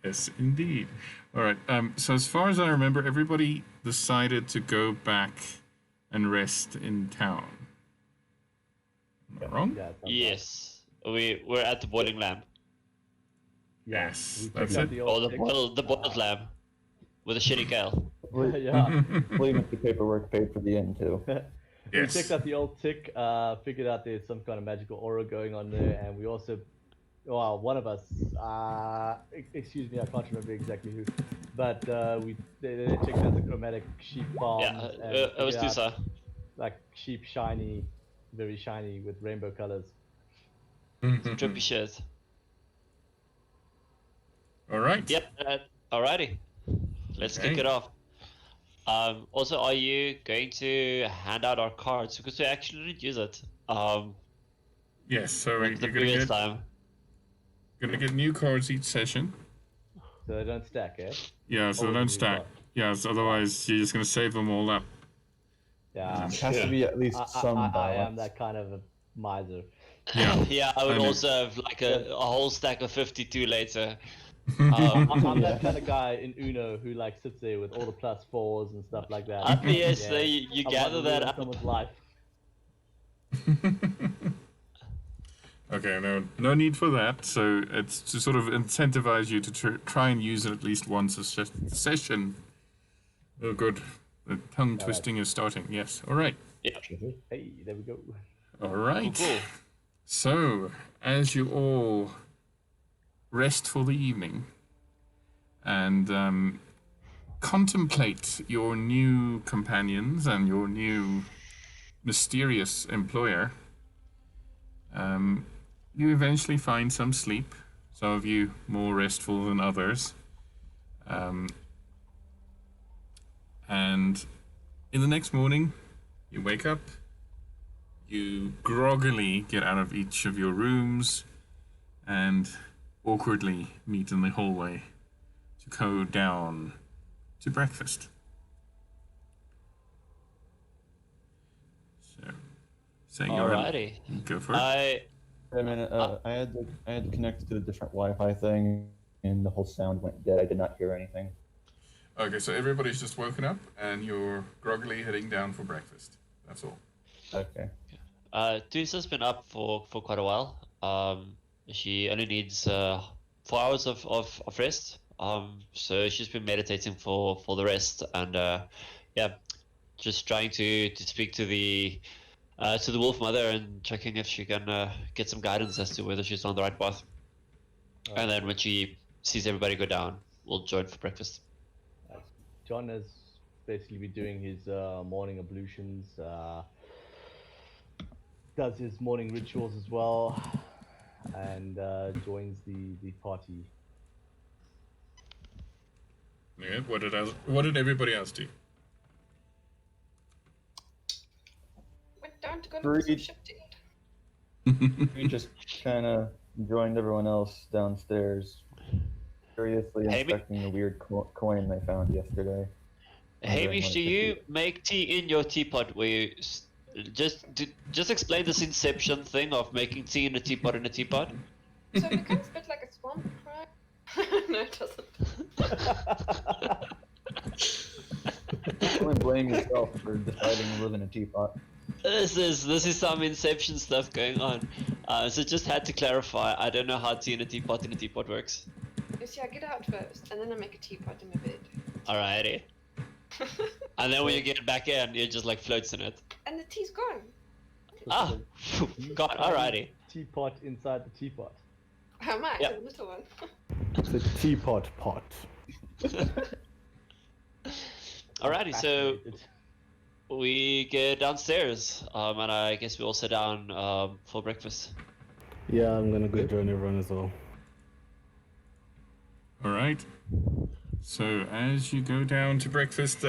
Yes, indeed. All right. So as far as I remember, everybody decided to go back and rest in town. Am I wrong? Yeah, it sounds right. Yes, we're at the boiling lamp, Yeah, Yes, we that's checked out it. the or old tick. the boiled lamp with a shitty kale. Yeah. Clean up the paperwork paid for the inn too. We Yes. checked out the old tick, figured out there's some kind of magical aura going on there, and we also, well, one of us, excuse me, I can't remember exactly who, but they checked out the chromatic sheep farms Yeah, and it was figured out Tusa. like sheep shiny, very shiny with rainbow colors. Trippy shit. All right. Yep. Alrighty. Let's kick Okay. it off. Also, are you going to hand out our cards because we actually didn't use it? Yes. So The you're previous time. gonna get new cards each session. So they don't stack, eh? Yeah. So Always don't new stack. cards. Yeah. So otherwise, you're just gonna save them all up. Yeah. It has to be at least some I balance. am that kind of a miser. Yeah. Yeah, I would I know. also have like a whole stack of 52 later. I'm that kind of guy in Uno who like sits there with all the plus fours and stuff like that. Yes, Yeah. you I gather want to that ruin up. someone's life. Okay. No need for that. So it's to sort of incentivize you to try and use it at least once a session. Oh, good. The tongue twisting is starting. Yes. All right. Yeah. Hey, there we go. All right. Cool. So, as you all rest for the evening and contemplate your new companions and your new mysterious employer, you eventually find some sleep. Some of you more restful than others. And in the next morning, you wake up. You groggily get out of each of your rooms and awkwardly meet in the hallway to go down to breakfast. So, saying you're Alrighty. go for it. Wait a minute, I had to connect to a different Wi-Fi thing, and the whole sound went dead. I did not hear anything. Okay, so everybody's just woken up and you're groggily heading down for breakfast. That's all. Okay. Tusa's been up for quite a while. She only needs 4 hours of rest. So she's been meditating for the rest, and yeah, just trying to speak to the wolf mother and checking if she can get some guidance as to whether she's on the right path. And then when she sees everybody go down, we'll join for breakfast. John has basically been doing his morning ablutions, does his morning rituals as well, and joins the party. Yeah, what did everybody else do? Went down to go Three. look for some ship to eat. We just kind of joined everyone else downstairs, curiously Hey, inspecting the weird coin they found yesterday. Hamish, do you make tea in your teapot where you just explain this inception thing of making tea in a teapot in a teapot? So it becomes a bit like a swamp, right? No, it doesn't. Only blame yourself for deciding to live in a teapot. This is some inception stuff going on. So just had to clarify. I don't know how tea in a teapot works. You see, I get out first, and then I make a teapot in my bed. Alrighty. And then when you get back in, it just like floats in it. And the tea's gone. Ah, God, alrighty. Teapot inside the teapot. How much? Yep. A little one. It's a teapot pot. Alrighty, so we get downstairs, and I guess we all sit down for breakfast. Yeah, I'm gonna go join everyone as well. All right. So as you go down to breakfast,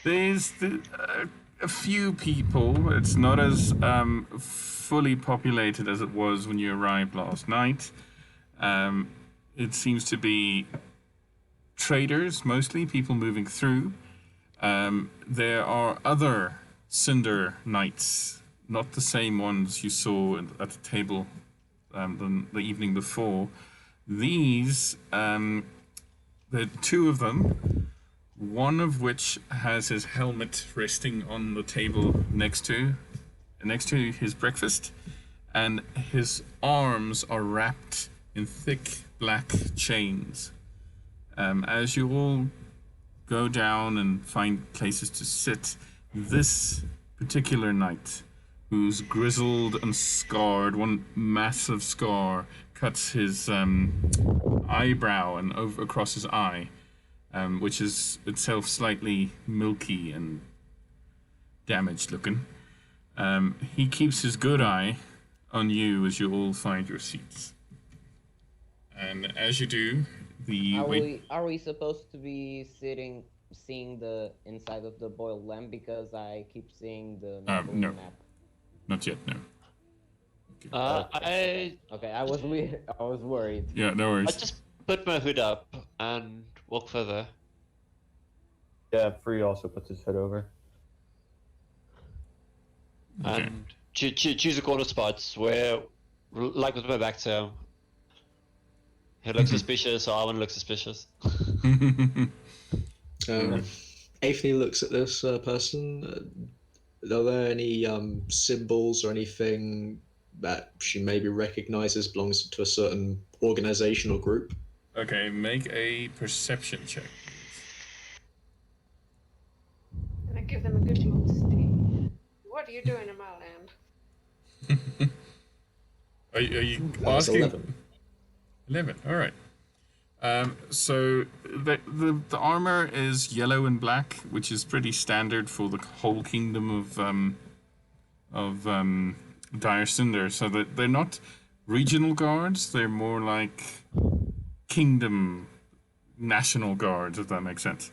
there's a few people. It's not as fully populated as it was when you arrived last night. It seems to be traders, mostly people moving through. There are other Cinder Knights, not the same ones you saw at the table the evening before. These, the two of them, one of which has his helmet resting on the table next to his breakfast, and his arms are wrapped in thick black chains. As you all go down and find places to sit, this particular knight, who's grizzled and scarred, one massive scar cuts his eyebrow and over across his eye, which is itself slightly milky and damaged looking. He keeps his good eye on you as you all find your seats. And as you do, Are we supposed to be seeing the inside of the boiled lamb, because I keep seeing the no. map? Not yet, no. Okay, I was worried. Yeah, no I worries. just put my hood up and walk further. Yeah, Free also puts his hood over. Okay. And choose a corner spot where, like with my back to him, he looks suspicious, so I want to look suspicious. Athene looks at this person. Are there any symbols or anything that she maybe recognizes belongs to a certain organization or group? Okay, make a perception check. And I give them a good look to see. What are you doing in my land? Are you That was asking? 11. 11. All right. So the armor is yellow and black, which is pretty standard for the whole kingdom of Dyrecinder. So that they're not regional guards; they're more like kingdom national guards, if that makes sense.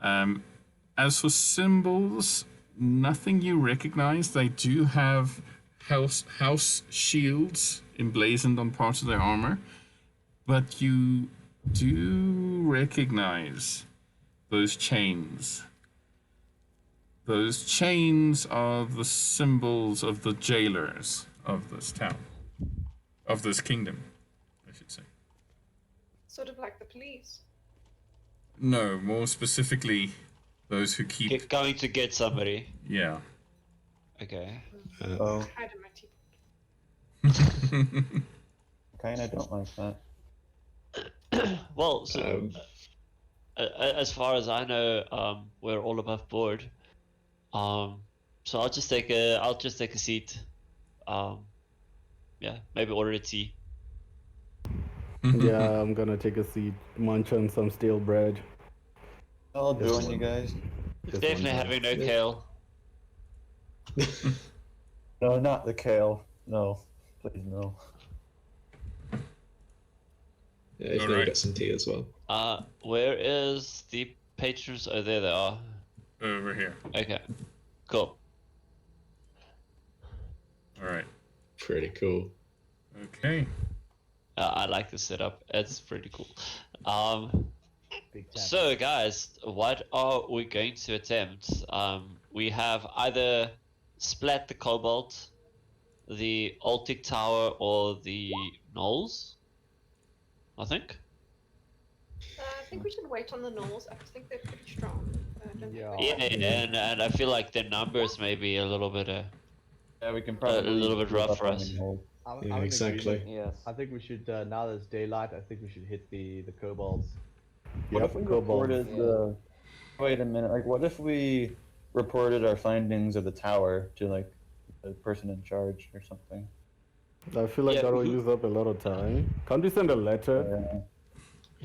As for symbols, nothing you recognize. They do have house shields emblazoned on parts of their armor, but you do recognize those chains. Those chains are the symbols of the jailers of this town, of this kingdom, I should say. Sort of like the police. No, more specifically, those who keep. Going to get somebody. Yeah. Okay. Oh, Hide in my teeth. kinda don't like that. Well, so as far as I know, we're all above board. So I'll just take a seat. Yeah, maybe order a tea. Yeah, I'm gonna take a seat, munch on some stale bread. I'll join you guys. Just Definitely one having no kale. No, not the kale. No, please no. Yeah, if Alright. they get some tea as well. Where is the patrons? Oh, there they are. Over here. Okay, cool. All right. Pretty cool. Okay. I like the setup. It's pretty cool. Big tap. So guys, what are we going to attempt? We have either splat the Cobalt, the Altic Tower, or the Knolls. I think. I think we should wait on the Knolls. I think they're pretty strong. Don't Yeah. think Yeah, and I feel like the numbers may be a little bit. Yeah, we can probably little bit move rough up for on us. and hold. I'm Yeah, in exactly. agreement. Yes. I think we should, now there's daylight, I think we should hit the kobolds. What Yep, if we kobolds. reported the? Wait a minute. Like, what if we reported our findings of the tower to like the person in charge or something? I feel like Yeah, that'll who- use up a lot of time. Can't we send a letter? Yeah.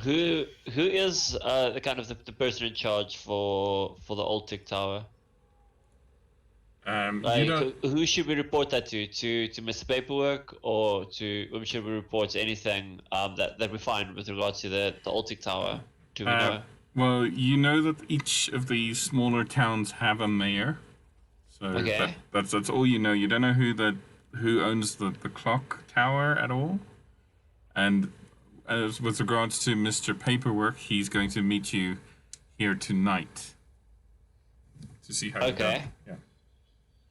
Who is the kind of the person in charge for the Altic Tower? You Like, don't. who should we report that to? To Mr. Paperwork, or should we report anything that we find with regards to the Altic Tower? Do we know? Well, you know that each of these smaller towns have a mayor. So Okay. that's all you know. You don't know who owns the clock tower at all. And as with regards to Mr. Paperwork, he's going to meet you here tonight to see how you Okay. go. Yeah.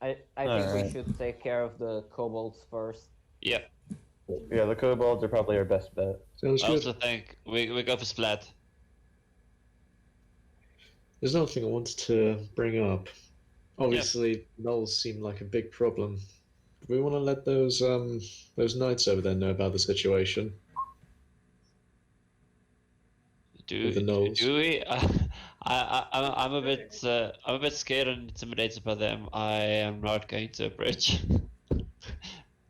I think we Alright. should take care of the kobolds first. Yep. Yeah, the kobolds are probably our best bet. Sounds I good. also think we go for Splat. There's another thing I wanted to bring up. Obviously, gnolls seem like a big problem. Do we want to let those knights over there know about the situation with the gnolls? Do we? I'm a bit scared and intimidated by them. I am not going to approach.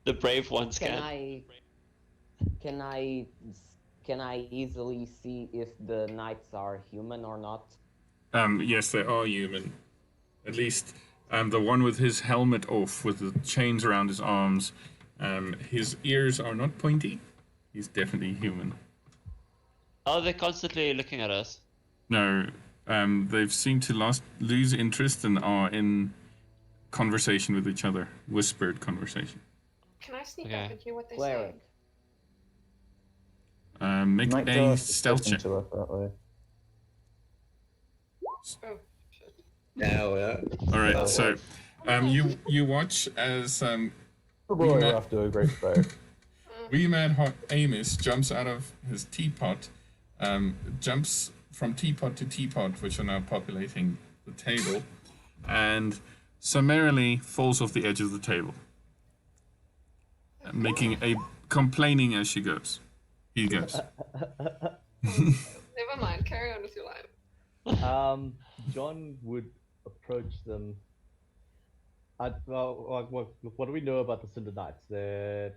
The brave ones Can can. can I can I easily see if the knights are human or not? Yes, they are human. At least, the one with his helmet off, with the chains around his arms. His ears are not pointy. He's definitely human. Oh, they're constantly looking at us. No, they've seemed to lose interest and are in conversation with each other, whispered conversation. Can I sneak Okay. up and hear what they're Cleric. saying? Make Might a draw us stealth attention check. to us that way. Oh, Now, All right, Oh, so you watch as Oh boy, we're off to a great start. Wee Mad Hot Amos jumps out of his teapot, jumps from teapot to teapot, which are now populating the table, and summarily falls off the edge of the table, making a complaining as she goes. He goes. never mind. Carry on with your life. John would approach them. What do we know about the Cinder Knights? They're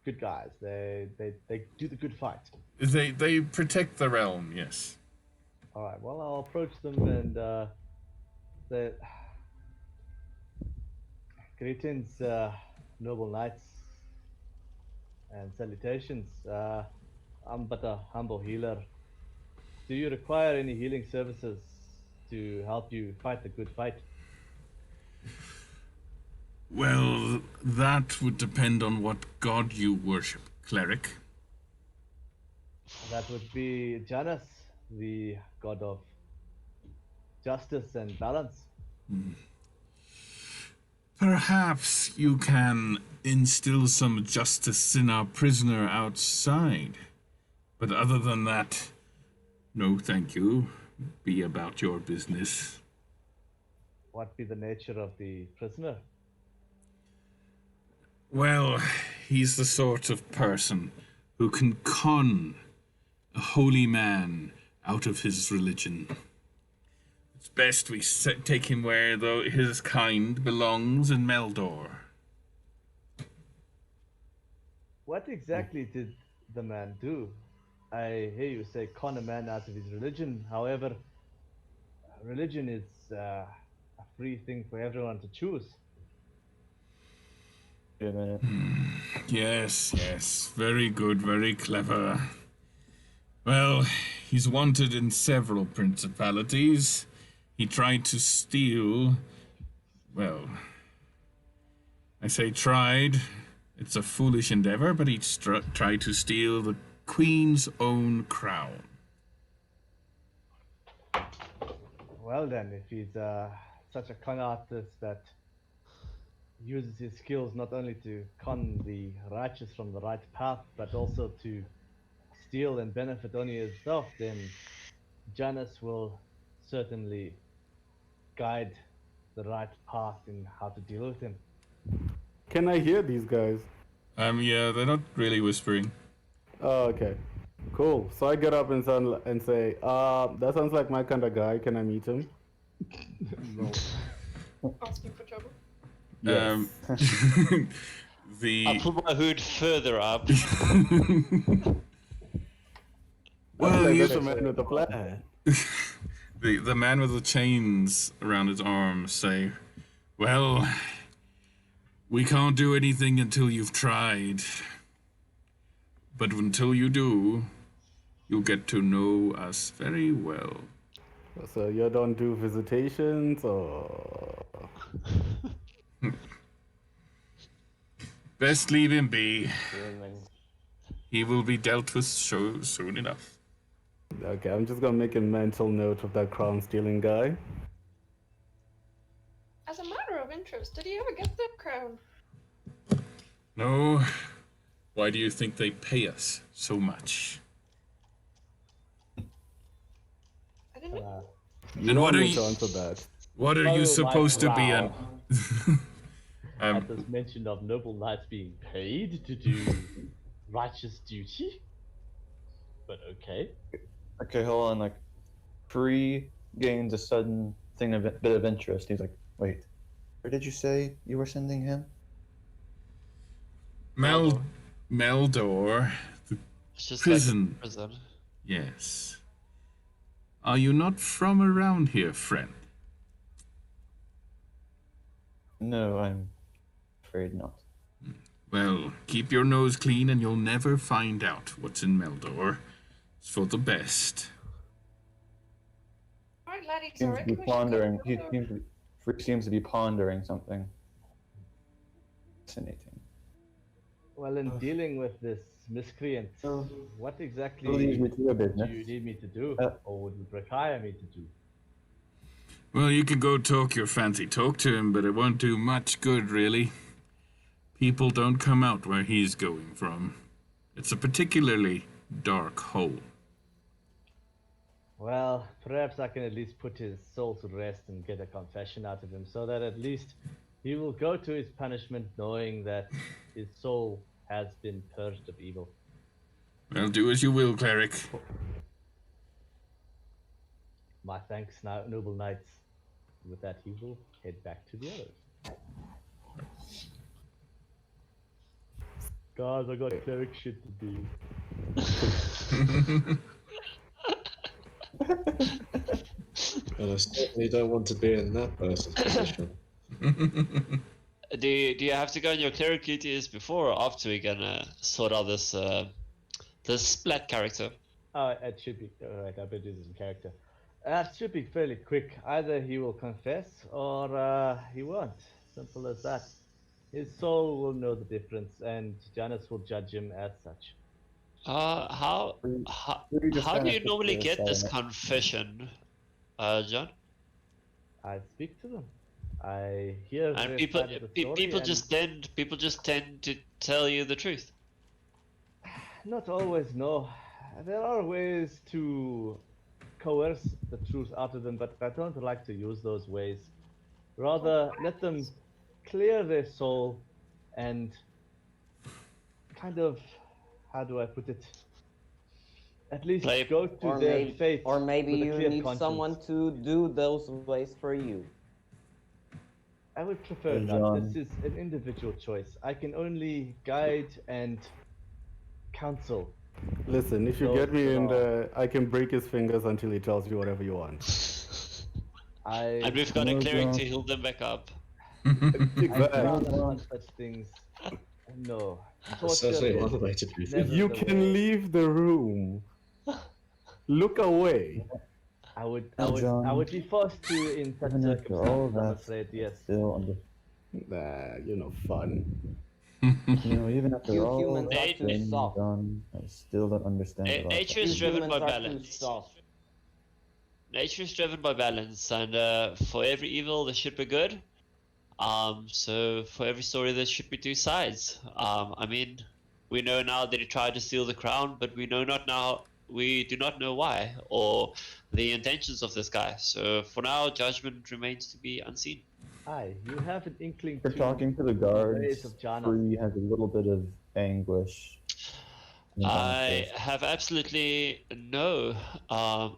good guys. They do the good fight. They protect the realm, yes. All right. Well, I'll approach them and say, greetings, noble knights, and salutations. I'm but a humble healer. Do you require any healing services to help you fight the good fight? Well, that would depend on what god you worship, cleric. That would be Janus, the god of justice and balance. Perhaps you can instill some justice in our prisoner outside. But other than that, no thank you. Be about your business. What be the nature of the prisoner? Well, he's the sort of person who can con a holy man out of his religion. It's best we take him where his kind belongs in Meldor. What exactly did the man do? I hear you say con a man out of his religion. However, religion is a free thing for everyone to choose. Wait a minute. Yes. Very good, very clever. Well, he's wanted in several principalities. He tried to steal... Well, I say tried. It's a foolish endeavor, but he tried to steal the Queen's own crown. Well then, if he's such a con artist that uses his skills not only to con the righteous from the right path, but also to steal and benefit only himself, then Janus will certainly guide the right path in how to deal with him. Can I hear these guys? Yeah, they're not really whispering. Oh, okay. Cool. So I get up and say, that sounds like my kind of guy. Can I meet him? Asking for trouble. Yes. I'll The put my hood further up. well, Like, you, that's a man with a plan. the man with the chains around his arms say, "Well, we can't do anything until you've tried. But until you do, you'll get to know us very well." So you don't do visitations or... Best leave him be. Human. He will be dealt with soon enough. Okay, I'm just gonna make a mental note of that crown stealing guy. As a matter of interest, did he ever get the crown? No, Why do you think they pay us so much? I don't know. You And what don't are need to you? answer that. What are you Follow my supposed to be? brow Um, at this mention of noble knights being paid to do righteous duty. But okay. Okay, hold on. Like, Free gains a sudden bit of interest. He's like, wait, where did you say you were sending him? Mel, Meldor, the It's just prison. like prison. Yes. Are you not from around here, friend? No, I'm afraid not. Well, keep your nose clean and you'll never find out what's in Meldor. It's for the best. Alright, laddie, Seems sorry. to be pondering. Free seems to be pondering something. Fascinating. Well, in dealing with this miscreant, what exactly Leaves me to your do business. you need me to do, or would you require me to do? Well, you can go talk your fancy talk to him, but it won't do much good, really. People don't come out where he's going from. It's a particularly dark hole. Well, perhaps I can at least put his soul to rest and get a confession out of him, so that at least he will go to his punishment knowing that his soul has been purged of evil. Well, do as you will, cleric. My thanks, noble knights. With that, he will head back to the others. Guys, I got cleric shit to do. And I certainly don't want to be in that person's position. Do you have to go on your cleric duties before or after we're gonna sort out this this splat character? It should be. Alright, I bet this is in character. It should be fairly quick. Either he will confess or he won't. Simple as that. His soul will know the difference, and Janus will judge him as such. How We just how do kinda you put normally this get this on it. confession, John? I speak to them. I hear And their people side of the story, people and just tend to tell you the truth. not always. No, there are ways to coerce the truth out of them, but I don't like to use those ways. Rather, let them clear their soul and kind of, how do I put it? At least Play- go to Or their maybe, fate or maybe with a you clear need conscience. someone to do those ways for you. I would prefer Hey, not. John. This is an individual choice. I can only guide and counsel. Listen, if you Those get me that in are- there, I can break his fingers until he tells you whatever you want. And we've got a cleric to heal them back up. I'd Exactly. rather not such things. No. That's certainly Torture one is way to do never things. You the can way. leave the room. Look away. I would John, be forced to in such even after all circumstances, I'm that, afraid, yes. still under. Nah, you're no fun. You know, even after You all humans are that's too been soft. done, I still don't understand a lot. Nature You is driven humans by are too balance. soft. Nature is driven by balance, and for every evil there should be good. So for every story there should be two sides. I mean, we know now that he tried to steal the crown, but we do not know why or the intentions of this guy. So for now, judgment remains to be unseen. Aye, you have an inkling For to talking to the ways guards, of Janus. Free has a little bit of anguish. in his I eyes. have absolutely no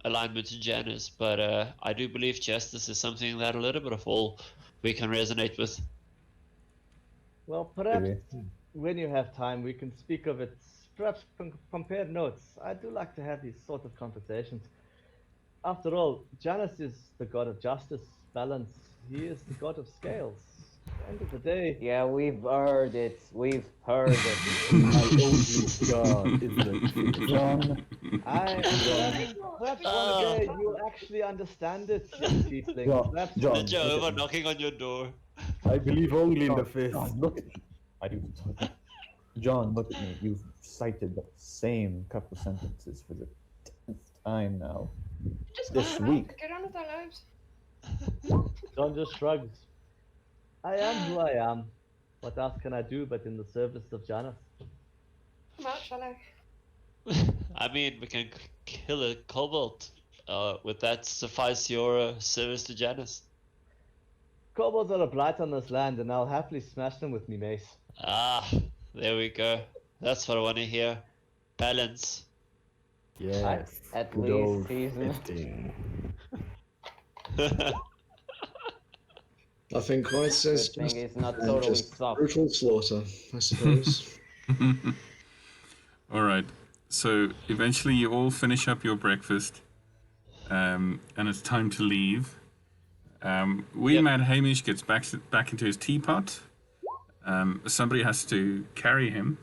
alignment to Janus, but I do believe justice is something that a little bit of all we can resonate with. Well, perhaps Maybe. when you have time, we can speak of it. Perhaps compare notes. I do like to have these sort of conversations. After all, Janus is the god of justice, balance. He is the god of scales. At the end of the day, Yeah, we've heard it. We've heard it. My only god is the truth. John, perhaps one day you'll actually understand it, young tiefling. John, Perhaps John. The look Jehovah at me. knocking on your door. I believe only in the John, fist. John, look at me. I do. John, look at me. You've cited the same couple sentences for the 10th time now. Just This cut it out, week. Get on with our lives. John just shrugs. I am who I am. What else can I do but in the service of Janus? Well, shall I? I mean, we can kill a kobold. Would that suffice your service to Janice? Kobolds are a blight on this land, and I'll happily smash them with me mace. Ah, there we go. That's what I want to hear. Balance. Yes. At good least old he's not- fisting. I think right says Good thing just, it's not and totally just soft. brutal slaughter, I suppose. All right. So eventually you all finish up your breakfast, and it's time to leave. Wee Yep. Man Hamish gets back into his teapot. Somebody has to carry him.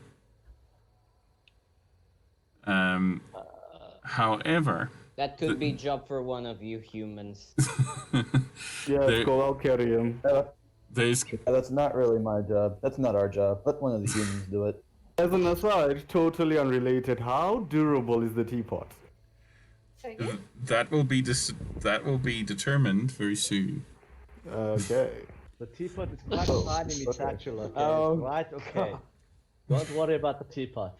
However, That could be job for one of you humans. Yeah, There- go, I'll carry him. there's That's not really my job. That's not our job. Let one of the humans do it. As an aside, totally unrelated, how durable is the teapot? Say again? that will be determined very soon. Okay. The teapot is quite fine in its actual, okay? Um, Right, okay. Don't worry about the teapot.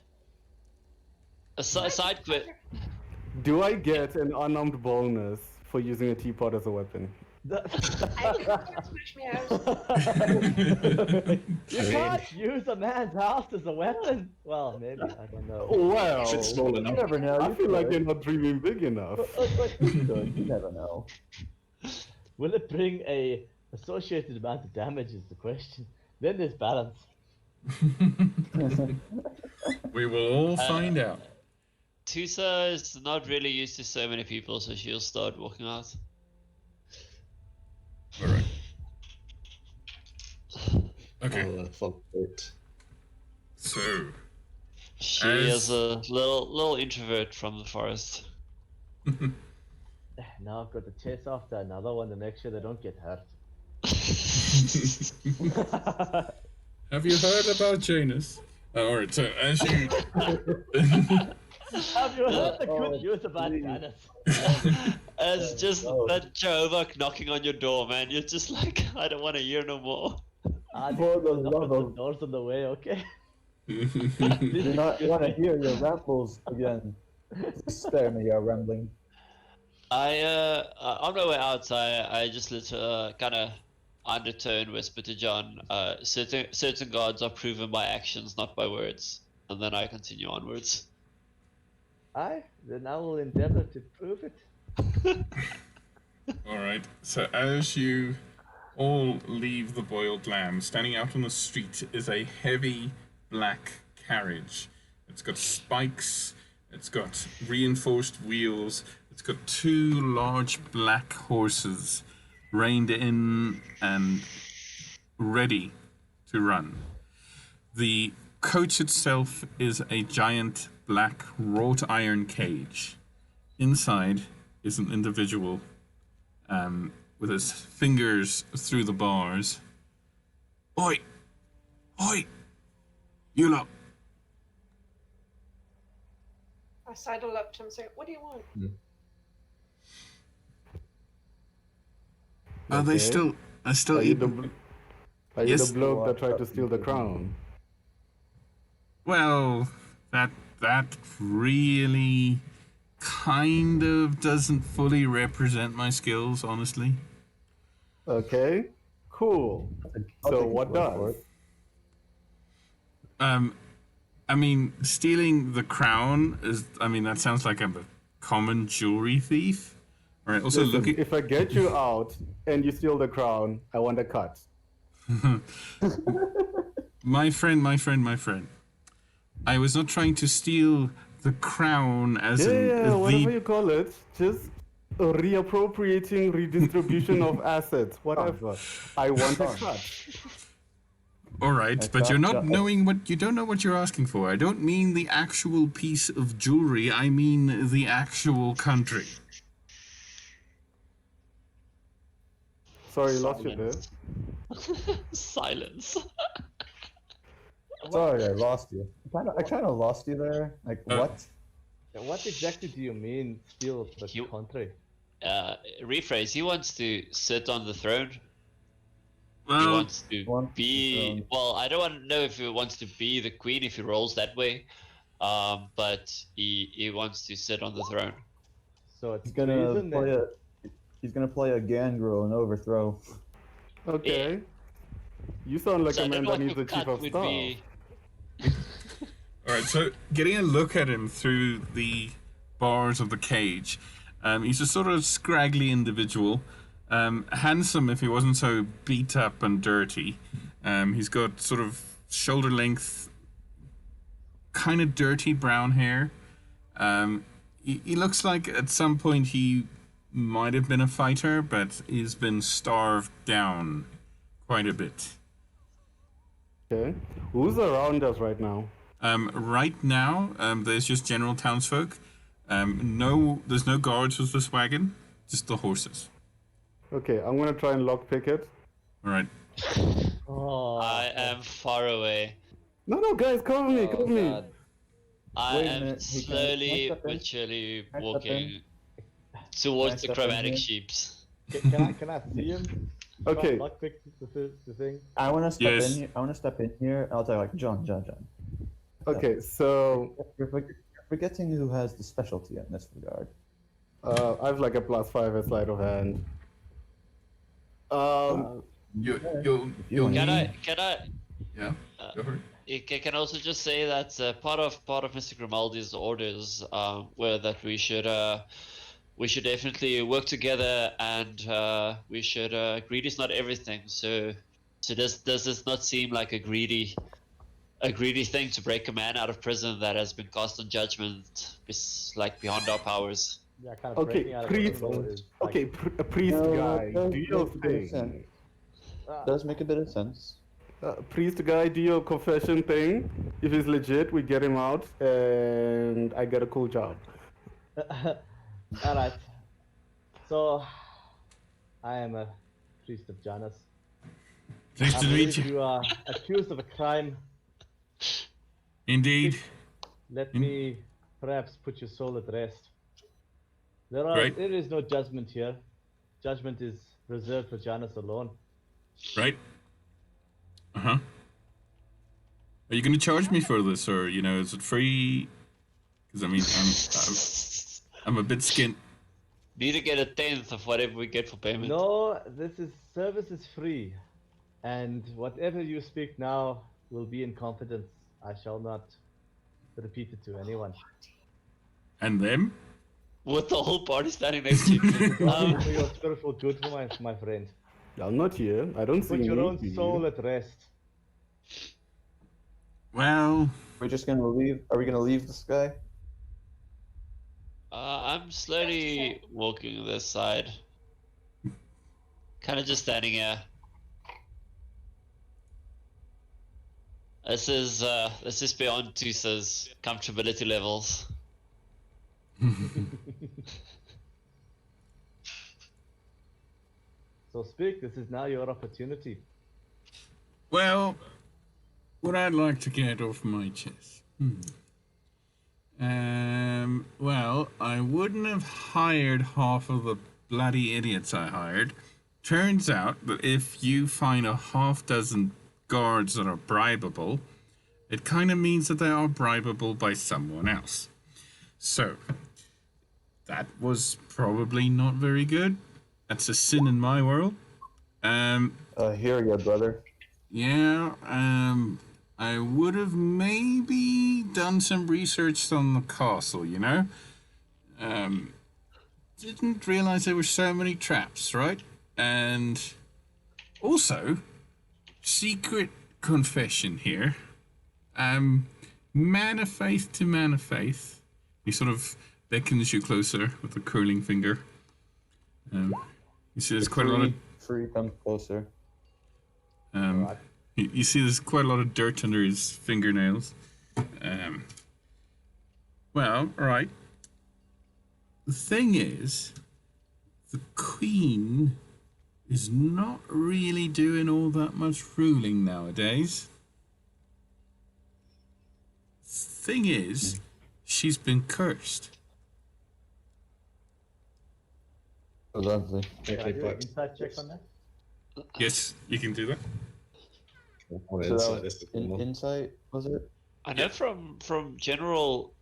A side quest. Do I get an unarmed bonus for using a teapot as a weapon? The- I can smash me out. you can't use a man's house as a weapon. Well, maybe, I don't know. Well, If it's small You enough. never know. I You feel like could. you're not dreaming big enough. You could. You never know. Will it bring a associated amount of damage is the question. Then there's balance. We will all find out. Tusa is not really used to so many people, so she'll start walking out. All right. Okay. I'll follow it. So She As- is a little introvert from the forest. Now I've got to chase after another one to make sure they don't get hurt. have you heard about Janus? All right. So as you Have you heard the good news about Janice? It's just Oh. that Jehovah knocking on your door, man. You're just like, I don't want to hear no more. For the love The of- doors on the way, okay? Do not want to hear your rambles again. Spare me your rambling. On my way out, I just kind of undertone whisper to John, certain gods are proven by actions, not by words. And then I continue onwards. Aye, then I will endeavor to prove it. All right. So as you all leave the boiled lamb, standing out on the street is a heavy black carriage. It's got spikes. It's got reinforced wheels. It's got two large black horses reined in and ready to run. The coach itself is a giant black wrought iron cage. Inside is an individual with his fingers through the bars. Oi! Oi! You lot! I sidle up to him and say, what do you want? Are they Okay. still? Are still Are you the, eating? are you Yes. the bloke that tried to steal the crown? Well, that really kind of doesn't fully represent my skills, honestly. Okay, cool. I'll So take what your word for does? it. I mean, stealing the crown is. I mean, that sounds like I'm a common jewelry thief. All right. Also, Listen, looking. if I get you out and you steal the crown, I want a cut. My friend. I was not trying to steal the crown as Yeah, in whatever the. you call it. Just reappropriating, redistribution of assets, whatever. I want a cut. All right, I but you're thought not that- knowing what you don't know what you're asking for. I don't mean the actual piece of jewelry. I mean the actual country. Sorry, lost you there. Silence. Sorry, I lost you. I kind of lost you there. Like, what? What exactly do you mean, steal the You- country? Rephrase. He wants to sit on the throne. He Well, wants to Wants the be. throne. Well, I don't want to know if he wants to be the queen if he rolls that way, but he wants to sit on the throne. So it's He's gonna treason play then. He's gonna play a Gangrel and overthrow. Okay. You sound like So a I don't man know that what needs your a chief cut of would staff. be. All right, so getting a look at him through the bars of the cage, he's a sort of scraggly individual, handsome if he wasn't so beat up and dirty. He's got sort of shoulder length, kind of dirty brown hair. He looks like at some point he might have been a fighter, but he's been starved down quite a bit. Okay. Who's around us right now? Right now, there's just general townsfolk. There's no guards with this wagon, just the horses. Okay, I'm gonna try and lockpick it. All right. Oh, I am far away. No, guys, cover me, Oh, cover me. God. I Wait a am minute, hey, can I slowly step in? but surely Can I step walking Can towards I the step in chromatic here? sheeps. can I see him? Okay. Lockpick the thing. I want to step Yes. in here. I want to step in here. And I'll tell you, like, John. Okay, so You're forgetting who has the specialty in this regard. I have like a +5 at sleight of hand. You'll you Can want- I Yeah. Go for it. I can also just say that part of Mr. Grimaldi's orders were that we should definitely work together, and we should greed is not everything. So does this not seem like a greedy thing to break a man out of prison that has been cast on judgment, like beyond our powers? Yeah, kind of Okay, breaking out of priest. prison is like, Okay, a priest No, guy, it does do your make a bit of sense. thing. Does make a bit of sense. Priest guy, do your confession thing. If he's legit, we get him out, and I get a cool job. Alright. So, I am a priest of Janus. Pleased I to meet believe you. you are accused of a crime. Indeed. Let Hmm. me perhaps put your soul at rest. Right. There is no judgment here. Judgment is reserved for Janus alone. Right. Uh-huh. Are you going to charge me for this, or is it free? Because I mean, I'm a bit skint. Need to get 1/10 of whatever we get for payment. No, service is free, and whatever you speak now will be in confidence. I shall not repeat it to anyone. And them? With the whole party standing next to you. For your spiritual good, my friend. I'm not here. I don't see Put your me. own soul at rest. Well, We're just gonna leave. Are we gonna leave this guy? I'm slowly walking this side. Kind of just standing here. This is beyond Tusa's comfortability levels. So speak. This is now your opportunity. well, what I'd like to get off my chest. Well, I wouldn't have hired half of the bloody idiots I hired. Turns out that if you find a half dozen guards that are bribable, it kind of means that they are bribable by someone else. So, that was probably not very good. That's a sin in my world. Here you go, brother. Yeah, I would have maybe done some research on the castle, Didn't realize there were so many traps, right? And also, secret confession here. Man of faith to man of faith. He sort of beckons you closer with a curling finger. You see there's quite a lot of Free comes closer. You see there's quite a lot of dirt under his fingernails. Well, alright. The thing is, the Queen is not really doing all that much ruling nowadays. Thing is, she's been cursed. Oh, lovely. Can I do an insight check on that? Yes, you can do that. What So that insight was is the cool one? insight, was it? I know from general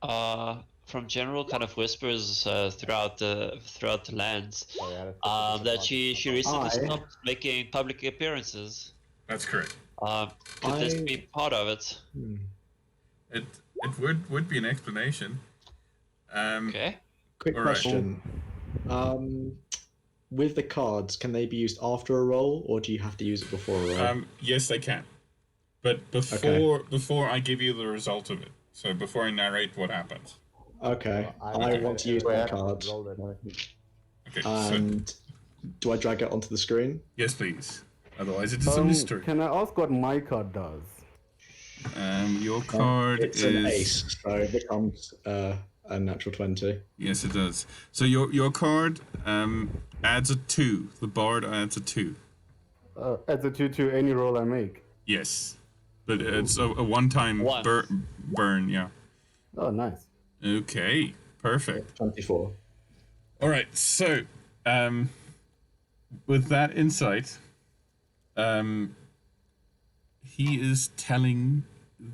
kind of whispers throughout the lands Sorry, I had a that she recently I- stopped making public appearances. That's correct. Could this I- be part of it? It would be an explanation. Okay. Quick All right. question. With the cards, can they be used after a roll, or do you have to use it before a roll? Yes, they can. But before I give you the result of it, so before I narrate what happens. Okay. Well, I want to use my card. Roll it. Okay. So And do I drag it onto the screen? yes, please. Otherwise, it is a mystery. Can I ask what my card does? Your card It's is an ace, so it becomes a natural 20. Yes, it does. So your card adds a 2. The bard adds a 2. Adds a 2 to any roll I make. Yes, but it's a one-time Once. burn. Yeah. Oh, nice. Okay. Perfect. 24. All right. So, with that insight, he is telling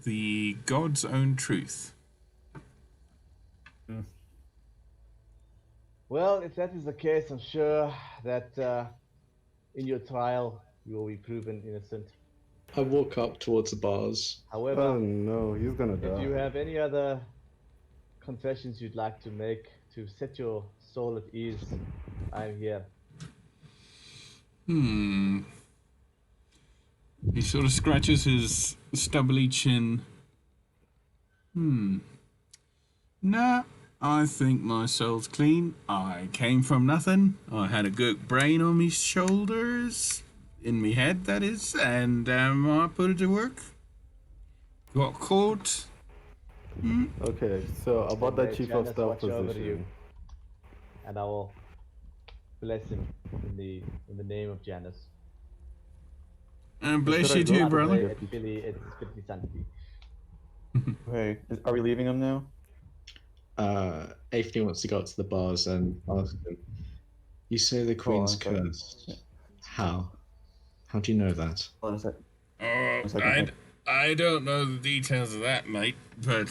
the God's own truth. Well, if that is the case, I'm sure that in your trial you will be proven innocent. I walk up towards the bars. However, Oh no, he's gonna if die. you have any other confessions you'd like to make to set your soul at ease, I'm here. He sort of scratches his stubbly chin. Nah, I think my soul's clean. I came from nothing. I had a good brain on me shoulders, in me head, that is, and I put it to work. Got caught. Okay, so about that May chief of Janus staff watch over position. you, and I will bless him in the name of Janus. And bless Should I you go? too, By the brother. way, It's Spiritu Sancti. Hey, are we leaving him now? Anthony wants to go up to the bars and ask them, you say the Queen's I'm sorry. cursed. How? How do you know that? Hold on a sec. Oh, second. I don't know the details of that, mate. But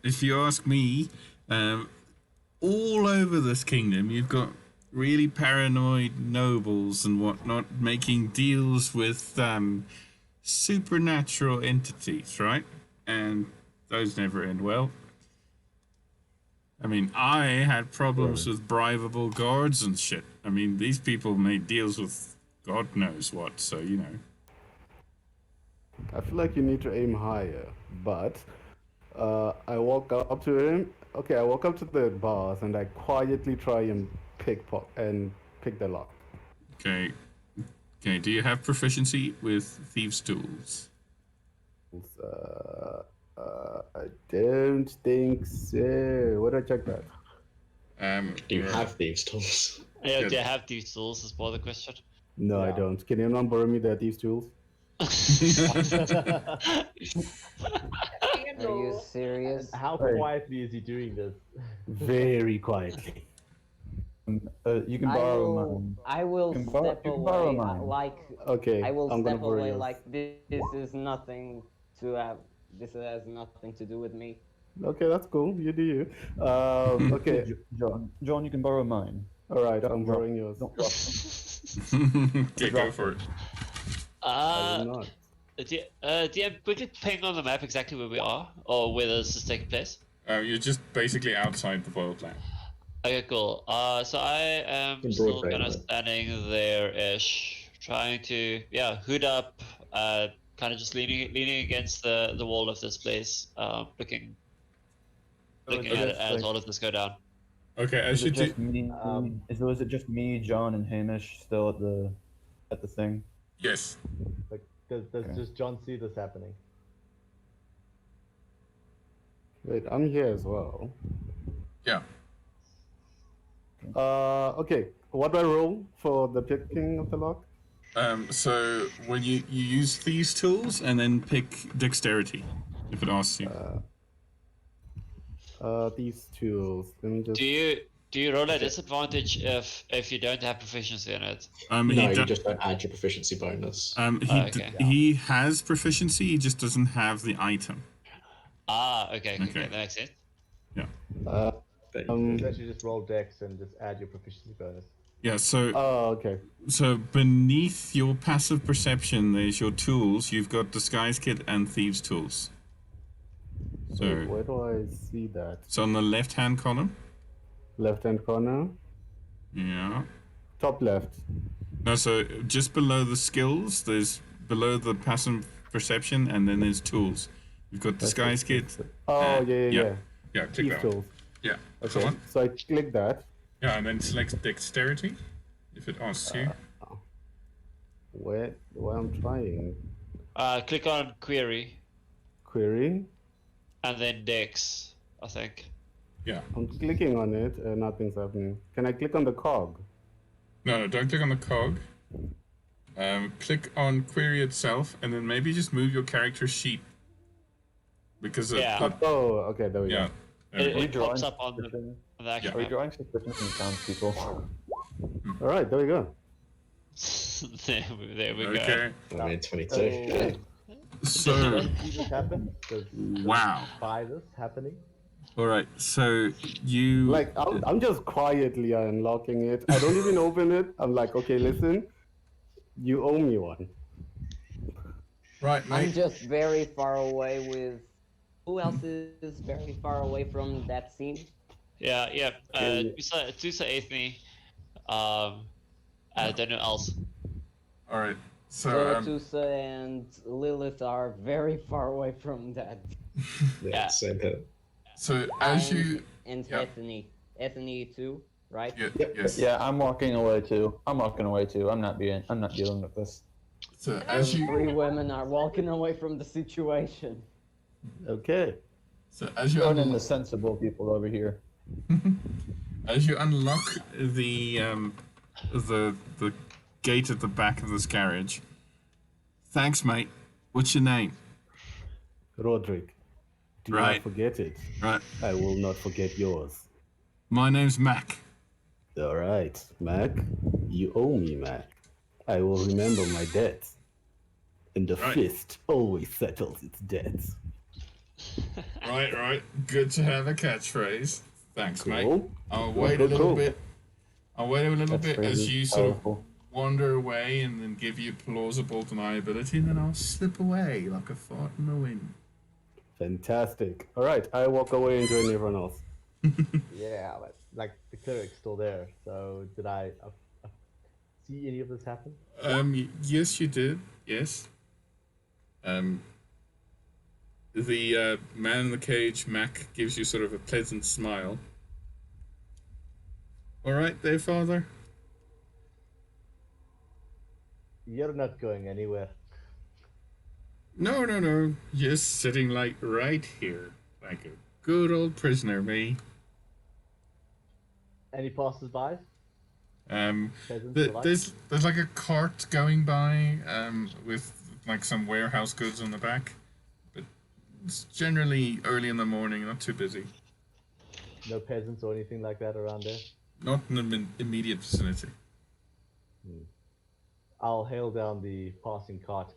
if you ask me, all over this kingdom, you've got really paranoid nobles and whatnot making deals with supernatural entities, right? And those never end well. I mean, I had problems with bribable guards and shit. I mean, these people made deals with God knows what, so you know. I feel like you need to aim higher, but I walk up to him. Okay, I walk up to the bars and I quietly try and pick the lock. Okay. Okay, do you have proficiency with thieves' tools? I don't think so. Where did I check that? Do you have thieves' tools? Yeah, Good. do you have these tools? Is more the question. No, I Yeah. don't. Can anyone borrow me these tools? Are you serious? How Hey. quietly is he doing this? Very quietly. You can I borrow will, mine. I will You can borrow- step you can borrow away mine. like Okay, I will I'm gonna step borrow away yours. like this is nothing to have. This has nothing to do with me. Okay, that's cool. You do you. Okay, John, you can borrow mine. all right. I'm Don't- borrowing yours. Don't drop Okay, go for it. I will not. DM, quickly ping on the map exactly where we are, or where this is taking place. You're just basically outside the boiled land. Okay, cool. So I am In still Broadway, kind of right? standing there-ish, trying to, hood up, kind of just leaning against the wall of this place, looking at it as all of this go down. Okay, as Is you it do. just me? Is it just me, John, and Hamish still at the thing? Yes. Like, does Okay. just John see this happening? Wait, I'm here as well. Yeah. Okay. What do I roll for the picking of the lock? So when you use thieves' tools and then pick dexterity, if it asks you. These tools. Let me just. Do you roll a disadvantage if you don't have proficiency in it? No, He you do- just don't add your proficiency bonus. he Okay. he has proficiency. He just doesn't have the item. Okay, Okay. that makes sense. Uh, But Essentially, just roll dex and just add your proficiency bonus. Yeah, so oh, okay. so beneath your passive perception there's your tools. You've got disguise kit and thieves tools. Wait, So where do I see that? it's on the left hand column. Left hand corner? Yeah. Top left. No, so just below the skills, there's below the passive perception, and then there's tools. You've got disguise kit. Oh, yeah. Yeah, click These that one. tools. Yeah, that's the Okay, one. so I click that. Yeah, and then select dexterity if it asks you. Where I'm trying. Click on query Query. and then dex, I think. Yeah. I'm clicking on it and nothing's happening. Can I click on the cog? No, don't click on the cog. Click on query itself, and then maybe just move your character sheet. Because Yeah. Oh, okay, there we yeah. go. There we It go. pops up on the actual Are we map. drawing suspicion from townspeople? All right, there we go. there we go. Okay. I mean, 22. So, See this happen? Does wow. By this happening? All right. So you Like, I'm just quietly unlocking it. I don't even open it. I'm like, okay, listen, you owe me one. right, I'm mate. just very far away with. Who else is very far away from that scene? Yeah. Okay. Tusa Athene. I don't know else. All right. So Zarathustra and Lilith are very far away from that. Yeah, same here. so as you And yeah. Ethne too, right? yes. Yeah, I'm walking away too. I'm not dealing with this. So as you 3 women are walking away from the situation. Okay. so as you Going in the unlock, sensible people over here. as you unlock the gate at the back of this garage. Thanks, mate. What's your name? Roderick, do Right. not forget it. Right. I will not forget yours. My name's Mac. All right, Mac. You owe me, Mac. I will remember my debts. And the Right. fist always settles its debts. Right. Good to have a catchphrase. Thanks, mate. Cool. I'll wait a Cool, little cool. bit. I'll wait a little That's bit as crazy. you sort of Powerful. wander away, and then give you plausible deniability, and then I'll slip away like a fart in the wind. Fantastic. All right, I walk away and join everyone else. Yeah, but like the cleric's still there. So did I see any of this happen? Yes, you did. Yes. The man in the cage, Mac, gives you sort of a pleasant smile. All right, there, Father. You're not going anywhere. No. Just sitting like right here, like a good old prisoner, me. Any passers-by? Peasants alike? There's like a cart going by, with like some warehouse goods on the back, but it's generally early in the morning, not too busy. No peasants or anything like that around there? Not in the immediate vicinity. I'll hail down the passing cart.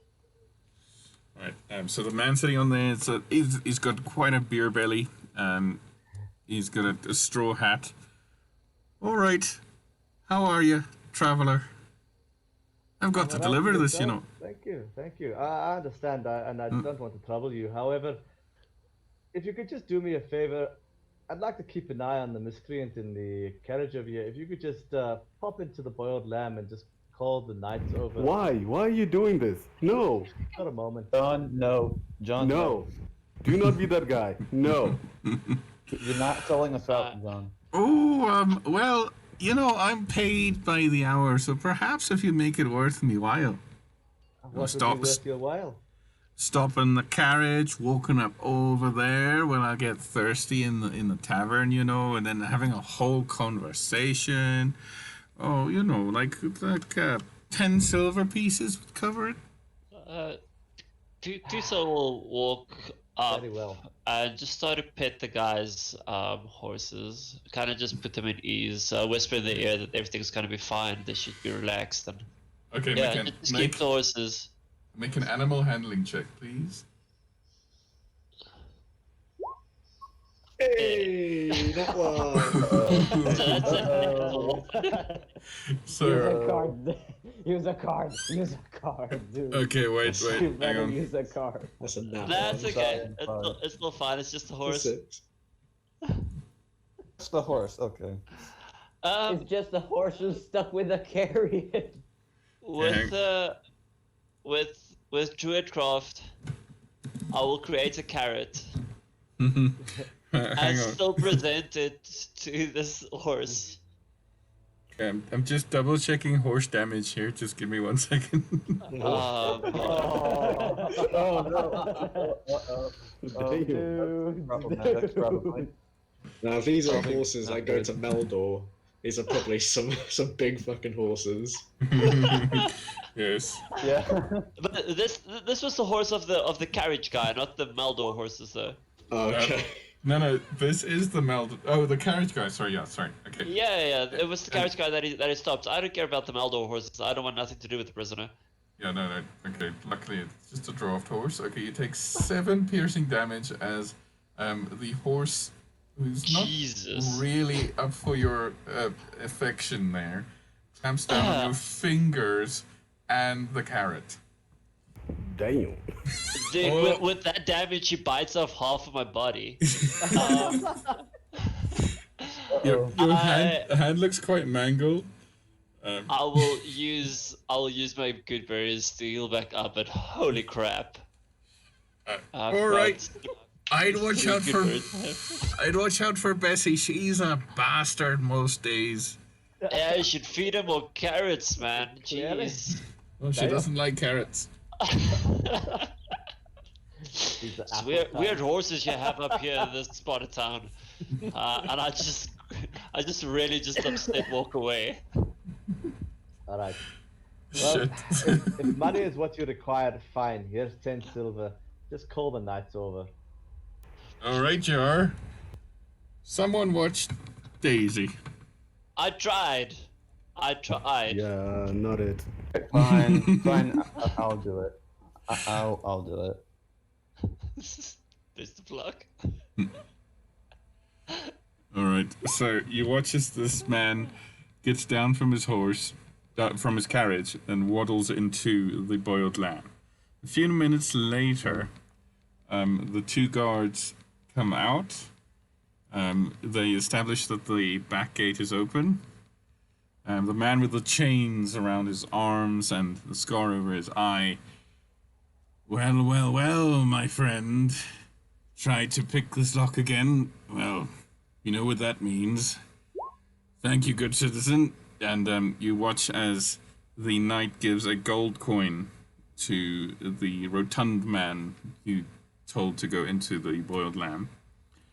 Right. So the man sitting on there, he's got quite a beer belly. He's got a straw hat. All right. How are you, traveler? I've got to Well, deliver that's this, you know. Thank you. I understand, and I don't want to trouble you. However, if you could just do me a favor, I'd like to keep an eye on the miscreant in the carriage over here. If you could just pop into the boiled lamb and just call the knights over. Why? Why are you doing this? No. For a moment. John, no. John, No. Do not be that guy. No. You're not selling us out, John. Oh, well, you know, I'm paid by the hour, so perhaps if you make it worth me while. What would stop- be worth your while? Stop in the carriage, walking up over there when I get thirsty in the tavern, you know, and then having a whole conversation. Oh, you know, like 10 silver pieces would cover it. Tusa will walk up Very well. and just start to pet the guy's horses. Kind of just put them at ease, whisper in their ear that everything's gonna be fine. They should be relaxed and Okay, yeah, just keep the horses. make an animal handling check, please. Hey, that one. So that's a Uh-oh. So Use a card. Use a card. Use a card, dude. okay, wait, You wait, hang better on. use a card. That's a nat That's one. okay. Sorry, It's sorry. still, it's still fine. It's just a That's horse. it. It's the horse. Okay. Um, It's just a horse who's stuck with a carriage. with with Druidcraft, I will create a carrot Hang and on. still present it to this horse. Okay, I'm just double checking horse damage here. Just give me 1 second. Oh, no. Damn. Dude. Problematic, probably. Now, if these are Probably horses not that go good. to Meldor, these are probably some big fucking horses. Yes. Yeah. But this was the horse of the carriage guy, not the Maldor horses though. Oh, okay. No, this is the meld. Oh, the carriage guy. Sorry, yeah, sorry. Okay. Yeah, it was the carriage guy that he stopped. I don't care about the Maldor horses. I don't want nothing to do with the prisoner. Yeah, no. Okay, luckily it's just a draft horse. Okay, you take 7 piercing damage as the horse, who's not Jesus. really up for your affection there, clamps down on your fingers and the carrot. Damn. Dude, Oh. with that damage, he bites off half of my body. Um, Your I- hand looks quite mangled. I will use my good berries to heal back up, but holy crap! I've all right. got I'd watch two out good for berries. I'd watch out for Bessie. She's a bastard most days. Yeah, you should feed him more carrots, man. Clearly. Jeez. Well, she Damn. doesn't like carrots. He's the It's apple weird time. horses you have up here in this part of town, and I just really just upset walk away. All right. Well, Shit. if money is what you require, fine. Here's 10 silver. Just call the nights over. All right, Jar. Someone watched Daisy. I tried. Yeah, not it. Fine. Fine. I'll do it. I'll do it. There's the plug. All right. So you watch as this man gets down from his horse, from his carriage, and waddles into the boiled lamb. A few minutes later, the 2 guards come out. They establish that the back gate is open. The man with the chains around his arms and the scar over his eye. Well, my friend. Tried to pick this lock again? Well, you know what that means. Thank you, good citizen. And you watch as the knight gives a gold coin to the rotund man you told to go into the boiled lamb.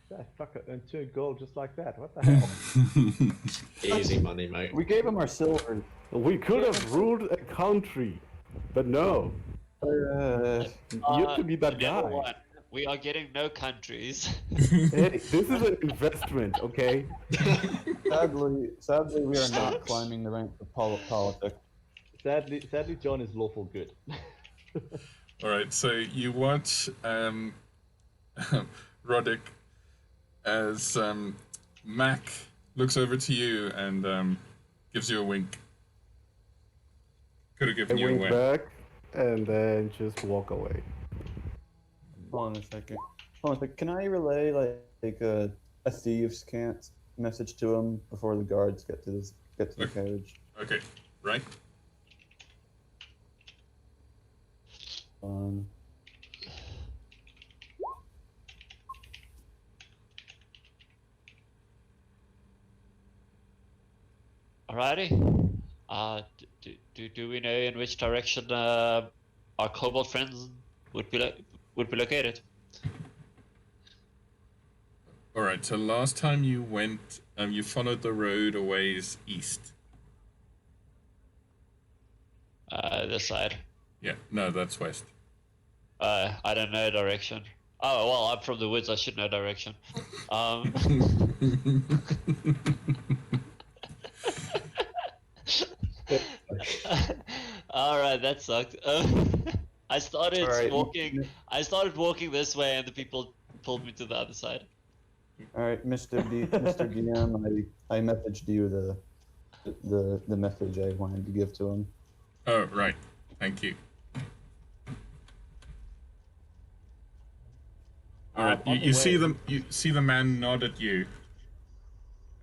That fucker earned 2 gold just like that. What the hell? Easy money, mate. We gave him our silver. We could have ruled a country, but no. You have to be that Number guy. one, we are getting no countries. Hey, this is an investment, okay? Sadly, we are not climbing the ranks of politics. Sadly, John is lawful good. All right, so you watch Roddick as Mac looks over to you and gives you a wink. Could have I given you a wink wink. back and then just walk away. Hold on a second. Can I relay like a thieves' can't message to him before the guards get to the carriage? Okay, right. Alrighty. Do we know in which direction our kobold friends would be located? All right. So last time you went, you followed the road a ways east. This side. Yeah. No, that's west. I don't know direction. Oh well, I'm from the woods. I should know direction. All right, that sucked. I started All right. walking. I started walking this way, and the people pulled me to the other side. All right, Mr. DM, I messaged you the message I wanted to give to him. Oh, right. Thank you. All right. On the You see way- them. You see the man nod at you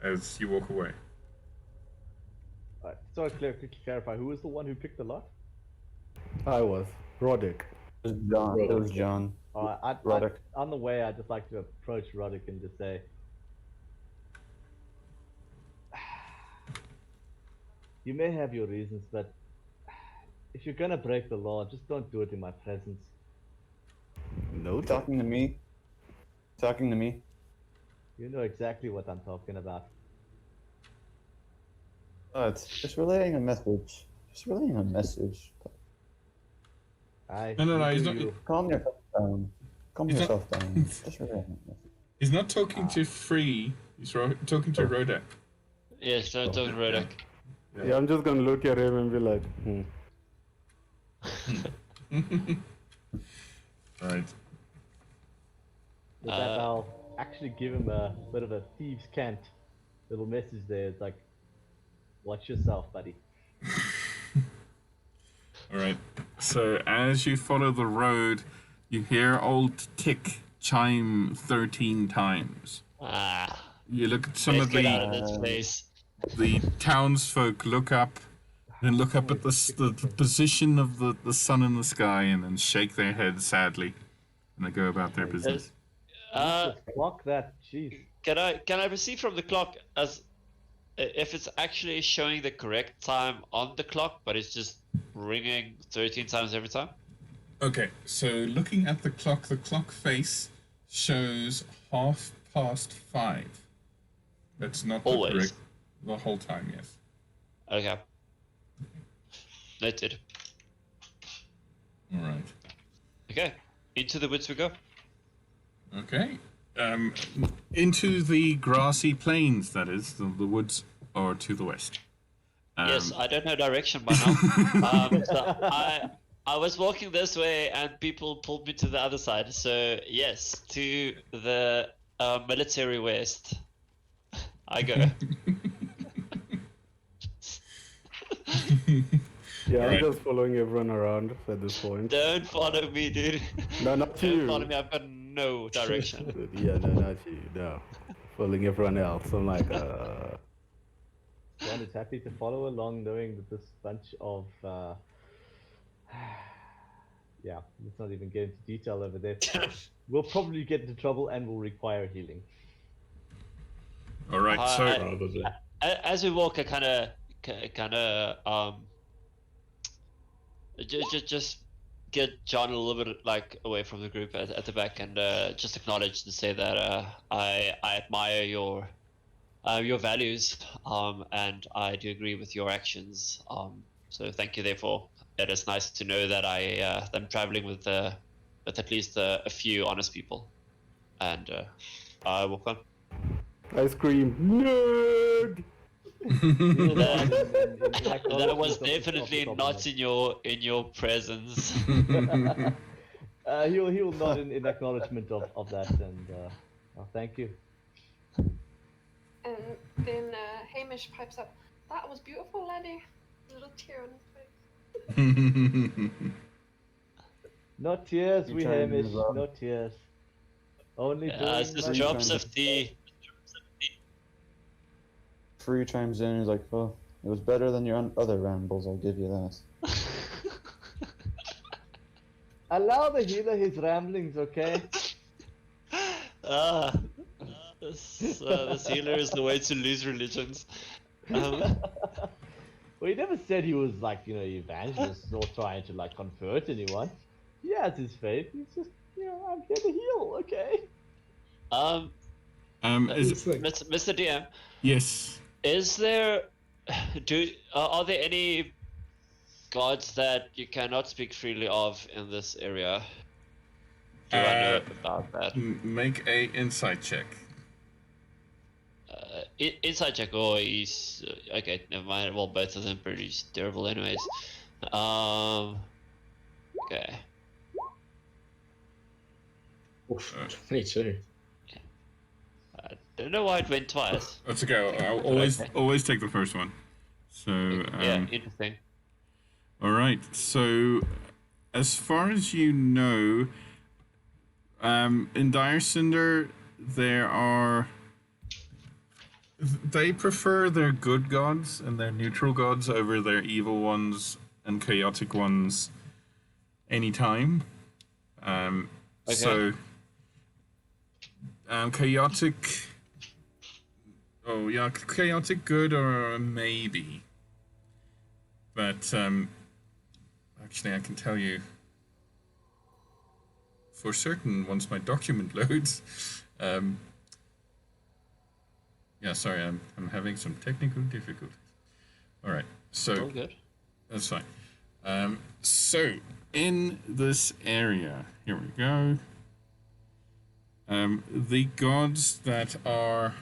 as you walk away. So quickly clarify, who was the one who picked the lock? I was. Roddick. It was John. It was John. Roddick. On the way, I'd just like to approach Roddick and just say, you may have your reasons, but if you're gonna break the law, just don't do it in my presence. No. Talking to me. Talking to me. You know exactly what I'm talking about. Oh, it's just relaying a message. Just relaying a message. No, he's not. Calm yourself down. Calm He's not- yourself down. Just relaying a message. He's not talking to Free. He's talking to Rodek. Yes, don't talk Rodek. Yeah, I'm just gonna look at him and be like, Right. With that, I'll actually give him a bit of a thieves' cant little message there. It's like, watch yourself, buddy. All right. So as you follow the road, you hear old Tick chime 13 times. You look at some Let's of get out of this the place. townsfolk look up, then look up at the position of the sun in the sky, and then shake their heads sadly, and they go about their business. Clock that, jeez. Can I receive from the clock as if it's actually showing the correct time on the clock, but it's just ringing 13 times every time? Okay, so looking at the clock face shows 5:30. That's not the Always. correct. The whole time, yes. Okay. Noted. All right. Okay. Into the woods we go. Okay. Into the grassy plains, that is. The woods are to the west. Yes, I don't know direction by now. So I was walking this way and people pulled me to the other side. So yes, to the military west. I go. yeah, I'm Right. just following everyone around at this point. Don't follow me, dude. No, not Don't you. follow me. I've got no direction. Yeah, no, not you. No, following everyone else. I'm like, John is happy to follow along, knowing that this bunch of yeah, let's not even get into detail over there. We'll probably get into trouble and will require healing. All right. So Probably. As we walk, I kind of just get John a little bit like away from the group at the back, and just acknowledge to say that I admire your values, and I do agree with your actions. So thank you. Therefore, it is nice to know that I'm traveling with at least a few honest people, and I walk on. I scream, nerd! That was definitely not in your presence. He'll nod in acknowledgement of that, and thank you. And then Hamish pipes up, "That was beautiful, laddie." A little tear on his face. No tears, You we try and Hamish. move up. No tears. Only It's just doing drops of tea. Free chimes in. He's like, "Oh, it was better than your other rambles. I'll give you that." Allow the healer his ramblings, okay? This healer is the way to lose religions. Well, he never said he was like, evangelist or trying to like convert anyone. He has his faith. He's just, I'm here to heal, okay? Mr. DM, yes. is there are there any gods that you cannot speak freely of in this area? Do I know about that? Make a insight check. Inside check. Oh, he's okay. Never mind. Well, both of them pretty terrible, anyways. Okay. Oof, 22. don't know why it went twice. Let's go. I'll always take the first one. So Yeah, interesting. all right. So as far as you know, in Dyrecinder they prefer their good gods and their neutral gods over their evil ones and chaotic ones anytime. So chaotic. Oh yeah, chaotic good or maybe. But actually, I can tell you for certain once my document loads. Yeah, sorry, I'm having some technical difficulties. All right, so All good. that's fine. So in this area, here we go. The gods that are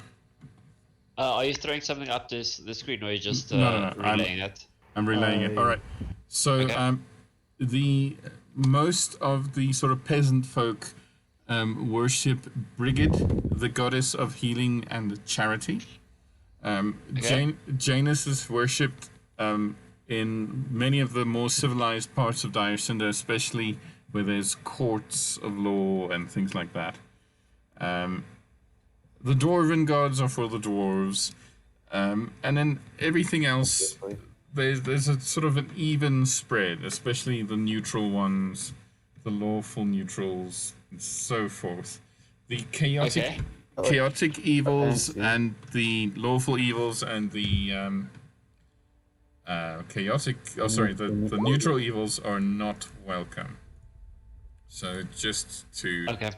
Are you throwing something up the screen, or are you just No. relaying it? I'm relaying it. All right. So Okay. the most of the sort of peasant folk worship Brigid, the goddess of healing and charity. Janus is worshipped in many of the more civilized parts of Dyrecinder, especially where there's courts of law and things like that. The dwarven gods are for the dwarves, and then everything else. There's a sort of an even spread, especially the neutral ones, the lawful neutrals, and so forth. The chaotic evils and the lawful evils and the the neutral evils are not welcome. So just to Okay.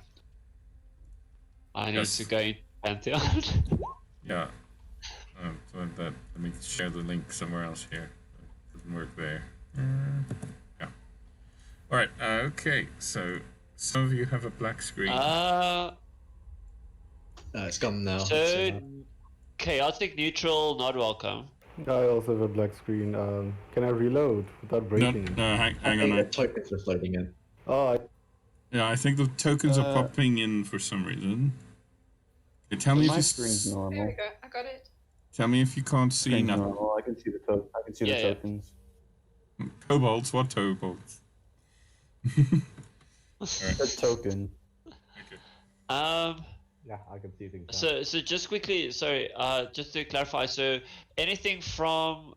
I need to go in Pantheon. yeah. Let me share the link somewhere else here. It doesn't work there. Yeah. All right. Okay. So some of you have a black screen. It's gone now. So chaotic neutral not welcome. I also have a black screen. Can I reload without breaking it? No, hang on. The tokens are floating in. Oh, Yeah, I think the tokens are popping in for some reason. Okay, tell me if My you screen's There normal. we go. I got it. tell me if you can't see Screen's nothing. normal. I can see the I can see the tokens. Kobolds? What kobolds? The token. Yeah, I can see things. So just quickly, sorry, just to clarify, so anything from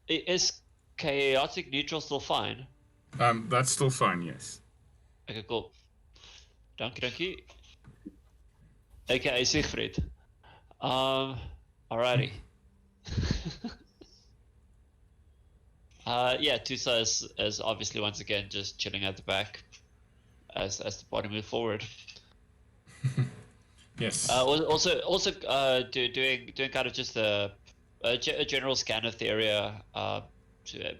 is chaotic neutral still fine? That's still fine. Yes. Okay, cool. Donkey. Okay, Siegfried. Alrighty. Yeah, Tusa is obviously once again just chilling at the back as the party move forward. Yes. Also, doing kind of just a general scan of the area to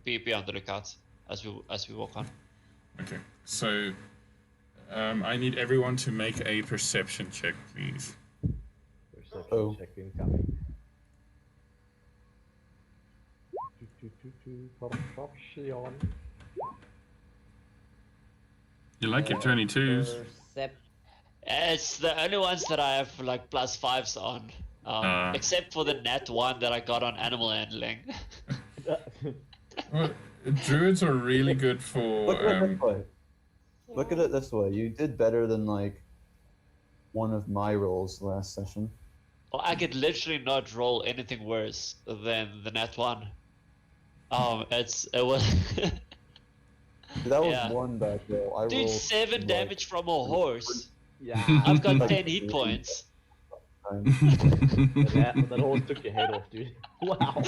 be on the lookout as we walk on. Okay. So, I need everyone to make a perception check, please. Perception check incoming. Perception. You like your 22s? It's the only ones that I have like +5s on, except for the nat 1 that I got on animal handling. Well, druids are really good for. Look at it this way. Look at it this way. You did better than like one of my rolls last session. Well, I could literally not roll anything worse than the nat 1. It was. That was Yeah. one bad roll. I Dude, rolled 7 like, damage from a horse. Yeah. I've got 10 hit points. That horse took your head off, dude. Wow.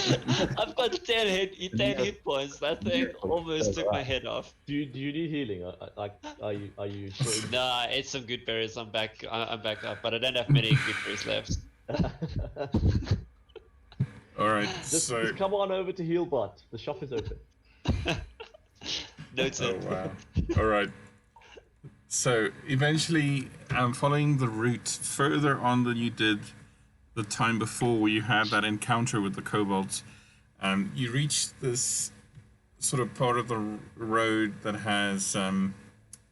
I've got 10 hit points. That thing almost took my head off. Do you need healing? Are you sure? Nah, it's some good berries. I'm back up, but I don't have many good berries left. All right. Just come on over to Healbot. The shop is open. Noted. Oh wow. All right. So eventually, following the route further on than you did the time before, where you had that encounter with the kobolds, you reach this sort of part of the road that has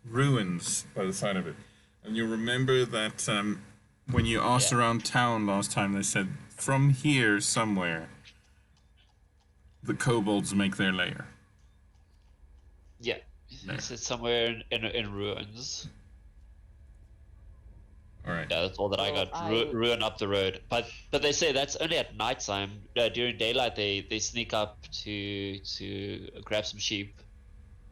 ruins by the side of it, and you remember that when you asked Yeah. around town last time, they said from here somewhere the kobolds make their lair. Yeah. It's somewhere in ruins. All right. Yeah, that's all that I Well, got. Ruin up the road. But they say that's only at nighttime. During daylight, they sneak up to grab some sheep.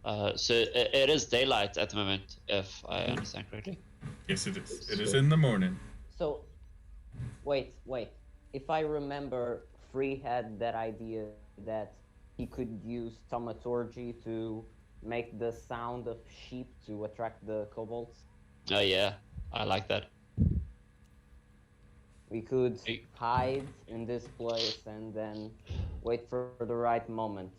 So it is daylight at the moment, if I understand correctly. Yes, it is. It is in the morning. So, wait. If I remember, Free had that idea that he could use thaumaturgy to make the sound of sheep to attract the kobolds. Oh yeah, I like that. We could Hey. hide in this place and then wait for the right moment.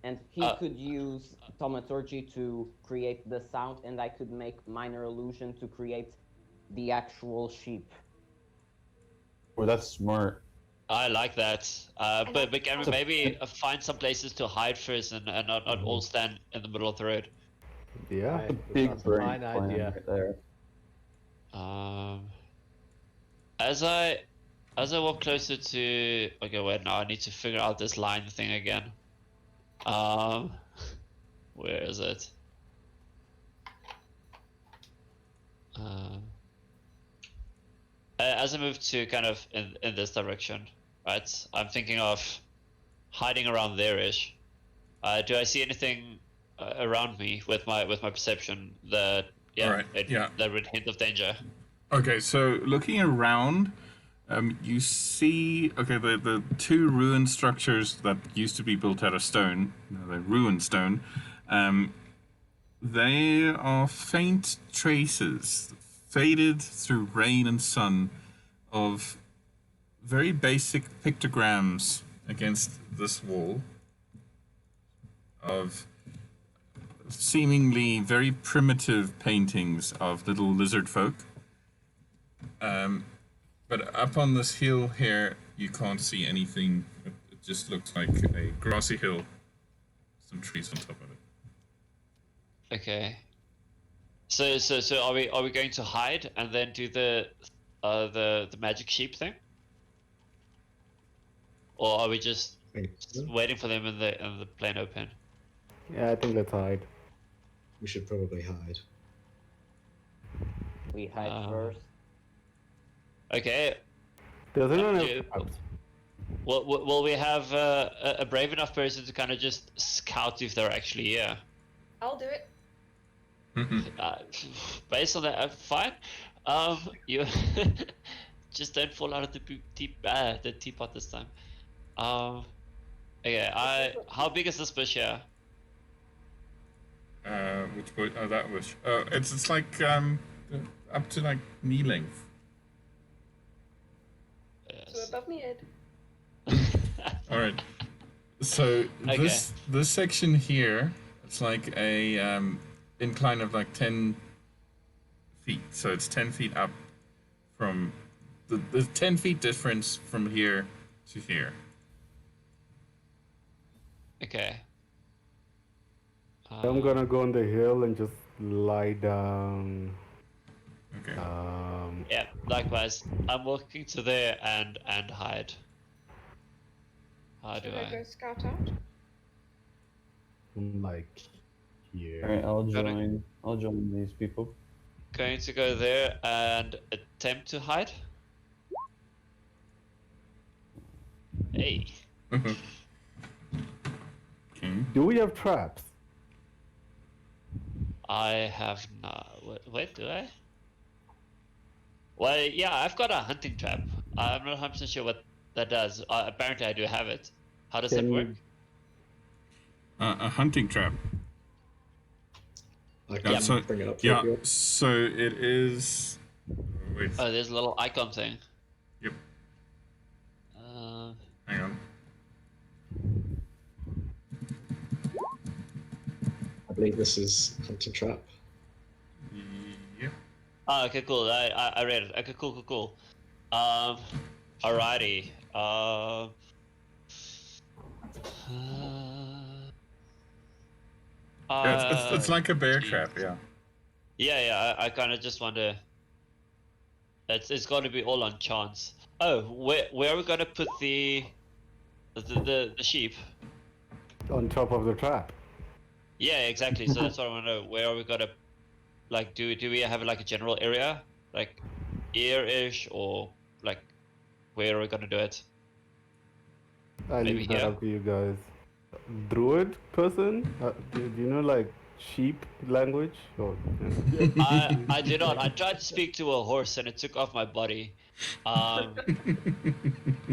And he could use thaumaturgy to create the sound, and I could make minor illusion to create the actual sheep. Well, that's smart. I like that. But can we So- maybe find some places to hide first and not all stand in the middle of the road? Yeah. Right, that Big sounds a brain fine plan idea. right there. As I walk closer to, okay, wait, now I need to figure out this line thing again. Where is it? As I move to kind of in this direction, right? I'm thinking of hiding around there-ish. Do I see anything around me with my perception that Alright, yeah. that would hint of danger? Okay, so looking around, you see, okay, the two ruined structures that used to be built out of stone, they're ruined stone, they are faint traces, faded through rain and sun, of very basic pictograms against this wall, of seemingly very primitive paintings of little lizard folk. But up on this hill here, you can't see anything. It just looks like a grassy hill, some trees on top of it. Okay. So are we going to hide and then do the magic sheep thing, or are we just waiting for them in the plain open? Yeah, I think let's hide. We should probably hide. We hide first. Okay. Does anyone do- have traps? Will we have a brave enough person to kind of just scout if they're actually here? I'll do it. Based on that, fine. You just don't fall out of the teapot this time. Okay. How big is this bush here? Which bush? Oh, that bush. Oh, it's like up to like knee length. So above me head. All right. So this section here, it's like a incline of like 10 feet. So it's 10 feet up from the 10 feet difference from here to here. Okay. I'm gonna go on the hill and just lie down. Okay. Yeah, likewise. I'm walking to there and hide. How do Should I I? go scout out? Like here. All right, I'll Gotta- join. I'll join these people. Going to go there and attempt to hide. Hey. Okay. Do we have traps? I have not. Wait, do I? Well, yeah, I've got a hunting trap. I'm not 100% sure what that does. Apparently, I do have it. How does that Can work? you- A hunting trap. I can So bring it up. yeah. for you. So it is. Wait. Oh, there's a little icon thing. Yep. Uh, Hang on. I believe this is hunting trap. Yep. oh, okay, cool. I read it. Okay, cool. Alrighty. Yeah, it's like a bear geez. trap. Yeah. Yeah. I kind of just want to. It's got to be all on chance. Oh, where are we gonna put the sheep? On top of the trap. Yeah, exactly. So that's what I want to know. Where are we gonna, like, do we have like a general area, like here-ish, or like where are we gonna do it? I Maybe leave that here? up to you guys. Druid person? Do you know like sheep language? Or, I do not. I tried to speak to a horse and it took off my body.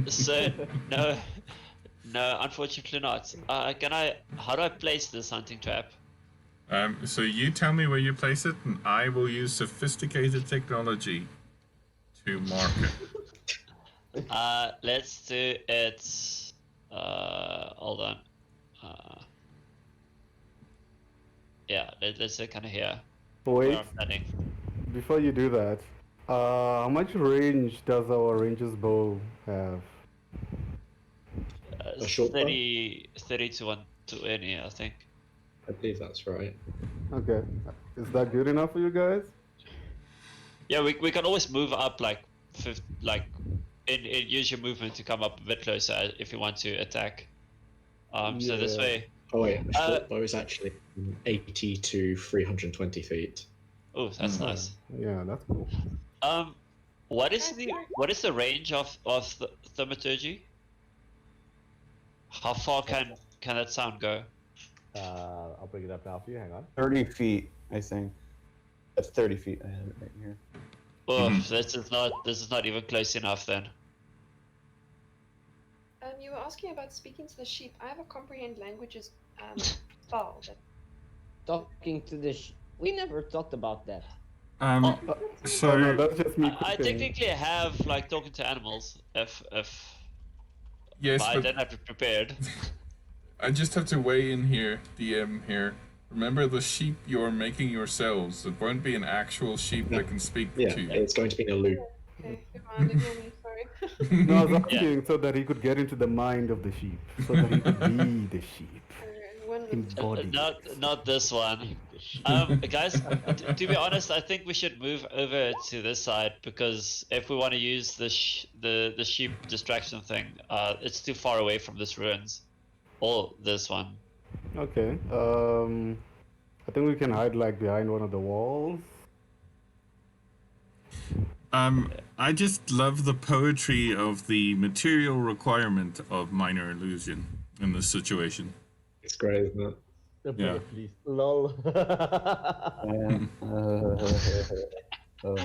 So no, no, unfortunately not. Can I? How do I place this hunting trap? So you tell me where you place it, and I will use sophisticated technology to mark it. Let's do it. Hold on. Yeah, let's do it kind of here. Where wait, I'm standing. before you do that, how much range does our ranger's bow have? A short bow? 30 to 120, I think. I believe that's right. Okay, is that good enough for you guys? Yeah, we can always move up like use your movement to come up a bit closer if you want to attack. So this Yeah. way. Oh wait, a short bow is actually 80 to 320 feet. Oh, that's nice. Yeah, that's cool. What is the range of thaumaturgy? How far can that sound go? I'll bring it up now for you. Hang on. 30 feet, I think. That's 30 feet. I have it right here. Oh, this is not even close enough then. You were asking about speaking to the sheep. I have a comprehend languages spell that Talking to the we never talked about that. So no, that's just me I cooking. technically have like talking to animals if yes, but I but don't have it prepared. I just have to weigh in here, DM here. Remember the sheep you're making yourselves. It won't be an actual sheep that can speak Yeah, to you. it's going to be a loop. okay, never mind, ignore me, sorry. No, I was asking so that he could get into the mind of the sheep, so that he could be the sheep. Embody. Not this one. Guys, to be honest, I think we should move over to this side because if we want to use the sheep distraction thing, it's too far away from this ruins. Or this one. Okay. I think we can hide like behind one of the walls. I just love the poetry of the material requirement of minor illusion in this situation. It's great, isn't it? The Yeah. yeah. Please. Lol. Oh, no.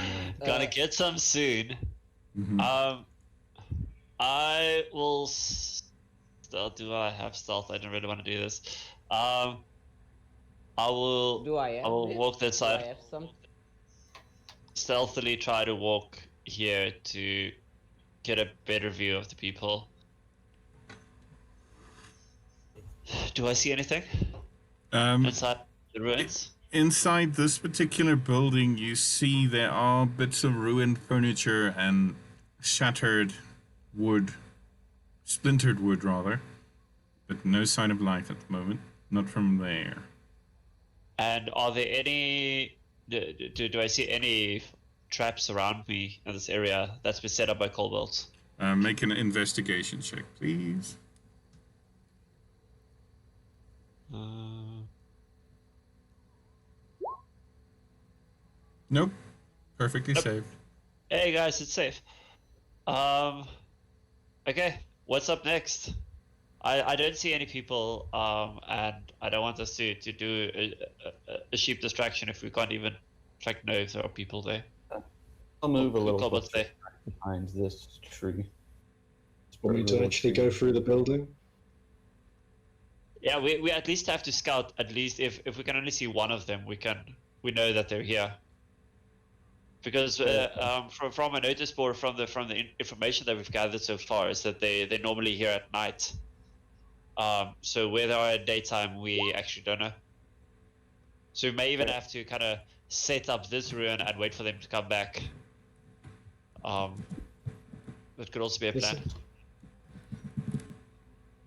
Gonna get some soon. Mhm. I will. Do I have stealth? I don't really want to do this. I will. Do I have I will this? walk that Do I side. have some? Stealthily try to walk here to get a better view of the people. Do I see anything inside the ruins? Inside this particular building, you see there are bits of ruined furniture and shattered wood, splintered wood rather, but no sign of life at the moment. Not from there. And are there any? Do I see any traps around me in this area that's been set up by kobolds? Make an investigation check, please. Nope. Perfectly Nope. safe. Hey guys, it's safe. Okay, what's up next? I don't see any people, and I don't want us to do a sheep distraction if we can't even know if there are people there. I'll move a little Kobolds closer there. behind this tree. Want me to actually go through the building? Yeah, we at least have to scout. At least if we can only see one of them, we know that they're here. Because from a notice board, from the information that we've gathered so far, is that they're normally here at night. So where they are at daytime, we actually don't know. So we may even have to kind of set up this ruin and wait for them to come back. That could also be a plan.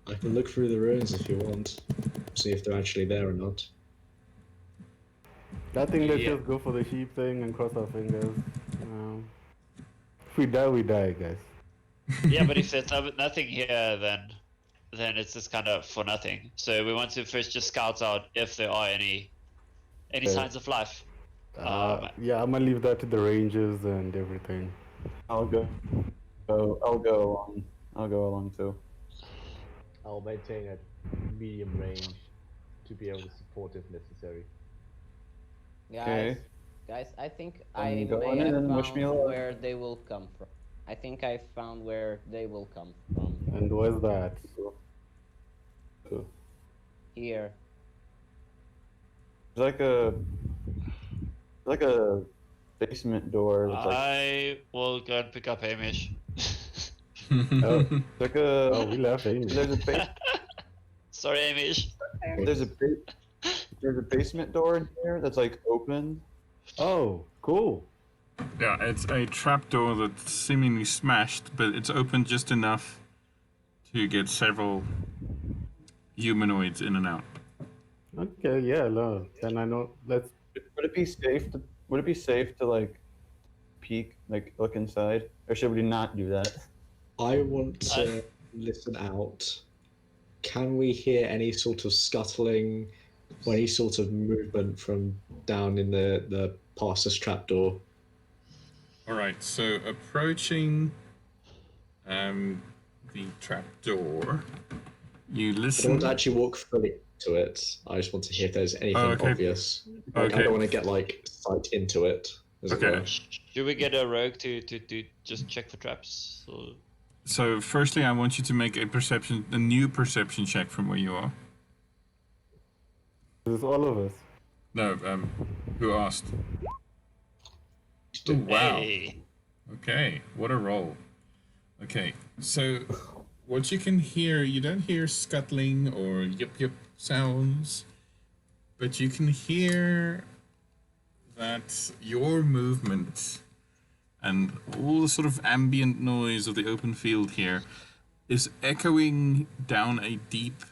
I can look through the ruins if you want. See if they're actually there or not. I think let's Yeah. just go for the sheep thing and cross our fingers. If we die, we die, guys. Yeah, but if there's nothing here, then it's just kind of for nothing. So we want to first just scout out if there are any Okay. signs of life. Yeah, I'm gonna leave that to the rangers and everything. I'll go. I'll go along. I'll go along too. I'll maintain at medium range to be able to support if necessary. Guys, Okay. guys, I think Then I go may on in have and wish me found luck. where they will come from. I think I found where they will come from. And where's that? Here. There's like a basement door. That's like, I will go and pick up Hamish. Oh, like a. oh, we left Amy. There's a Sorry, Hamish. there's a basement door in here that's like open. Oh, cool. Yeah, it's a trapdoor that's seemingly smashed, but it's open just enough to get several humanoids in and out. Okay, yeah, no. Then I know. Let's. Would it be safe to? Would it be safe to like peek, like look inside, or should we not do that? I want to listen out. Can we hear any sort of scuttling or any sort of movement from down in the past this trapdoor? All right, so approaching the trapdoor, you I listen. don't want to actually walk fully to it. I just want to hear if there's anything okay. obvious. Like, I Okay. don't want to get like sight into it. As it Okay. were. Should we get a rogue to just check for traps? Or... So firstly, I want you to make a new perception check from where you are. This is all of us. No, who asked? Oh, wow. Hey. Okay, what a roll. Okay, so what you can hear, you don't hear scuttling or yip sounds, but you can hear that your movement and all the sort of ambient noise of the open field here is echoing down a deep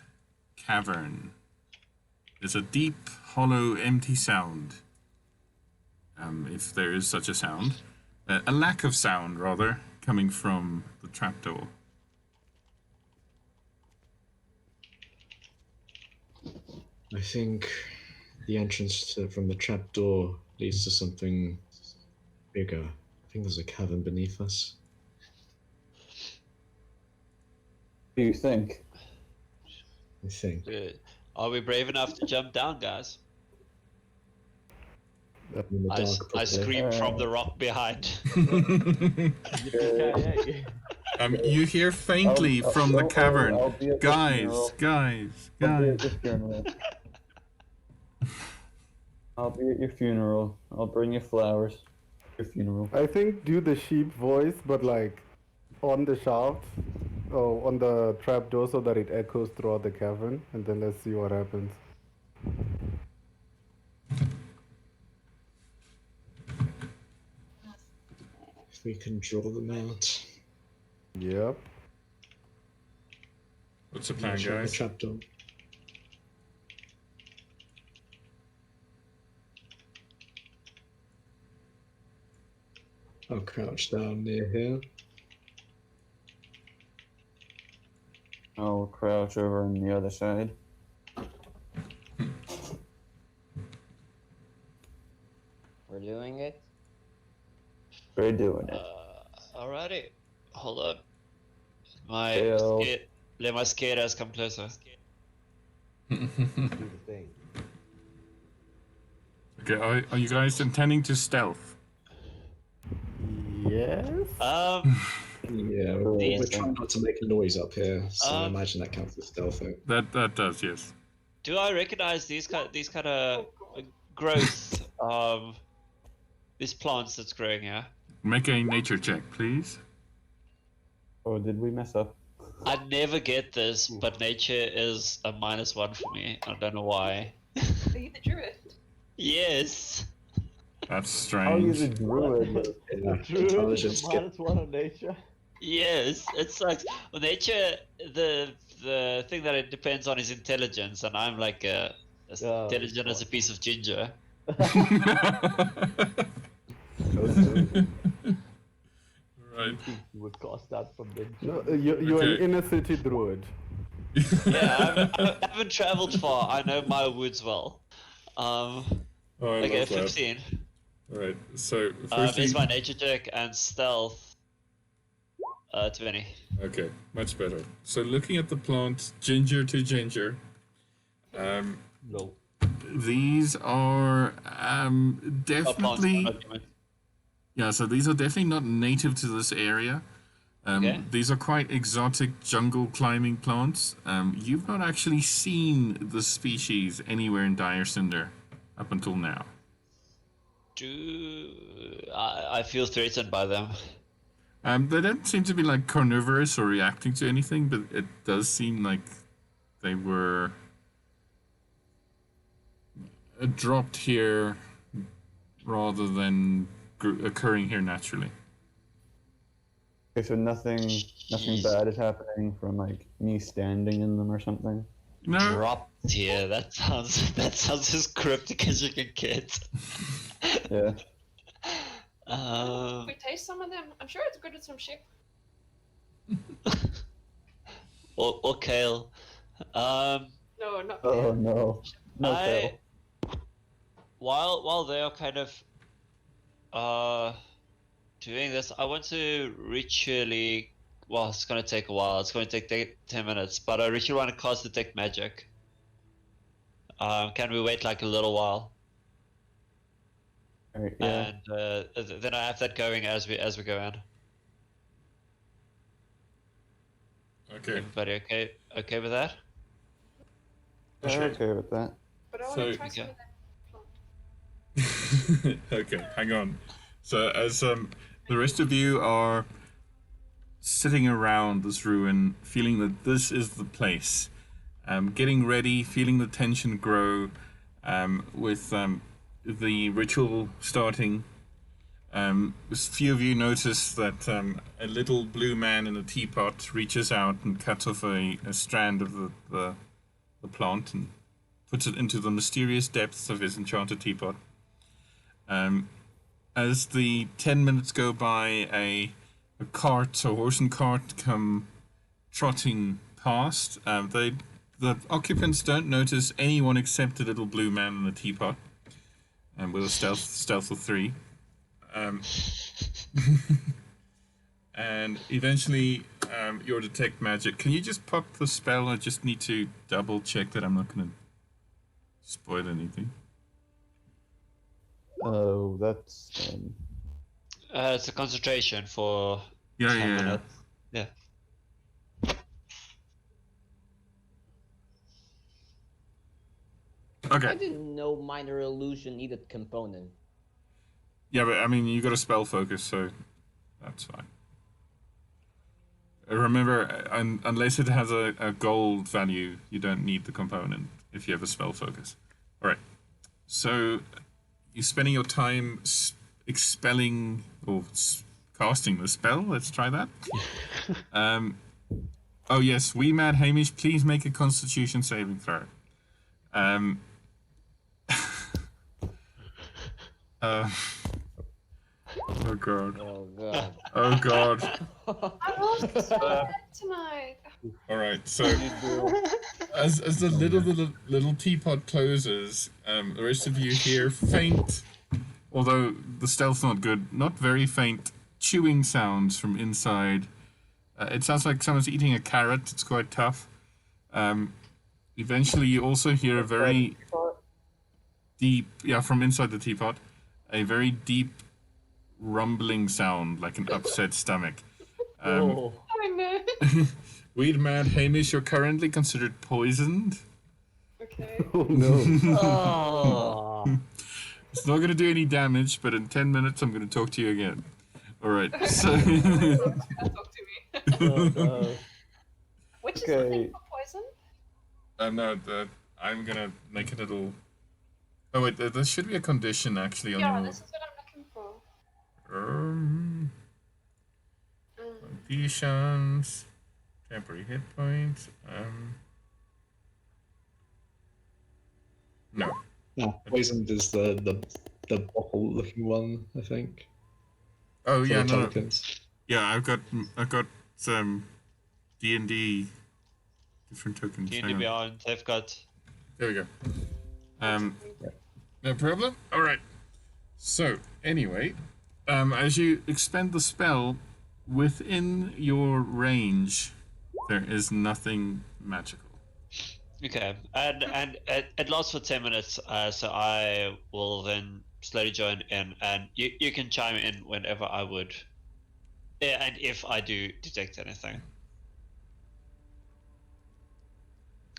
cavern. It's a deep, hollow, empty sound. If there is such a sound. A lack of sound, rather, coming from the trapdoor. I think the entrance from the trapdoor leads to something bigger. I think there's a cavern beneath us. What do you think? I think. Good. Are we brave enough to jump down, guys? In the I dark, probably. scream from the rock behind. You hear faintly from the cavern. I'll be at the Guys, funeral. guys, I'll be guys. at the funeral. I'll be at your funeral. I'll bring you flowers. Your funeral. I think do the sheep voice, but like on the shaft, or on the trapdoor, so that it echoes throughout the cavern, and then let's see what happens. If we can draw them out. Yep. What's the plan, Shut the guys? trapdoor. I'll crouch down near here. I'll crouch over on the other side. We're doing it. We're doing it. Alrighty. Hold on. My Fail. let my scared come closer. Do the thing. Okay, are you guys intending to stealth? Yes. Yeah, we're trying not to make a noise up here, so I Um, imagine that counts as stealthing. That does, yes. Do I recognize these kind of growth? These plants that's growing here. Make a nature check, please. Oh, did we mess up? I never get this, but nature is a -1 for me. I don't know why. Are you the druid? Yes. That's I'll use strange. a druid. Yeah, Druid intelligence. is -1 on nature. Yes. It sucks. Well, nature, the thing that it depends on is intelligence, and I'm like as Oh, intelligent as a piece of ginger. Right. You think you were cast out from the No, you're Okay. an inner city druid. Yeah, I haven't traveled far. I know my woods well. Oh, I Okay, love that. 15. All right. So firstly, Is my nature check and stealth 20. okay, much better. So looking at the plant, ginger to ginger. No. These are definitely yeah. So these are definitely not native to this area. Okay. These are quite exotic jungle climbing plants. You've not actually seen the species anywhere in Dyrecinder up until now. I feel threatened by them. They don't seem to be like carnivorous or reacting to anything, but it does seem like they were dropped here rather than occurring here naturally. Okay, so nothing bad is happening from like me standing in them or something. No, Dropped here. That sounds as cryptic as you can get. Yeah. Um, We taste some of them. I'm sure it's good with some ship. or kale. No, not Oh no. No I fail. while they are kind of doing this, I want to ritually. Well, it's gonna take a while. It's going to take 10 minutes, but I ritually want to cast detect magic. Can we wait like a little while? Alright, yeah. And then I have that going as we go in. okay. Everybody okay with that? I'm Sure. okay with that. But I want So- to try some Okay. of that plant. Okay, hang on. So as the rest of you are sitting around this ruin, feeling that this is the place, getting ready, feeling the tension grow, with the ritual starting. A few of you notice that a little blue man in a teapot reaches out and cuts off a strand of the plant and puts it into the mysterious depths of his enchanted teapot. As the 10 minutes go by, a horse and cart come trotting past. The occupants don't notice anyone except the little blue man in the teapot, with a stealth of 3. And eventually, your detect magic. Can you just pop the spell? I just need to double check that I'm not going to spoil anything. Oh, that's It's a concentration for Yeah, 10 yeah. minutes. Yeah. I Okay. didn't know minor illusion needed component. Yeah, but I mean, you got a spell focus, so that's fine. Remember, unless it has a gold value, you don't need the component if you have a spell focus. All right. So you're spending your time expelling or casting the spell. Let's try that. Oh yes, wee mad Hamish, please make a Constitution saving throw. Oh god. Oh god. Oh god. I lost so bad tonight. All right. So as the little teapot closes, the rest of you hear faint, although the stealth's not good, not very faint chewing sounds from inside. It sounds like someone's eating a carrot. It's quite tough. Eventually, you also hear a very deep, from inside the teapot, a very deep rumbling sound, like an upset stomach. Oh. I know. Weed mad Hamish, you're currently considered poisoned. Okay. Oh no. Oh. It's not going to do any damage, but in 10 minutes, I'm going to talk to you again. All right. So, Talk to me. Oh, no. Which is the Okay. thing for poison? no, I'm going to make a little. Oh wait, there should be a condition actually on Yeah, your this is what I'm looking for. um, conditions, temporary hit points. No. No, poisoned is the bottle looking one, I think. Oh For yeah, the no. tokens. Yeah, I've got some D&D different tokens. D&D Hang on. Beyond, they've got. There we go. No problem. All right. So anyway, as you expend the spell, within your range, there is nothing magical. Okay, and it lasts for 10 minutes, so I will then slowly join in, and you can chime in whenever I would, yeah, and if I do detect anything.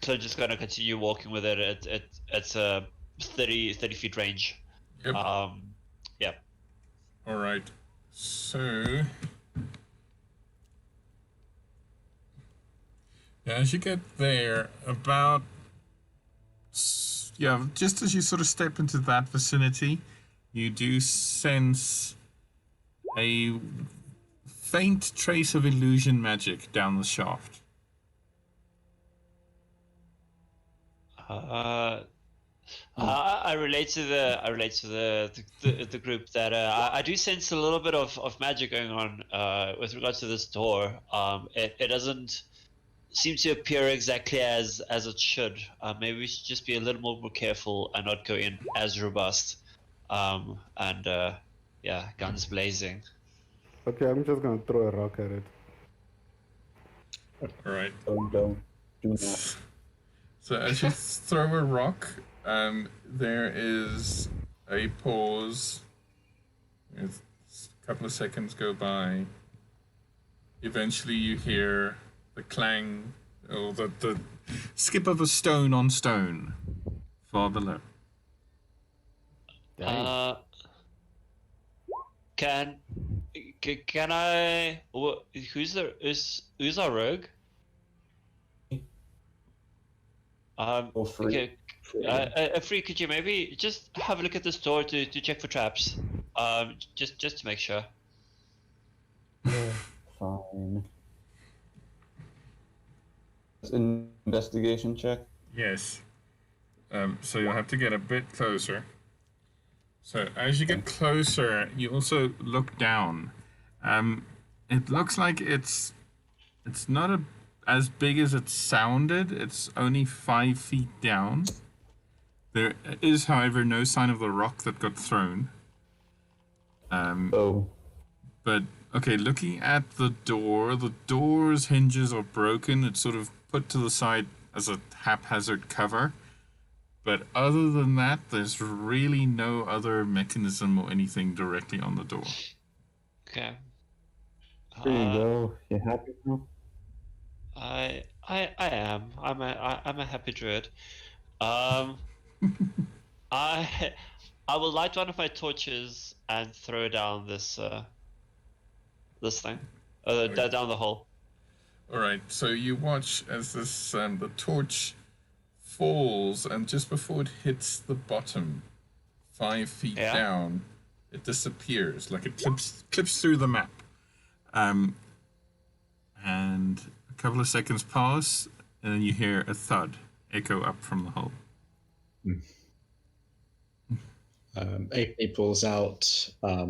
So just gonna continue walking with it. It's a 30 feet range. Yep. Yeah. All right. So as you get there, just as you sort of step into that vicinity, you do sense a faint trace of illusion magic down the shaft. I relate to the group that I do sense a little bit of magic going on with regards to this door. It doesn't seem to appear exactly as it should. Maybe we should just be a little more careful and not go in as robust. Yeah, guns blazing. Okay, I'm just gonna throw a rock at it. All right. Do not. So as you throw a rock, there is a pause. A couple of seconds go by. Eventually, you hear the clang, or the skip of a stone on stone, far below. Dang. Can I? Who's our rogue? Oh, free. Okay. Free, could you maybe just have a look at this door to check for traps? Just to make sure. Fine. Investigation check. Yes. So you'll have to get a bit closer. So as you get closer, you also look down. It looks like it's not as big as it sounded. It's only 5 feet down. There is, however, no sign of the rock that got thrown. But okay, looking at the door's hinges are broken. It's sort of put to the side as a haphazard cover. But other than that, there's really no other mechanism or anything directly on the door. Okay. There you go. You happy now? I am. I'm a happy druid. I will light one of my torches and throw down this thing, down the hole. All right. So you watch as this the torch falls, and just before it hits the bottom, 5 feet down, it disappears, like it clips through the map. And a couple of seconds pass, and then you hear a thud echo up from the hole. Amy pulls out a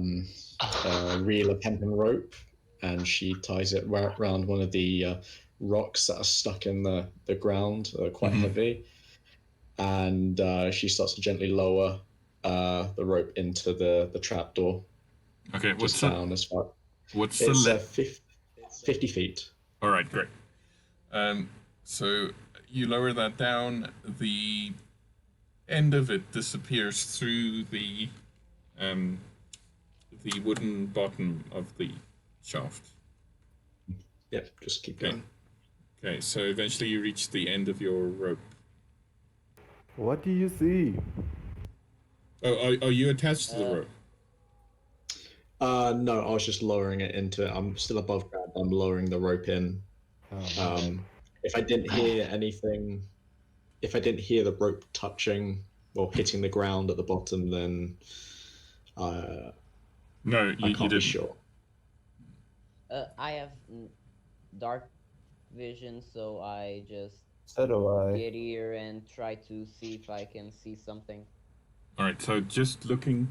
reel of hempen rope, and she ties it around one of the rocks that are stuck in the ground, quite heavy. And she starts to gently lower the rope into the trapdoor. Okay, just down as far. What's it's the 50 feet. All right, great. So you lower that down. The end of it disappears through the wooden bottom of the shaft. Yep, just keep going. Okay, so eventually you reach the end of your rope. What do you see? Oh, are you attached to the rope? No, I was just lowering it into it. I'm still above ground. I'm lowering the rope in. If I didn't hear anything, if I didn't hear the rope touching or hitting the ground at the bottom, then no, I can't be didn't. sure. I have dark vision, so I just So do I. get here and try to see if I can see something. All right, so just looking.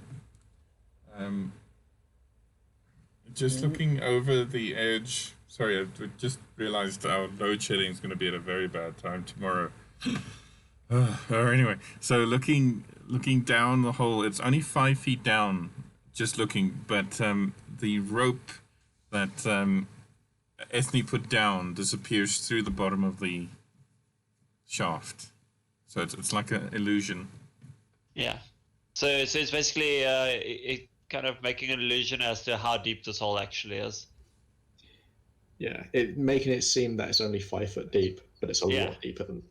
Just looking over the edge. Sorry, I just realized our load shedding is going to be at a very bad time tomorrow. Anyway, so looking down the hole, it's only 5 feet down. Just looking, but the rope that Ethne put down disappears through the bottom of the shaft. So it's like an illusion. Yeah. So it's basically it kind of making an illusion as to how deep this hole actually is. Yeah, it making it seem that it's only 5 foot deep, but it's a Yeah. lot deeper than.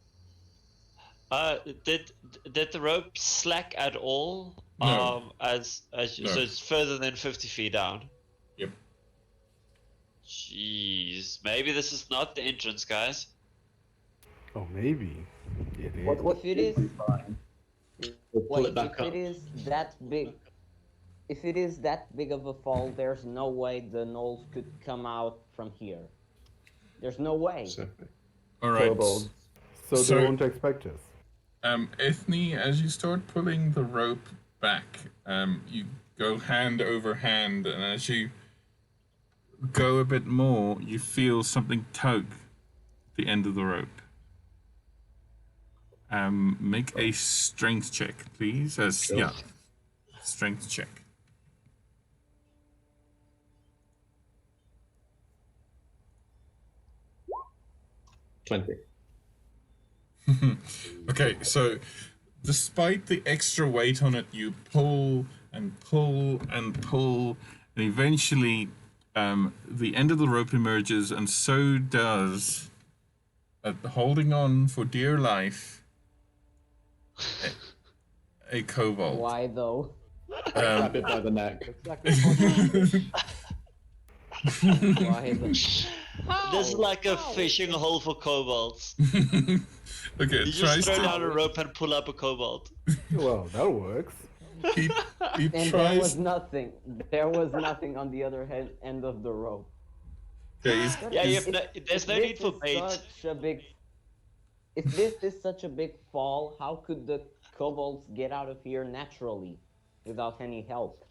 Did the rope slack at all? No. As No. So it's further than 50 feet down. Yep. Jeez, maybe this is not the entrance, guys. Oh, maybe. It is. What If it is, We'll pull wait, it back if up. it is that big, if it is that big of a fall, there's no way the gnolls could come out from here. There's no way. So, All right. Kobolds. So So- they won't expect us. Ethne, as you start pulling the rope back, you go hand over hand, and as you go a bit more, you feel something tug the end of the rope. Make a strength check, please. Sure. Yeah, strength check. $20. Okay, so despite the extra weight on it, you pull and pull and pull, and eventually the end of the rope emerges, and so does, holding on for dear life, a kobold. Why though? Grab it by the neck. Why though? This is like a fishing hole for kobolds. Okay, You it just tries throw to. down a rope and pull up a kobold. Well, that works. He And there tries. was nothing. There was nothing on the other end of the rope. Okay, Yeah, he's- there's no This need for is bait. Such a big. If this is such a big fall, how could the kobolds get out of here naturally, without any help?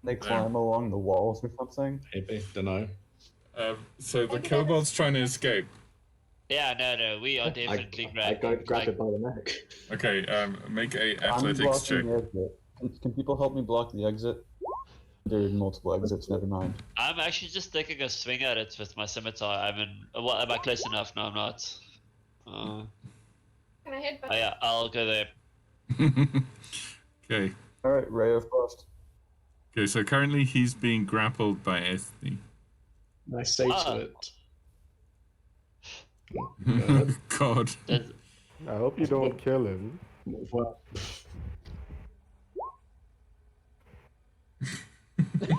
They climb along the walls or something. Maybe, don't know. so the kobold's trying to escape. Yeah, no, we are definitely I go grabbing. grab it by the neck. Okay, make a I'm athletics check. blocking the exit. Can people help me block the exit? There are multiple exits, never mind. I'm actually just taking a swing at it with my scimitar. Well, am I close enough? No, I'm not. Can I hit Oh yeah, I'll go there. Okay. Alright, Ray of Frost. Okay, so currently he's being grappled by Ethne. I say Ah. to it. God. That- I hope you don't kill him. Well,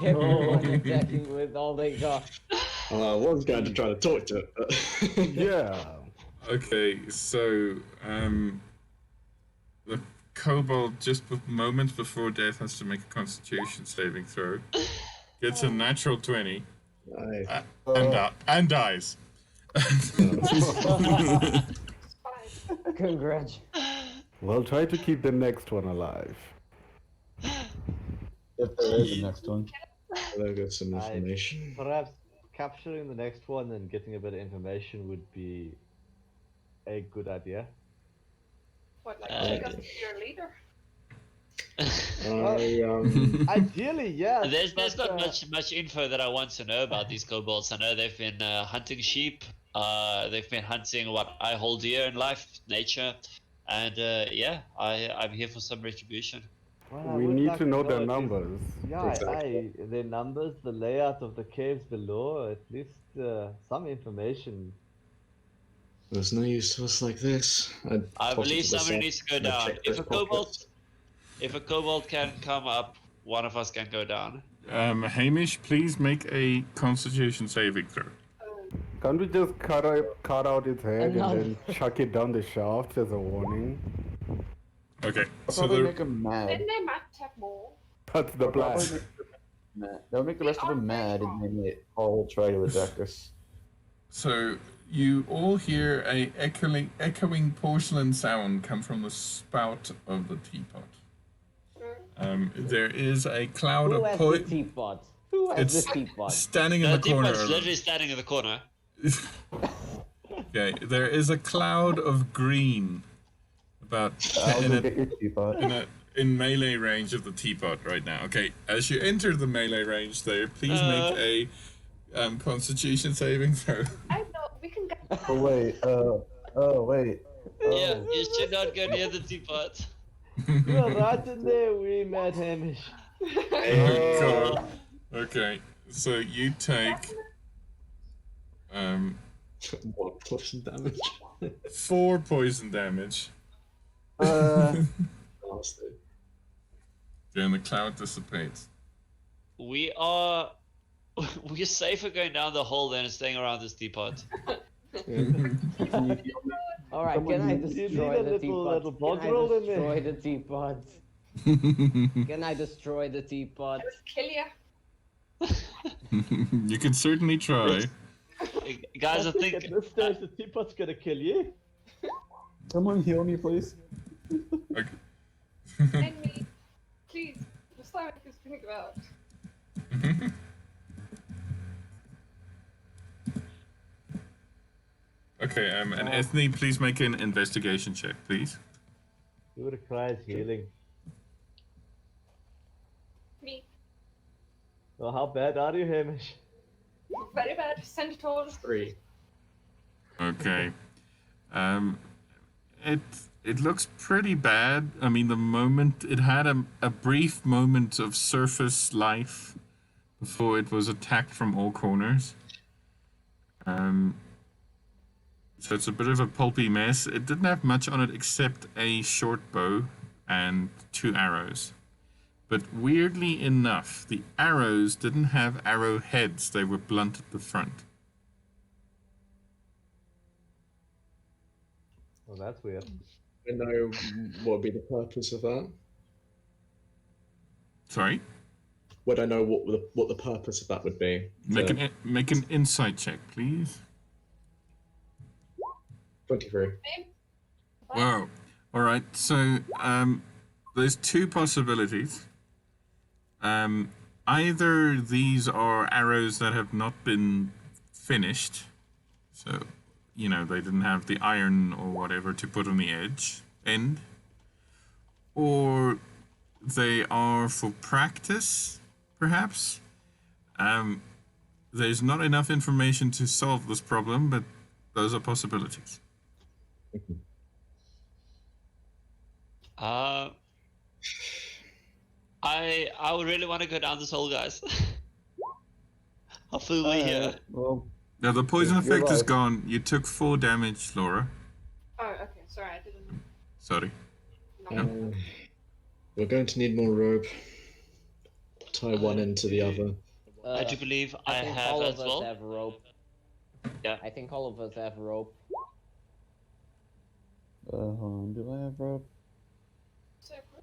Everyone attacking with all they got. I was going to try to talk to it, but Yeah. Okay, so the kobold just moments before death has to make a Constitution saving throw. Gets a natural 20 I, and dies. Five. Congrats. Well, try to keep the next one alive. If there is a next one. I'll get some information. Perhaps capturing the next one and getting a bit of information would be a good idea. What, like, Uh, take us to your leader? Ideally, yeah. There's but, not much info that I want to know about these kobolds. I know they've been hunting sheep. They've been hunting what I hold dear in life, nature, and yeah, I'm here for some retribution. Well, I We would need like to know at their least- numbers. Yeah, Exactly. their numbers, the layout of the caves below, at least some information. There's no use to us like this. I toss it believe to the somebody side needs to go and I down. check If those a kobold, pockets. if a kobold can come up, one of us can go down. Hamish, please make a Constitution saving throw. Can't we just cut out its head Another- and then chuck it down the shaft as a warning? Okay, I'll so probably the make them mad. Then they might have more. That's the plan. Probably make them mad. That would make the rest of them mad, and then they all try to attack us. So you all hear a echoing porcelain sound come from the spout of the teapot. There is a cloud Who of has the poison. teapot? Who has It's the teapot? standing in The the corner. teapot's of- literally standing in the corner. Okay, there is a cloud of green about I'll in go a get your teapot. in melee range of the teapot right now. Okay, as you enter the melee range there, please make a Constitution saving throw. I know, we can get Oh wait. Wait. Yeah, Oh. you should not go near the teapot. You are right in there, we met Hamish. Oh god. Okay, so you take 1 poison damage. 4 poison damage. Nasty. Then the cloud dissipates. We are we're safer going down the hole than staying around this teapot. Alright, can I You need destroy a the little teapot? bog Can roll I in there. destroy the teapot? Can I destroy the teapot? just kill you. You can certainly try. Guys, I At think this stage, the teapot's gonna kill you. Someone heal me, please. Okay. And me. Please. Just like this think about. Okay, and Ethne, please make an investigation check, please. Who requires healing? Me. Well, how bad are you, Hamish? Very bad. Send it all. 3. Okay. It looks pretty bad. I mean, the moment it had a brief moment of surface life before it was attacked from all corners. So it's a bit of a pulpy mess. It didn't have much on it except a short bow and 2 arrows. But weirdly enough, the arrows didn't have arrow heads. They were blunt at the front. Well, that's weird. I know what would be the purpose of that. Sorry? Would I know what the purpose of that would be? Make an insight check, please. 23. Wow. All right. So there's 2 possibilities. Either these are arrows that have not been finished, so you know they didn't have the iron or whatever to put on the end, or they are for practice, perhaps. There's not enough information to solve this problem, but those are possibilities. I would really want to go down this hole, guys. Hopefully we're here. Well, Now the poison You're effect is right. gone. You took 4 damage, Laura. Oh, okay. Sorry, I didn't. Sorry. No. We're going to need more rope. Tie one end to the other. I do believe I think have all as of us well. have rope. Yeah. I think all of us have rope. hold on. Do I have rope? Separate.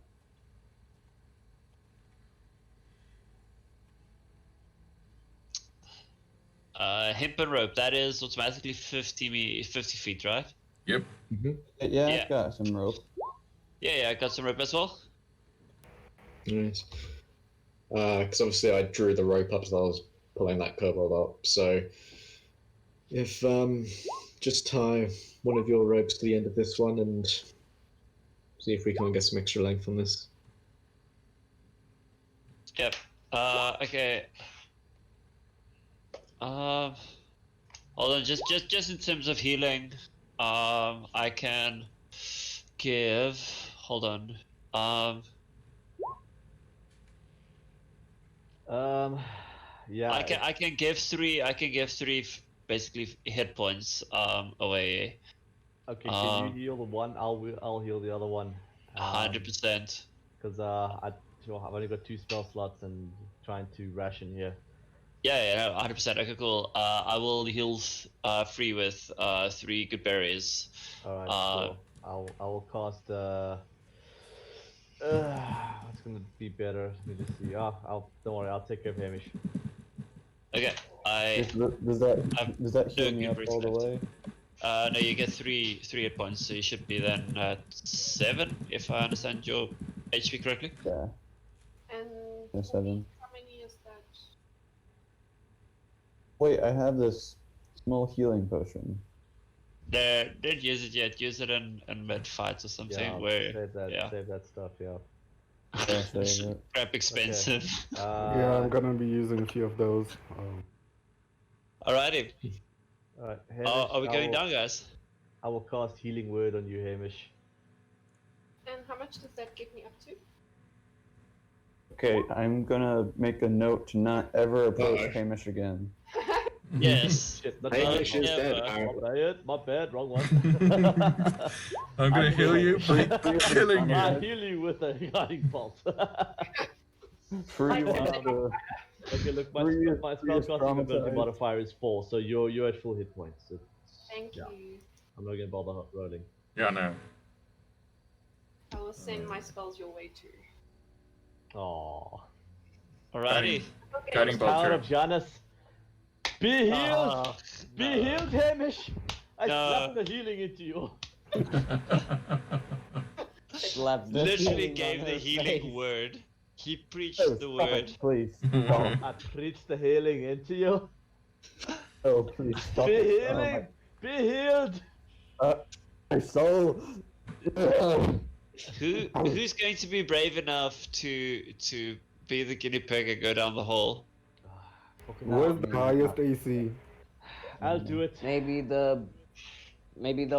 Hemp and rope, that is automatically 50 feet, right? Yep. Yeah, Yeah. I've got some rope. Yeah, I got some rope as well. Nice. Because obviously I drew the rope up as I was pulling that kobold up. So if just tie one of your ropes to the end of this one and see if we can get some extra length on this. Yep. Okay. Hold on, just in terms of healing, I can give. Hold on. Yeah. I can give three. I can give 3 basically hit points away. Okay, can you heal the one? I'll heal the other one. 100%. Because I've only got 2 spell slots and trying to ration here. Yeah, no, 100%. Okay, cool. I will heal free with 3 good berries. All right, cool. I will cast. What's gonna be better? Let me just see. Don't worry. I'll take care of Hamish. Okay. Does that heal no me good up breaks all the left. way? No, you get 3 hit points, so you should be then at 7, if I understand your HP correctly. Yeah. And Yeah, 7. how many is that? Wait, I have this small healing potion. Don't use it yet. Use it in mid fights or something. Yeah, where save that stuff. Yeah. Yeah, save it. crap expensive. Yeah, I'm gonna be using a few of those. Alrighty. Alright, Hamish, Are we going down, guys? I will cast Healing Word on you, Hamish. And how much does that get me up to? Okay, I'm gonna make a note to not ever approach Uh-oh. Hamish again. Yes. Shit, not Hamish is dead, never. Aaron. Riot, my bad, wrong one. I'm gonna heal you by killing you. I heal you with a guiding bolt. Free one of the. Okay, look, my Three spellcasting ability traumatized. modifier is 4, so you're at full hit points. So Thank Yeah. you. I'm not gonna bother rolling. Yeah, no. I will send my spells your way too. Aww. Alrighty. Okay. Guiding bolt Power through. of Janus. Be healed! Ah, Be no. healed, Hamish! I No. slapped the healing into you. Slap the Literally healing gave on the her healing face. word. He preached Oh, the stop word. it, please. I preached the healing into you. Oh, please stop Be it. healing! Be healed! My soul. Who's going to be brave enough to be the guinea pig and go down the hall? Where's the highest AC? I'll do it. Maybe the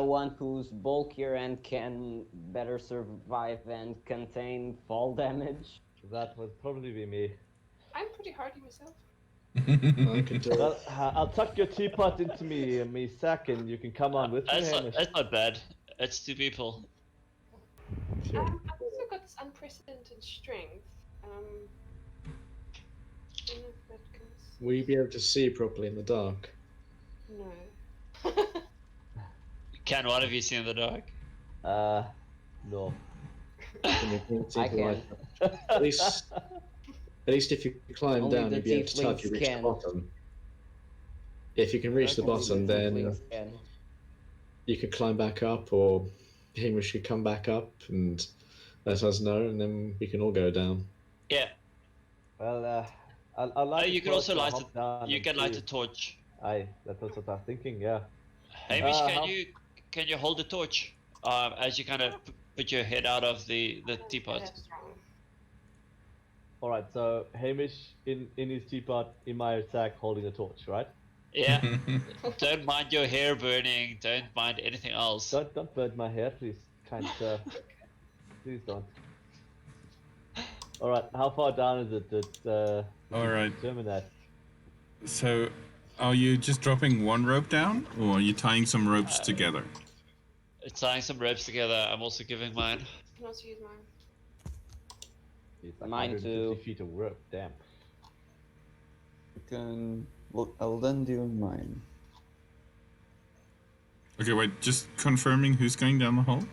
one who's bulkier and can better survive and contain fall damage. That would probably be me. I'm pretty hardy myself. I can do Well, it. I'll tuck your teapot into me sack and you can come on with me, Hamish. That's not bad. It's 2 people. I've also got this unprecedented strength. I don't know if that comes. Will you be able to see properly in the dark? No. Can one of you see in the dark? No. Can you see I the can. light? At least if you climb Only down, the you'll be able to tell if you tieflings reach the can. bottom. If you can reach the Only bottom, then tieflings can. you can climb back up, or Hamish could come back up and let us know, and then we can all go down. Yeah. Well, I'll light You the can also torch and light hop down You and can light see. a torch. Aye, that's what I was thinking, yeah. Hamish, how- can you hold the torch as you kind of put your head out of the teapot? That's wrong. Alright, so Hamish in his teapot, in my sack, holding a torch, right? Yeah. Don't mind your hair burning. Don't mind anything else. Don't burn my hair, please, kind sir. Please don't. Alright, how far down is it that All right. determine that? So, are you just dropping one rope down, or are you tying some ropes together? Tying some ropes together. I'm also giving mine. I can also use mine. It's like Mine 150 too. feet of rope, damn. I'll then do mine. Okay, wait. Just confirming who's going down the hole.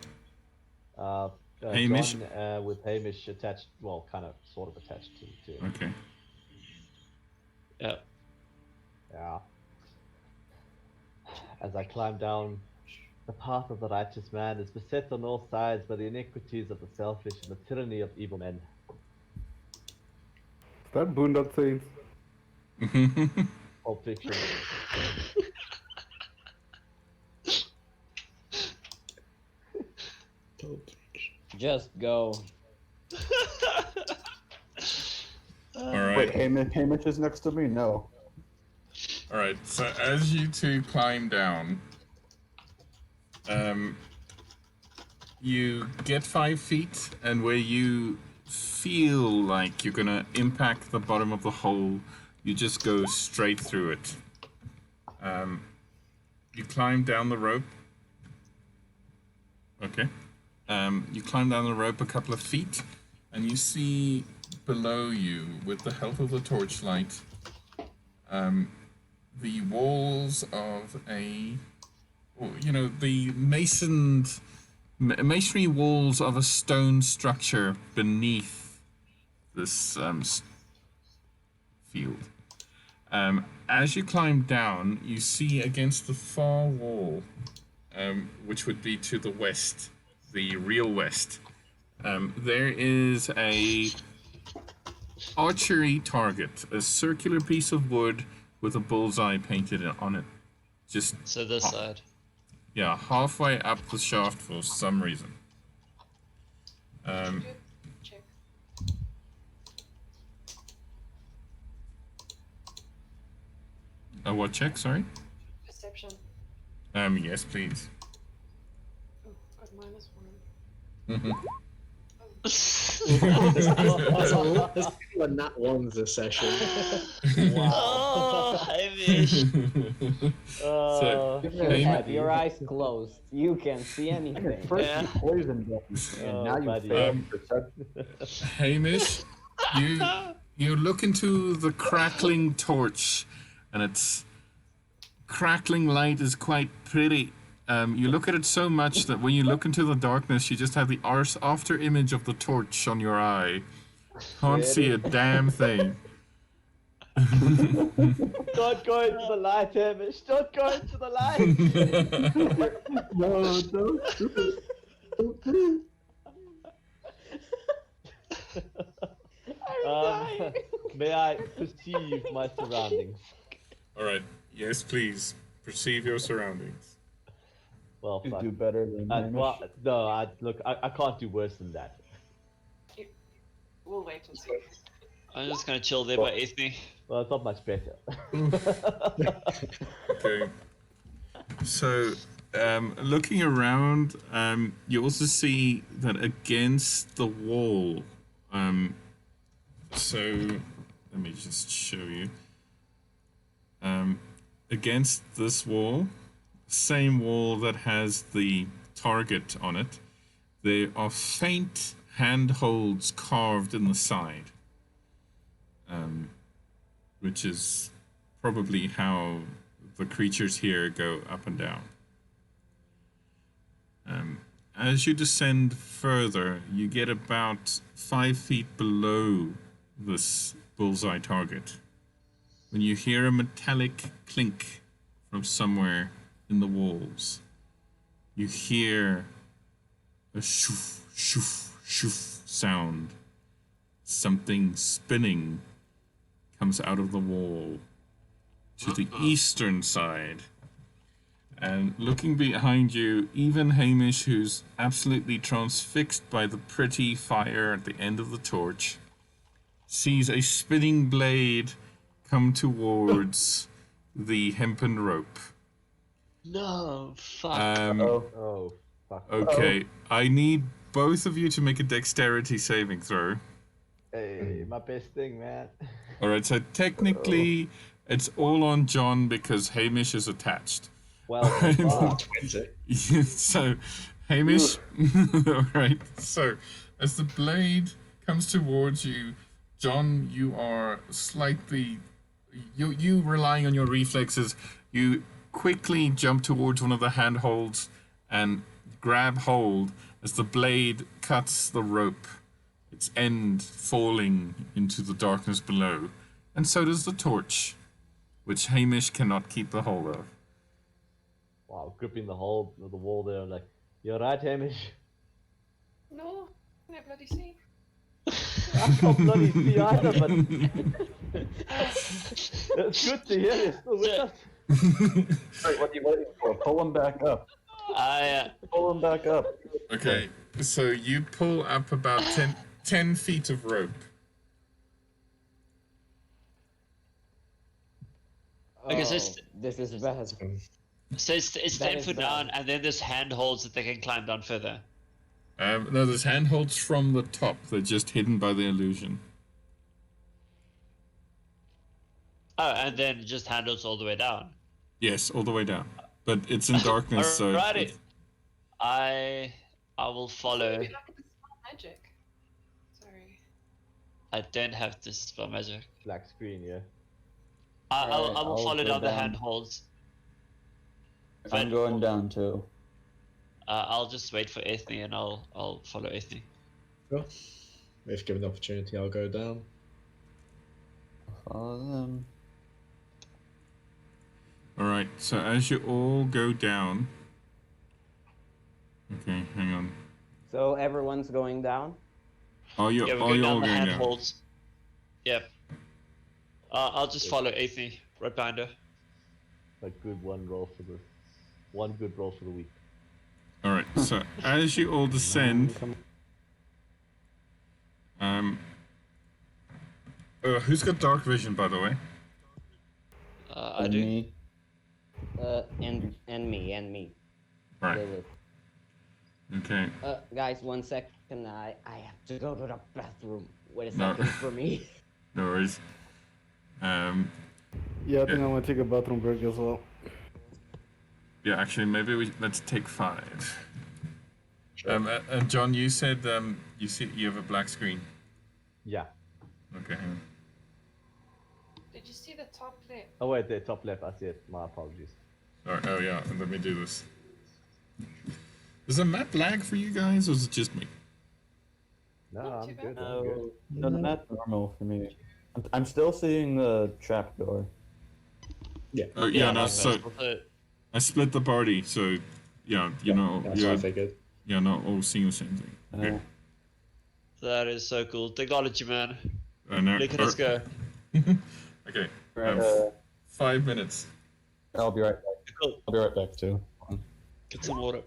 Hamish? John with Hamish attached, well, kind of, sort of attached to him. Okay. Yeah. Yeah. As I climb down, the path of the righteous man is beset on all sides by the iniquities of the selfish and the tyranny of evil men. Is that Boondock Saints? Pulp Fiction. Just go. All right. Wait, Hamish is next to me? No. All right. So as you two climb down, you get 5 feet, and where you feel like you're gonna impact the bottom of the hole, you just go straight through it. You climb down the rope. Okay. You climb down the rope a couple of feet, and you see below you, with the help of the torchlight, the walls of the masonry walls of a stone structure beneath this field. As you climb down, you see against the far wall, which would be to the west, the real west, there is a archery target, a circular piece of wood with a bullseye painted on it. Just So this side. yeah, halfway up the shaft for some reason. Check. A what check? Sorry. Perception. Yes, please. Oh, got -1. Mhm. There's people in that one's a session. Oh, Hamish. So, You Hamish, have your eyes closed. You can't see anything. First Yeah. you poisoned them, and now you buddy. failed perception. Hamish, you look into the crackling torch, and its crackling light is quite pretty. You look at it so much that when you look into the darkness, you just have the after image of the torch on your eye. Can't see a damn thing. Don't go into the light, Hamish. Don't go into the light. No, don't. May I perceive my surroundings? All right. Yes, please. Perceive your surroundings. Well, You fuck. do better than Hamish. Well, no, I can't do worse than that. We'll wait and see. I'm just gonna chill there by Ethne. Well, it's not much better. Okay. So, looking around, you also see that against the wall. So, let me just show you. Against this wall, same wall that has the target on it, there are faint handholds carved in the side. Which is probably how the creatures here go up and down. As you descend further, you get about 5 feet below this bullseye target when you hear a metallic clink from somewhere in the walls. You hear a shoof, shoof, shoof sound. Something spinning comes out of the wall to the eastern side. And looking behind you, even Hamish, who's absolutely transfixed by the pretty fire at the end of the torch, sees a spinning blade come towards the hempen rope. No, fuck. Oh, fuck. Okay, I need both of you to make a dexterity saving throw. Hey, my best thing, man. Alright, so technically it's all on John because Hamish is attached. Well, fuck. 20. So, Hamish, alright, so as the blade comes towards you, John, you are slightly, you relying on your reflexes, you quickly jump towards one of the handholds and grab hold as the blade cuts the rope, its end falling into the darkness below, and so does the torch, which Hamish cannot keep the hold of. Wow, gripping the whole of the wall there. I'm like, you're right, Hamish. No, can I bloody see? I can't bloody see either, but it's good to hear you're still with us. Wait, what are you waiting for? Pull him back up. Pull him back up. Okay, so you pull up about 10 feet of rope. Okay, so Oh, this is bad. So it's That 10 is foot bad. down, and then there's handholds that they can climb down further. No, there's handholds from the top. They're just hidden by the illusion. Oh, and then just handholds all the way down. Yes, all the way down. But it's in darkness, so... Alrighty. I will follow. Maybe like a dispel magic. Sorry. I don't have this spell magic. Black screen, yeah. I will Alright, I'll follow go down the down. handholds. I'm going down too. I'll just wait for Ethne and I'll follow Ethne. Sure. If given the opportunity, I'll go down. Follow them. Alright, so as you all go down... Okay, hang on. So everyone's going down. Are you, Yeah, we're are going you all down the going down? handholds. Yep. I'll just follow Ethne Right behind her. A good one good roll for the week. All right. So as you all descend, who's got dark vision, by the way? I do. Me. And me. Right. Lilith. Okay. Guys, 1 second. I have to go to the bathroom. Wait a No. second for me. No worries. Yeah, I think I'm gonna take a bathroom break as well. Yeah. Actually, maybe let's take 5. And John, you said you have a black screen. Yeah. Okay. Hang on. Did you see the top lip? Oh wait, the top left. I see it. My apologies. All right. Oh yeah. Let me do this. Does the map lag for you guys, or is it just me? No, Not I'm too good. bad. I'm good. No, that's normal for me. I'm still seeing the trapdoor. Yeah. Oh yeah. No. that's So I split the party. So yeah, you know, That's what I figured. you're not all seeing the same thing. Okay. That is so cool. Technology, man. No, Look, let's go. Okay. Right, 5 minutes. I'll be right back. Cool. I'll be right back too. Get some water.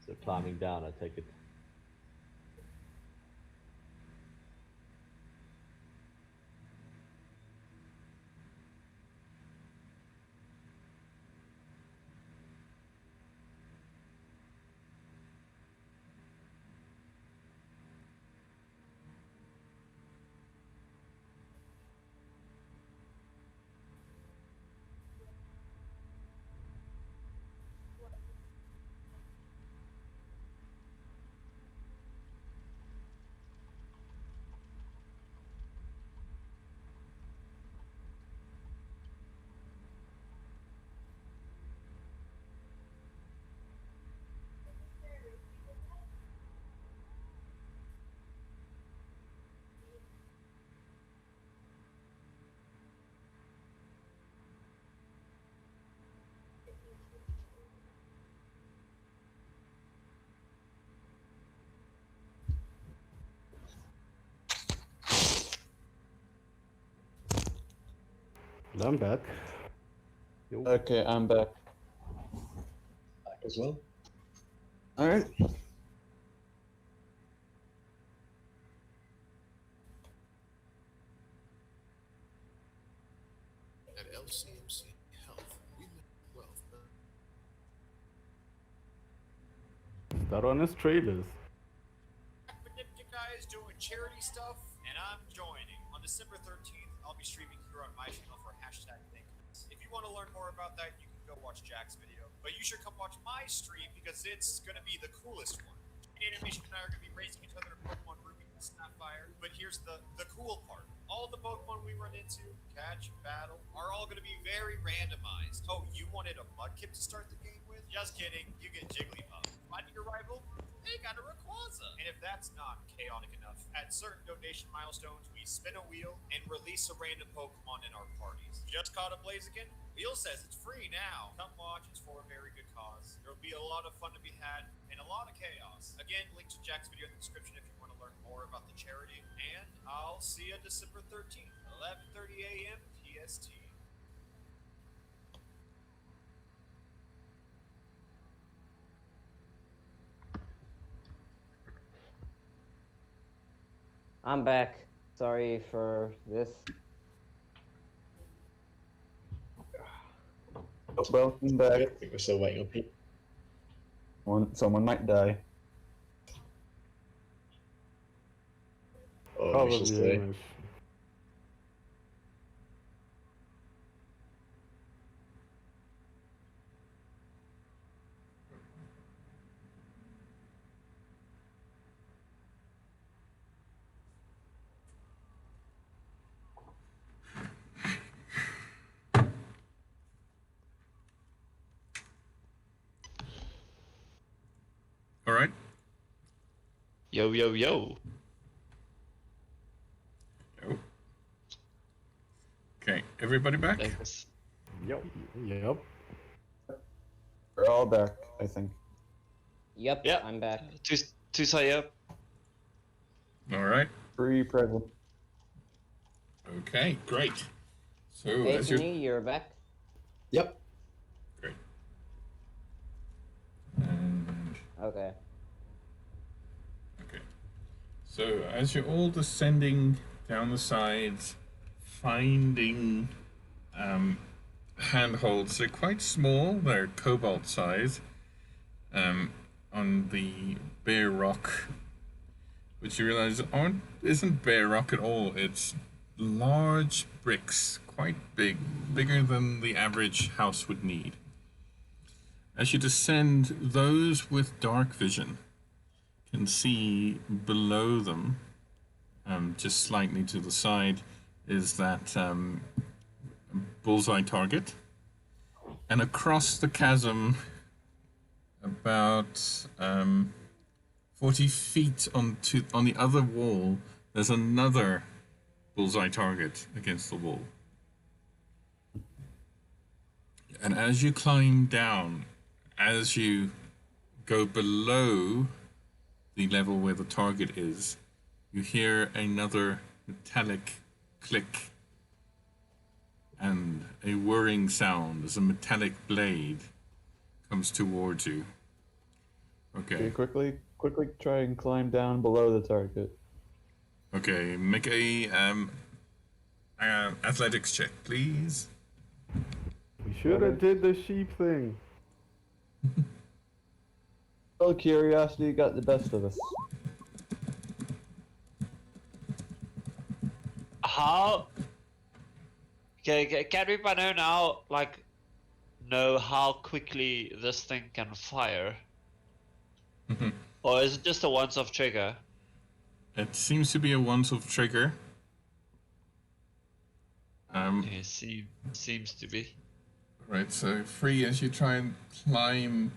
So climbing down, I take it. I'm back. Okay, I'm back. Back as well. All right. At LCMC Health, we make wealth. Start on his trailers. You guys doing charity stuff, and I'm joining. On December 13th, I'll be streaming here on my channel for #Thankfulness. If you want to learn more about that, you can go watch Jack's video. But you should come watch my stream because it's going to be the coolest one. Animation and I are going to be racing each other in Pokemon Ruby and Sapphire. But here's the cool part. All the Pokemon we run into, catch, battle, are all going to be very randomized. Oh, you wanted a Mudkip to start the game with? Just kidding. You get Jigglypuff. Finding your rival? They got a Rayquaza. And if that's not chaotic enough, at certain donation milestones, we spin a wheel and release a random Pokemon in our parties. Just caught a Blaziken? Wheel says it's free now. Come watch, it's for a very good cause. There'll be a lot of fun to be had and a lot of chaos. Again, link to Jack's video in the description if you want to learn more about the charity. And I'll see you December 13th, 11:30 a.m. PST. I'm back. Sorry for this. Welcome I back. think we're still waiting on people. Someone might die. Oh, we Probably. shall see. Hamish. All right. Yo, yo, yo. Go. Okay, everybody back? Thanks. Yep. Yep. We're all back, I think. Yep, Yeah. I'm back. Tusa, yep. All right. Free present. Okay, great. So as you're Anthony, you're back. Yep. great. And Okay. okay. So as you're all descending down the sides, finding handholds, they're quite small. They're cobalt size. On the bare rock, which you realize isn't bare rock at all. It's large bricks, quite big, bigger than the average house would need. As you descend, those with dark vision can see below them, just slightly to the side, is that bullseye target. And across the chasm, about 40 feet on the other wall, there's another bullseye target against the wall. And as you climb down, as you go below the level where the target is, you hear another metallic click and a whirring sound as a metallic blade comes towards you. Okay, Okay. quickly try and climb down below the target. Okay, make a athletics check, please. We should have did the sheep thing. Well, curiosity got the best of us. How? Okay, can we by now, like, know how quickly this thing can fire? Or is it just a once-off trigger? It seems to be a once-off trigger. Yeah, seems to be. Right, so free as you try and climb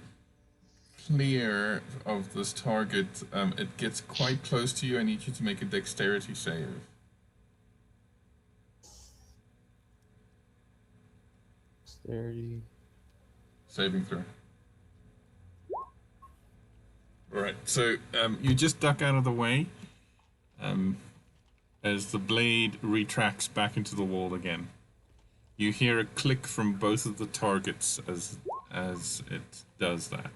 clear of this target, it gets quite close to you. I need you to make a dexterity save. Dexterity. Saving throw. Right, so you just duck out of the way as the blade retracts back into the wall again. You hear a click from both of the targets as it does that.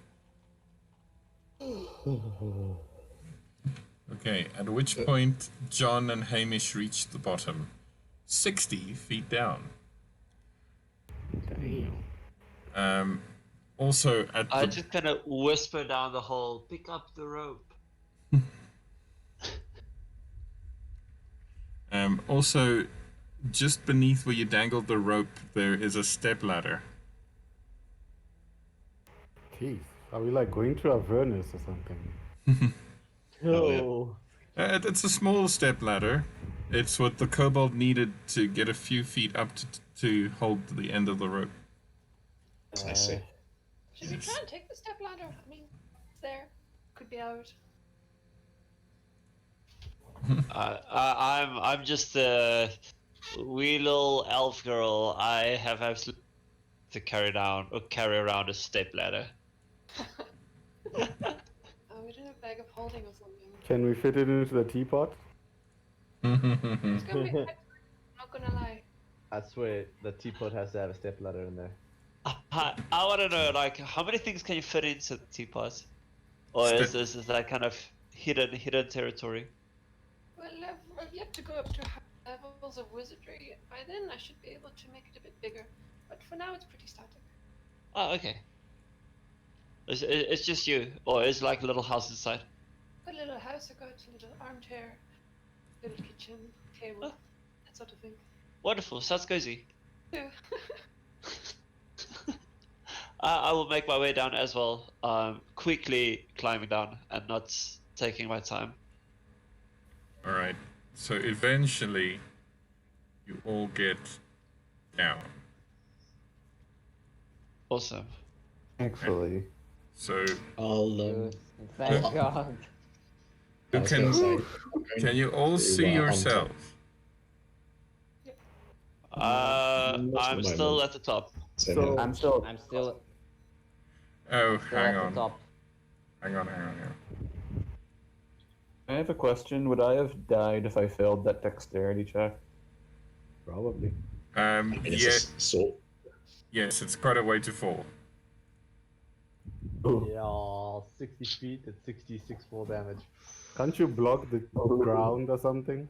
Okay, at which point John and Hamish reach the bottom, 60 feet down. Damn. Also, at I the just kind of whisper down the hole, pick up the rope. also, just beneath where you dangled the rope, there is a step ladder. Jeez, are we like going to Avernus or something? Oh. It's a small step ladder. It's what the kobold needed to get a few feet up to hold the end of the rope. I see. Should we try and take the step ladder? I mean, it's there. Could be ours. I'm just a wee little elf girl. I have absolutely to carry around a step ladder. Oh, we didn't have a bag of holding or something. Can we fit it into the teapot? It's gonna be. I'm not gonna lie. I swear, the teapot has to have a step ladder in there. I want to know, like, how many things can you fit into the teapot? Or is that kind of hidden territory? Well, I've yet to go up to high levels of wizardry. By then, I should be able to make it a bit bigger. But for now, it's pretty static. Oh, okay. It's just you, or is it like a little house inside? Got a little house, I got a little armchair, little kitchen, table, that sort of thing. Wonderful, sounds cozy. Yeah. I will make my way down as well, quickly climbing down and not taking my time. All right. So eventually, you all get down. Awesome. Thankfully. So I'll Good. Thank God. you I was gonna say, can you all see on top. yourselves? I'm still moment. at the top. Same So- here. I'm still. I'm still Oh, still hang at on. the top. Hang on. I have a question. Would I have died if I failed that dexterity check? Probably. I mean, it's Yeah, a sword. yes, it's quite a way to fall. Ooh. Yeah, 60 feet at 66 more damage. Can't you block the ground or something?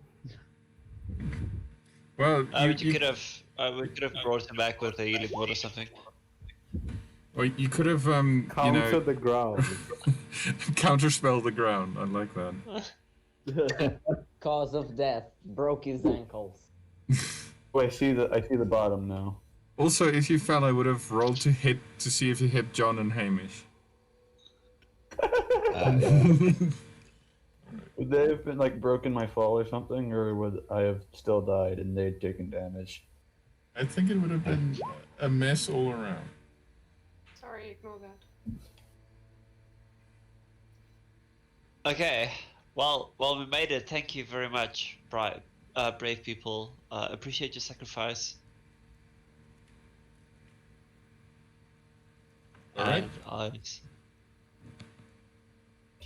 Well, We could have brought him back with a healing word or something. Well, you could have, Counter the ground. counterspell the ground. I like that. Cause of death. Broke his ankles. Oh, I see the bottom now. Also, if you fell, I would have rolled to hit to see if you hit John and Hamish. Would they have been like broken my fall or something, or would I have still died and they'd taken damage? I think it would have been a mess all around. Sorry, ignore that. Okay. Well, we made it. Thank you very much, brave people. Appreciate your sacrifice. All right. And I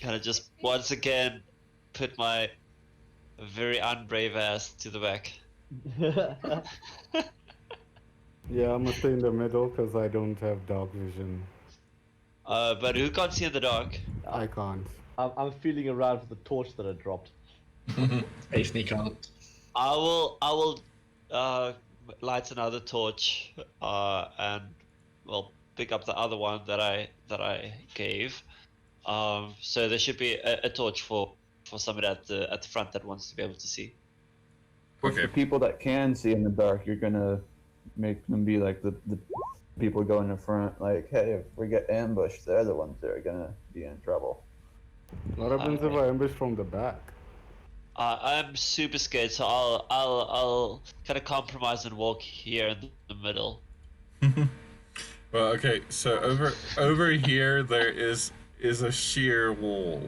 kind of just once again put my very unbrave ass to the back. Yeah, I'm gonna stay in the middle because I don't have dark vision. But who can't see in the dark? I can't. I'm feeling around for the torch that I dropped. Aethne can't. I will light another torch and well pick up the other one that I gave. So there should be a torch for somebody at the front that wants to be able to see. With the people that can see in the dark, you're gonna make them be like the people going in front. Like, hey, if we get ambushed, they're the ones that are gonna be in trouble. What happens if I ambush from the back? I'm super scared, so I'll kind of compromise and walk here in the middle. Well, okay. So over here there is a sheer wall.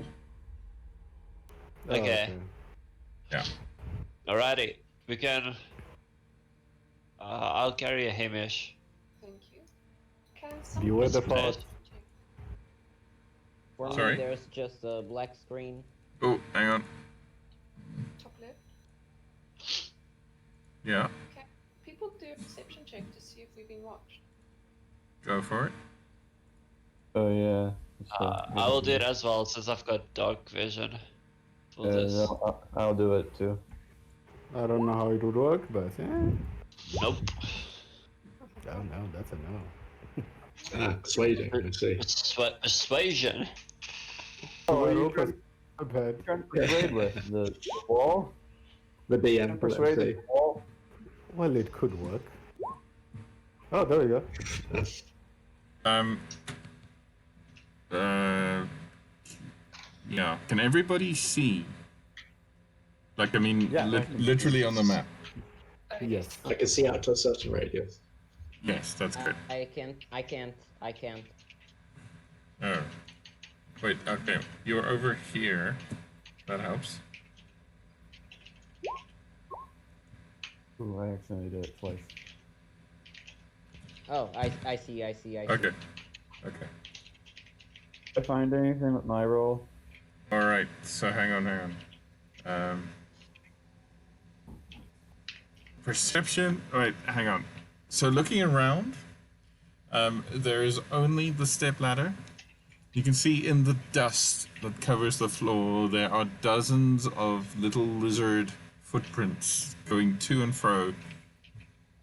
Oh, Okay. Yeah. Alrighty, we can. I'll carry a Hamish. Thank you. Can someone You were the perception first. check? For Sorry? me, there's just a black screen. Oh, hang on. Top left. Yeah, Okay. People do a perception check to see if we've been watched. go for it. Oh yeah. I will do it as well since I've got dark vision for this. I'll do it too. I don't know how it would work, but yeah. Nope. Oh no, that's a no. Persuading, I see. Persuasion. Oh, I you roll trying for bad. to persuade with the wall? The DM Persuade see. the wall? Well, it could work. Oh, there we go. Yeah. Can everybody see? Like, I mean, Yeah, literally on the map. Yes. I can see out to a certain radius. Yes, that's good. I can't. Oh. Wait, okay. You're over here. That helps. Ooh, I accidentally did it twice. Oh, I see. Okay. Okay. Did I find anything with my roll? Alright, so hang on. Perception? Wait, hang on. So looking around, there is only the step ladder. You can see in the dust that covers the floor, there are dozens of little lizard footprints going to and fro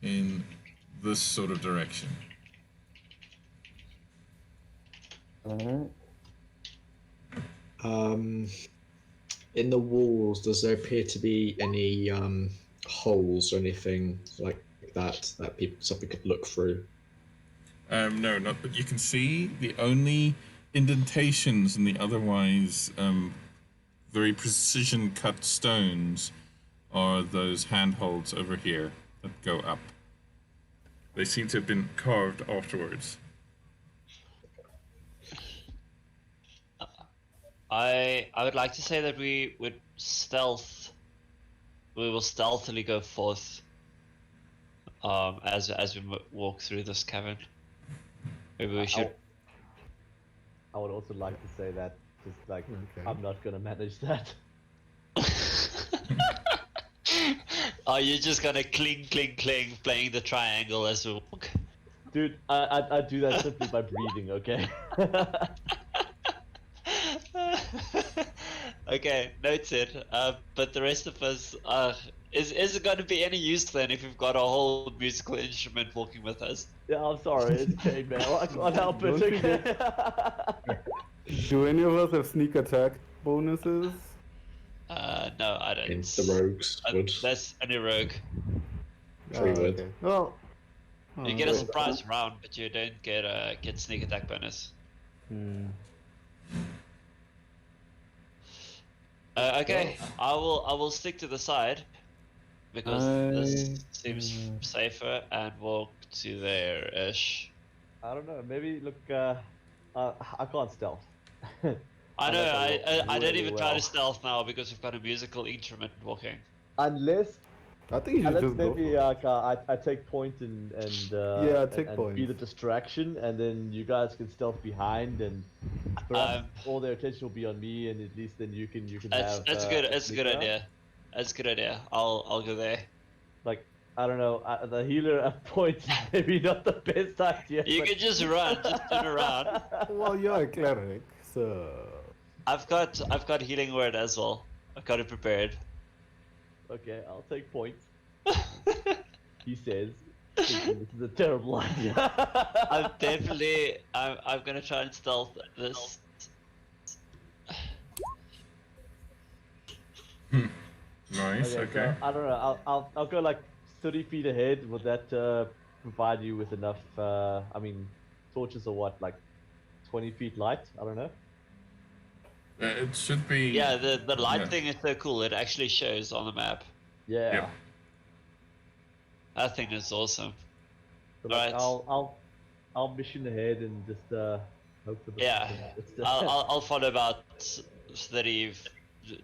in this sort of direction. Alright. In the walls, does there appear to be any holes or anything like that somebody could look through? No, not that you can see. The only indentations in the otherwise very precision cut stones are those handholds over here that go up. They seem to have been carved afterwards. I would like to say that we will stealthily go forth as we walk through this cavern. Maybe we should. I would also like to say that Just like Okay. I'm not gonna manage that. Are you just gonna cling, playing the triangle as we walk? Dude, I do that simply by breathing, okay? Okay, noted. But the rest of us, is it going to be any use then if we've got a whole musical instrument walking with us? Yeah, I'm sorry, it's chainmail. I can't help it, Don't okay? Do any of us have sneak attack bonuses? No, I don't. And the rogues would. That's only rogue. Free would. Okay. Well, You get a surprise round, but you don't get sneak attack bonus. Okay, I will stick to the side because this seems safer and walk to there ish. I don't know, maybe look, I can't stealth. I know. I don't really even try well. to stealth now because we've got a musical instrument walking. Unless I think you should just go. maybe I take point and Yeah, take and points. be the distraction, and then you guys can stealth behind, and perhaps all their attention will be on me, and at least then you can have. That's a good idea. That's a good idea. I'll go there. Like I don't know, the healer at points is maybe not the best idea. You but... can just run, just turn around. Well, you're a cleric, so. I've got healing word as well. I've got it prepared. Okay, I'll take points. He says, thinking this is a terrible idea. I'm gonna try and stealth this. Nice. Okay. So, I don't know. I'll go like 30 feet ahead. Would that provide you with enough? I mean, torches are what, like 20 feet light? I don't know. It should be. Yeah, the light yeah. thing is so cool. It actually shows on the map. Yeah. Yeah. That thing is awesome. So, like, Right. I'll mission ahead and just hope for the Yeah, best. I'll follow about 30,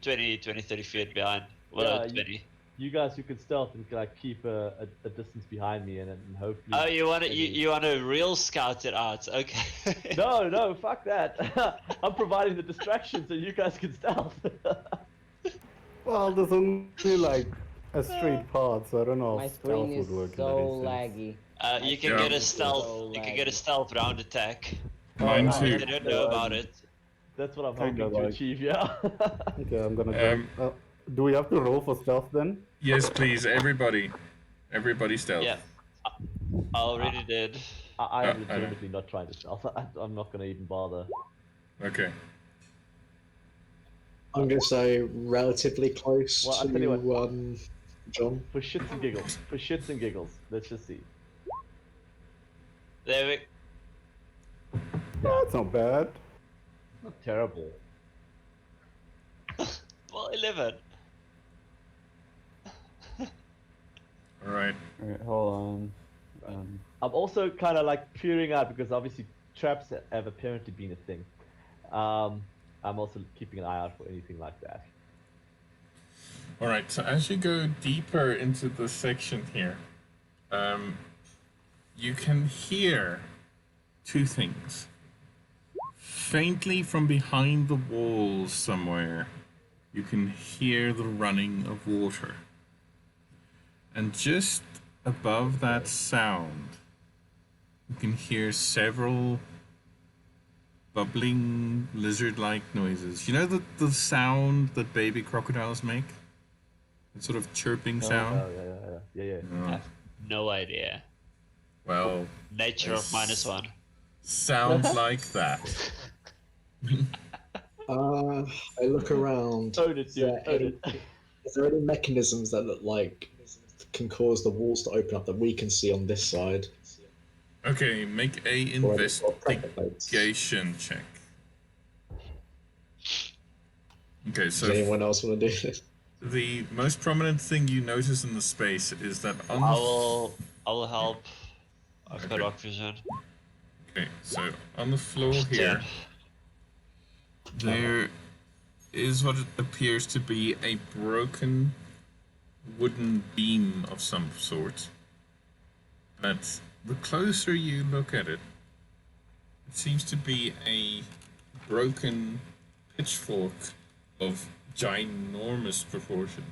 30 feet behind. Well, Yeah, 20. You guys who can stealth and like keep a distance behind me, and hopefully. Oh, you want to maybe- you want to real scout it out? Okay. No, fuck that. I'm providing the distraction so you guys can stealth. Well, there's only like a straight path, so I don't know My if stealth screen is would work so in that instance. laggy. You can Yeah. get a So stealth. You can get a laggy. stealth round attack. Mine Oh, too. They don't know about it. That's what I'm Kinda hoping to like- achieve. Yeah. Okay, I'm gonna go. Do we have to roll for stealth then? Yes, please, everybody. Everybody stealth. Yeah. I already did. I am I know. legitimately not trying to stealth. I'm not gonna even bother. Okay. I'm gonna say relatively close Well, I'll to tell you what. John. For shits and giggles. For shits and giggles. Let's just see. There we. Oh, that's not bad. Not terrible. Well, 11. All right. Alright, hold on. I'm also kind of like peering out because obviously traps have apparently been a thing. I'm also keeping an eye out for anything like that. All right. So as you go deeper into the section here, you can hear two things. Faintly from behind the walls somewhere, you can hear the running of water. And just above that sound, you can hear several bubbling lizard-like noises. You know the sound that baby crocodiles make? That sort of chirping sound? Oh, yeah. I have no idea. Well, Nature of -1. sounds like that. I look around. Own it, Is there, dude. Own any, it. is there any mechanisms that look like can cause the walls to open up that we can see on this side? Okay, make a Or any sort of pressure plates? investigation check. Okay, Does so anyone else want to do this? the most prominent thing you notice in the space is that on I the will help. I've got Okay. rock vision. okay, so on the floor here, there is what appears to be a broken wooden beam of some sort. But the closer you look at it, it seems to be a broken pitchfork of ginormous proportion.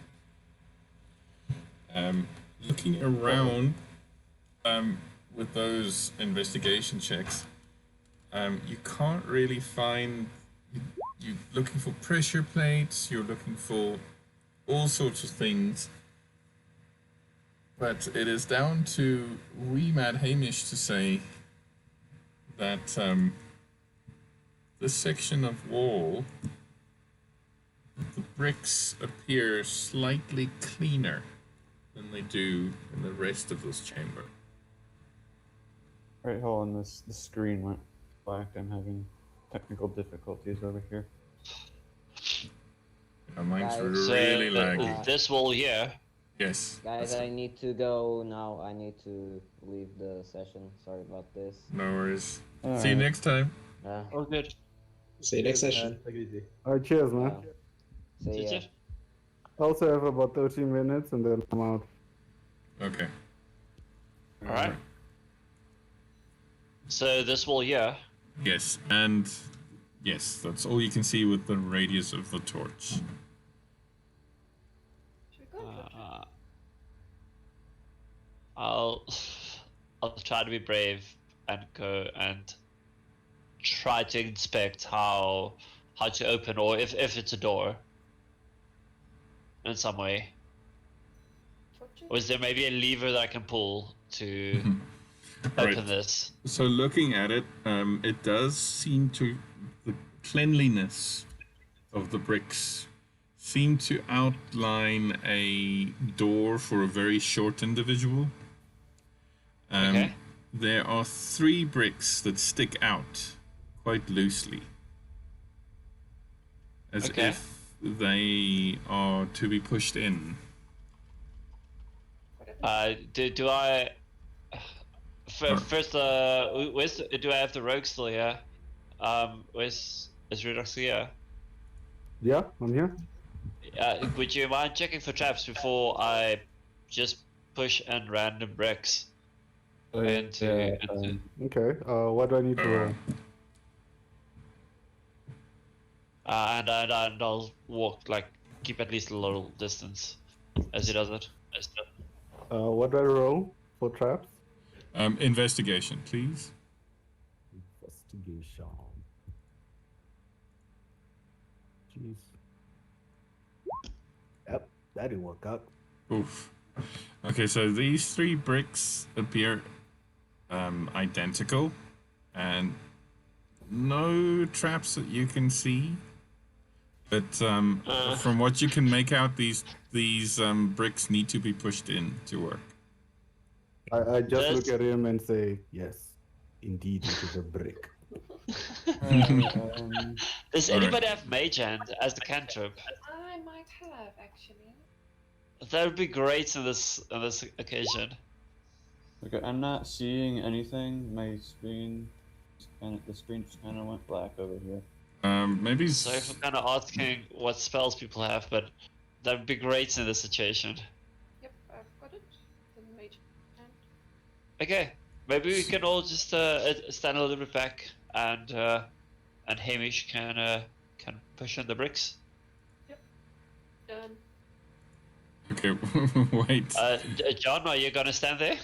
Looking around with those investigation checks, you can't really find. You're looking for pressure plates. You're looking for all sorts of things. But it is down to wee Mad Hamish to say that this section of wall, the bricks appear slightly cleaner than they do in the rest of this chamber. Right, hold on. The screen went black. I'm having technical difficulties over here. Mine's Guys, really laggy. This wall here. Yes. Guys, I need to go now. I need to leave the session. Sorry about this. No worries. All See you right. next time. Oh, good. See you next Cheers, session. man. Take it easy. Alright, cheers, man. See ya. I also have about 13 minutes and then I'm out. Okay. All right. So this wall here. Yes, and yes, that's all you can see with the radius of the torch. Should we go? I'll try to be brave and go and try to inspect how to open, or if it's a door in some way. Or is there maybe a lever that I can pull to open Right. this? So looking at it, it does seem to the cleanliness of the bricks seem to outline a door for a very short individual. Okay. There are 3 bricks that stick out quite loosely, as Okay. if they are to be pushed in. Do I first? Where's do I have the rogue still here? Where's is Redux here? Yeah, I'm here. Would you mind checking for traps before I just push in random bricks into? Okay, what do I need to roll? And I'll walk, like, keep at least a little distance as he does it. What do I roll for traps? Investigation, please. Investigation. Jeez. Yep, that didn't work out. Oof. Okay, so these 3 bricks appear identical, and no traps that you can see. But from what you can make out, these bricks need to be pushed in to work. I just look Does- at him and say, yes, indeed, it is a brick. Does Alright. anybody have Mage Hand as the cantrip? I might have actually. That would be great on this occasion. Okay, I'm not seeing anything. My screen, the screen just kind of went black over here. Maybe. So if I'm kind of asking what spells people have, but that would be great in this situation. Yep, I've got it. The mage hand. Okay, maybe we can all just stand a little bit back, and Hamish can push in the bricks. Done. Okay, wait. John, are you gonna stand there?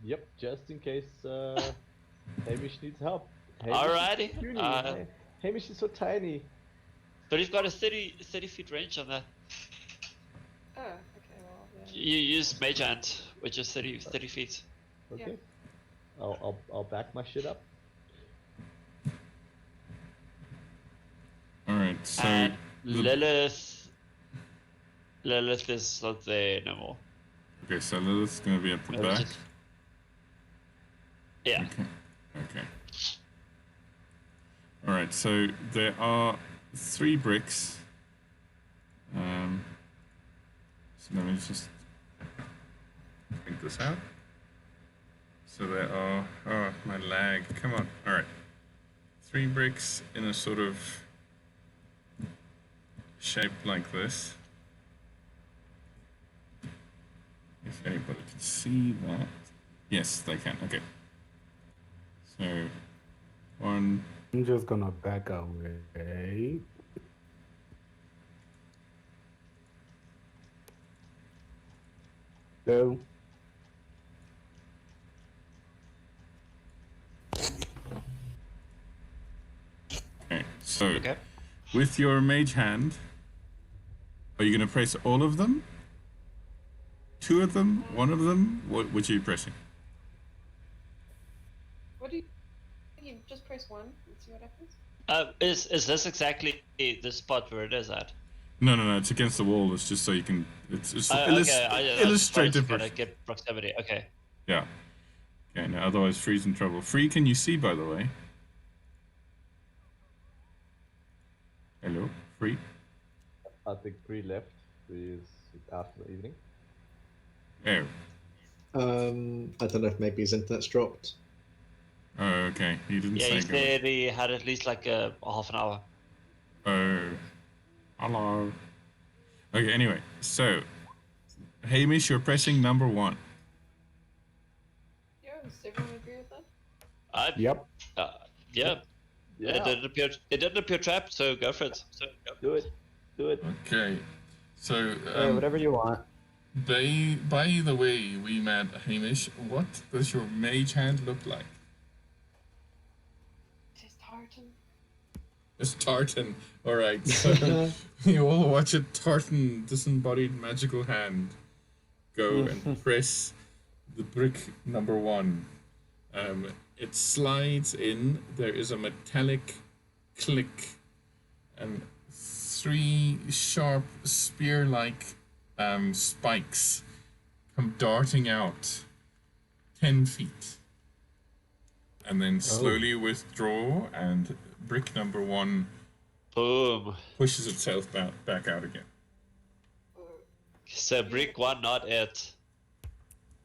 Yep, just in case Hamish needs help. Alrighty. Is puny. Hamish is so tiny. But you've got a 30 feet range on that. Oh, okay, well then. You use Mage Hand, which is 30 feet. Okay. I'll back my shit up. All right, so And the- Lilith is not there no more. okay, so Lilith's gonna be at the Which back. is- Yeah. Okay. All right, so there are 3 bricks. So let me just think this out. So there are. Oh, my lag. Come on. All right. 3 bricks in a sort of shape like this. If anybody can see that. Yes, they can. Okay. So, 1, I'm just gonna back away. Go. Okay, so Okay. with your mage hand, are you gonna press all of them? Two of them? One of them? Which are you pressing? What do you just press one and see what happens? Is this exactly the spot where it is at? No, it's against the wall. It's just so you can. It's Okay, I just wanted illustrative. to kind of get proximity. Okay. Yeah. Okay. Now, otherwise, Free's in trouble. Free, can you see? By the way. Hello, Free. I think Bree left. Bree is out for the evening. Oh. I don't know if maybe his internet's dropped. Oh, okay. He didn't Yeah, say he go. said he had at least like a half an hour. Oh. Hello. Okay. Anyway, so Hamish, you're pressing number 1. Yeah, does everyone agree with that? Yep. Yeah. Yeah. It didn't appear trapped, so go for it. Do it. Do it. Okay. So. whatever you want. By the way, we met Hamish. What does your mage hand look like? It is tartan. It's tartan. Alright, so you all watch a tartan disembodied magical hand go and press the brick number 1. It slides in, there is a metallic click, and 3 sharp spear-like spikes come darting out 10 feet. And then slowly withdraw, and brick number 1 Boom. pushes itself back out again. So brick 1, not it.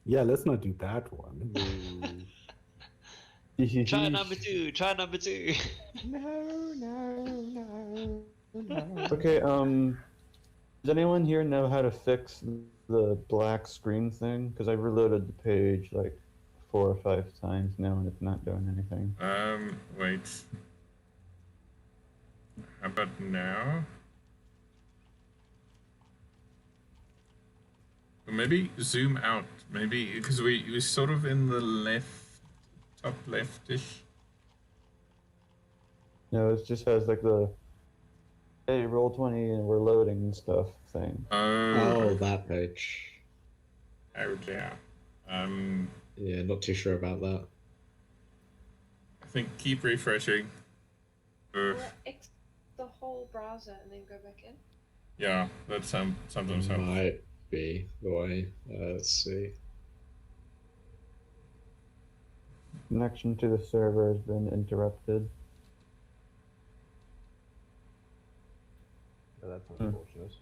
Yeah, let's not do that one. Try number 2. Try number 2. No. Okay, does anyone here know how to fix the black screen thing? Because I've reloaded the page like 4 or 5 times now and it's not doing anything. Wait. How about now? Or maybe zoom out. Maybe because we're sort of in the top leftish. No, it just has like the hey, roll 20 and we're loading and stuff thing. Oh, that page. Oh dear. Yeah, not too sure about that. I think keep refreshing. Or X the whole browser and then go back in. Yeah, that sometimes helps. Might be the way. Let's see. Connection to the server has been interrupted. Yeah, that's unfortunate.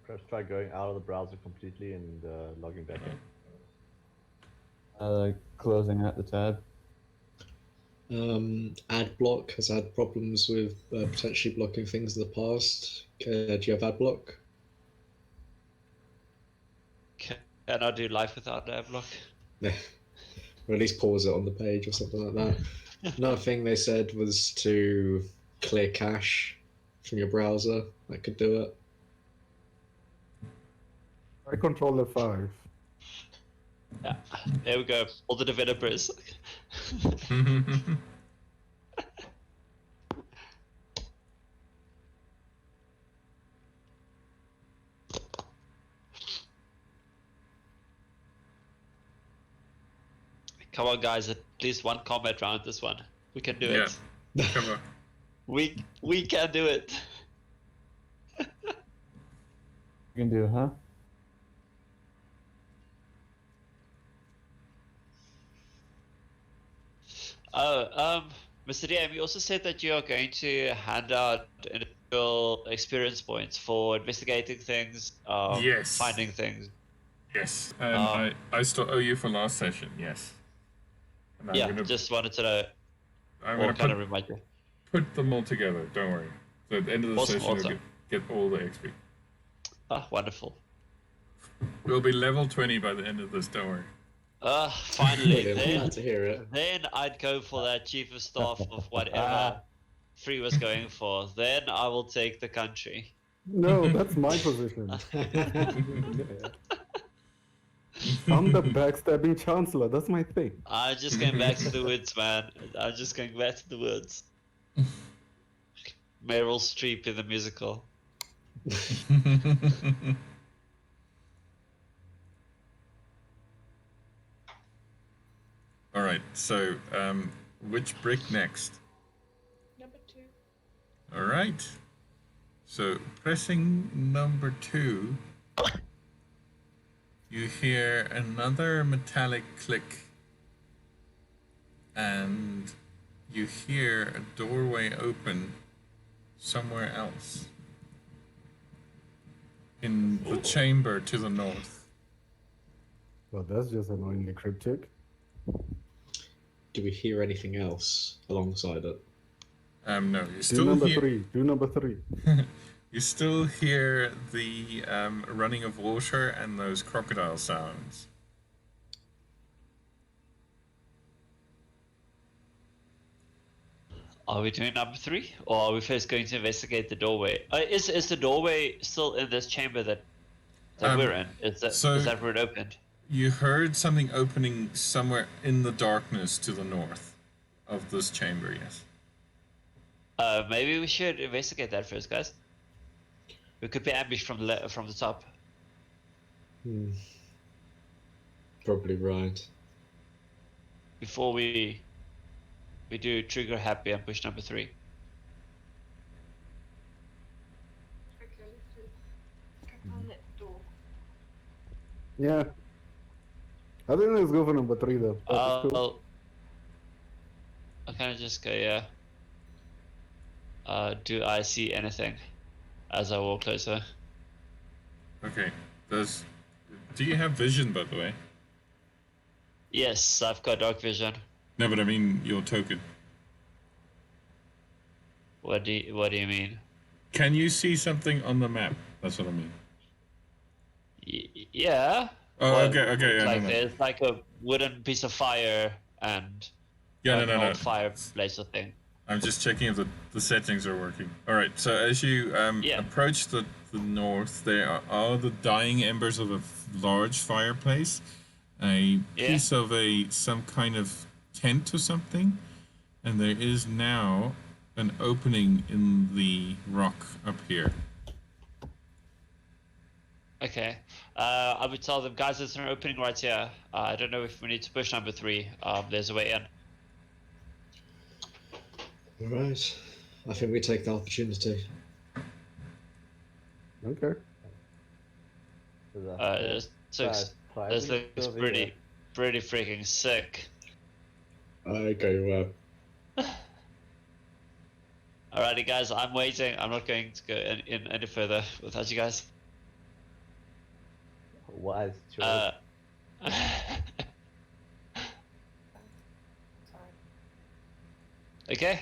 Perhaps try going out of the browser completely and logging back in. Closing out the tab. Adblock has had problems with potentially blocking things in the past. Do you have adblock? Can I do life without adblock? Yeah. Or at least pause it on the page or something like that. Another thing they said was to clear cache from your browser. That could do it. I control F5. Yeah. There we go. All the developers. Come on, guys! At least one combat round. This one, we can do it. Come on. We can do it. You can do, huh? Oh, Mr. DM, you also said that you are going to hand out individual experience points for investigating things, Yes. finding things. Yes. I still owe you for last session. Yes. And I'm Yeah, gonna... just wanted to know. I'm Or gonna kind of remind you. put them all together. Don't worry. So at the end of the Awesome, session, awesome. you'll get all the XP. Ah, wonderful. We'll be level 20 by the end of this. Don't worry. Finally, Brilliant. then, Glad to hear it. then I'd go for that chief of staff of whatever Free was going for. Then I will take the country. No, that's my position. I'm the backstabbing chancellor. That's my thing. I'm just going back to the woods, man. I'm just going back to the woods. Meryl Streep in the musical. All right. So, which brick next? Number 2. All right. So, pressing number 2, you hear another metallic click, and you hear a doorway open somewhere else in the chamber to the north. Well, that's just annoyingly cryptic. Do we hear anything else alongside it? No, you Do still number hear. 3. Do number 3. You still hear the running of water and those crocodile sounds. Are we doing number 3? Or are we first going to investigate the doorway? Is the doorway still in this chamber that we're in? Is that where it opened? You heard something opening somewhere in the darkness to the north of this chamber, yes. Maybe we should investigate that first, guys. We could be ambushed from the top. Probably right. Before we do trigger happy ambush number 3. Okay, let's do on that door. Yeah. I think let's go for number 3 though. That's cool. I'll kind of just go, yeah. Do I see anything as I walk closer? Okay. Do you have vision, by the way? Yes, I've got dark vision. No, but I mean your token. What do you mean? Can you see something on the map? That's what I mean. Yeah. Oh, Well, okay, yeah, like no. there's like a wooden piece of fire and Yeah, an no. old fireplace or thing. I'm just checking if the settings are working. All right, so as you approach the north, there are the dying embers of a large fireplace, a piece of some kind of tent or something, and there is now an opening in the rock up here. Okay. I would tell them, guys, there's an opening right here. I don't know if we need to push number 3. There's a way in. Right. I think we take the opportunity. Okay. This looks pretty freaking sick. Okay, Alrighty, guys, I'm waiting. I'm not going to go in any further without you guys. Wise choice. Okay.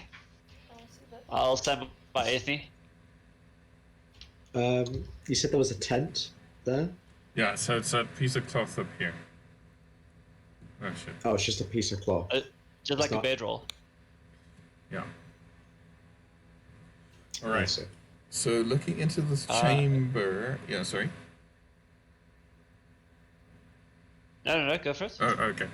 I'll stand by Ethne. You said there was a tent there? Yeah, so it's that piece of cloth up here. Oh shit. Oh, it's just a piece of cloth. Just like a bedroll. Yeah. All right. So looking into this chamber. Yeah, sorry. No, go first. Oh, okay.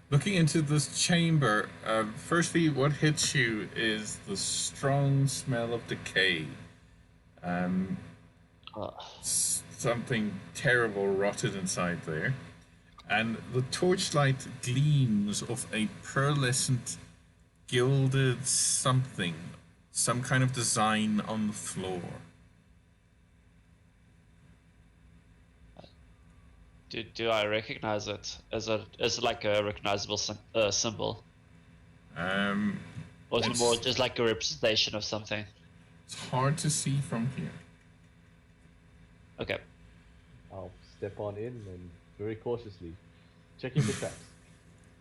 Looking into this chamber, firstly, what hits you is the strong smell of decay. Something terrible rotted inside there. And the torchlight gleams of a pearlescent, gilded something, some kind of design on the floor. Do I recognize it? Is it like a recognizable symbol? Or is it more just like a representation of something? It's hard to see from here. Okay. I'll step on in and very cautiously checking the traps.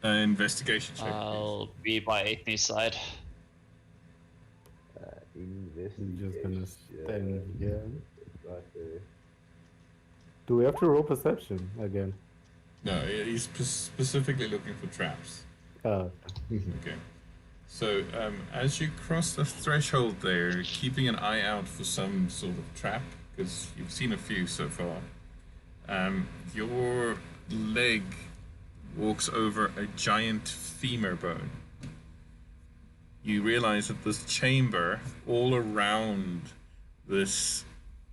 Investigation check. I'll be by Ethne's side. I'm just gonna stand here. Right there. Do we have to roll perception again? No, he's specifically looking for traps. Okay. So as you cross the threshold there, keeping an eye out for some sort of trap, because you've seen a few so far, your leg walks over a giant femur bone. You realize that this chamber, all around this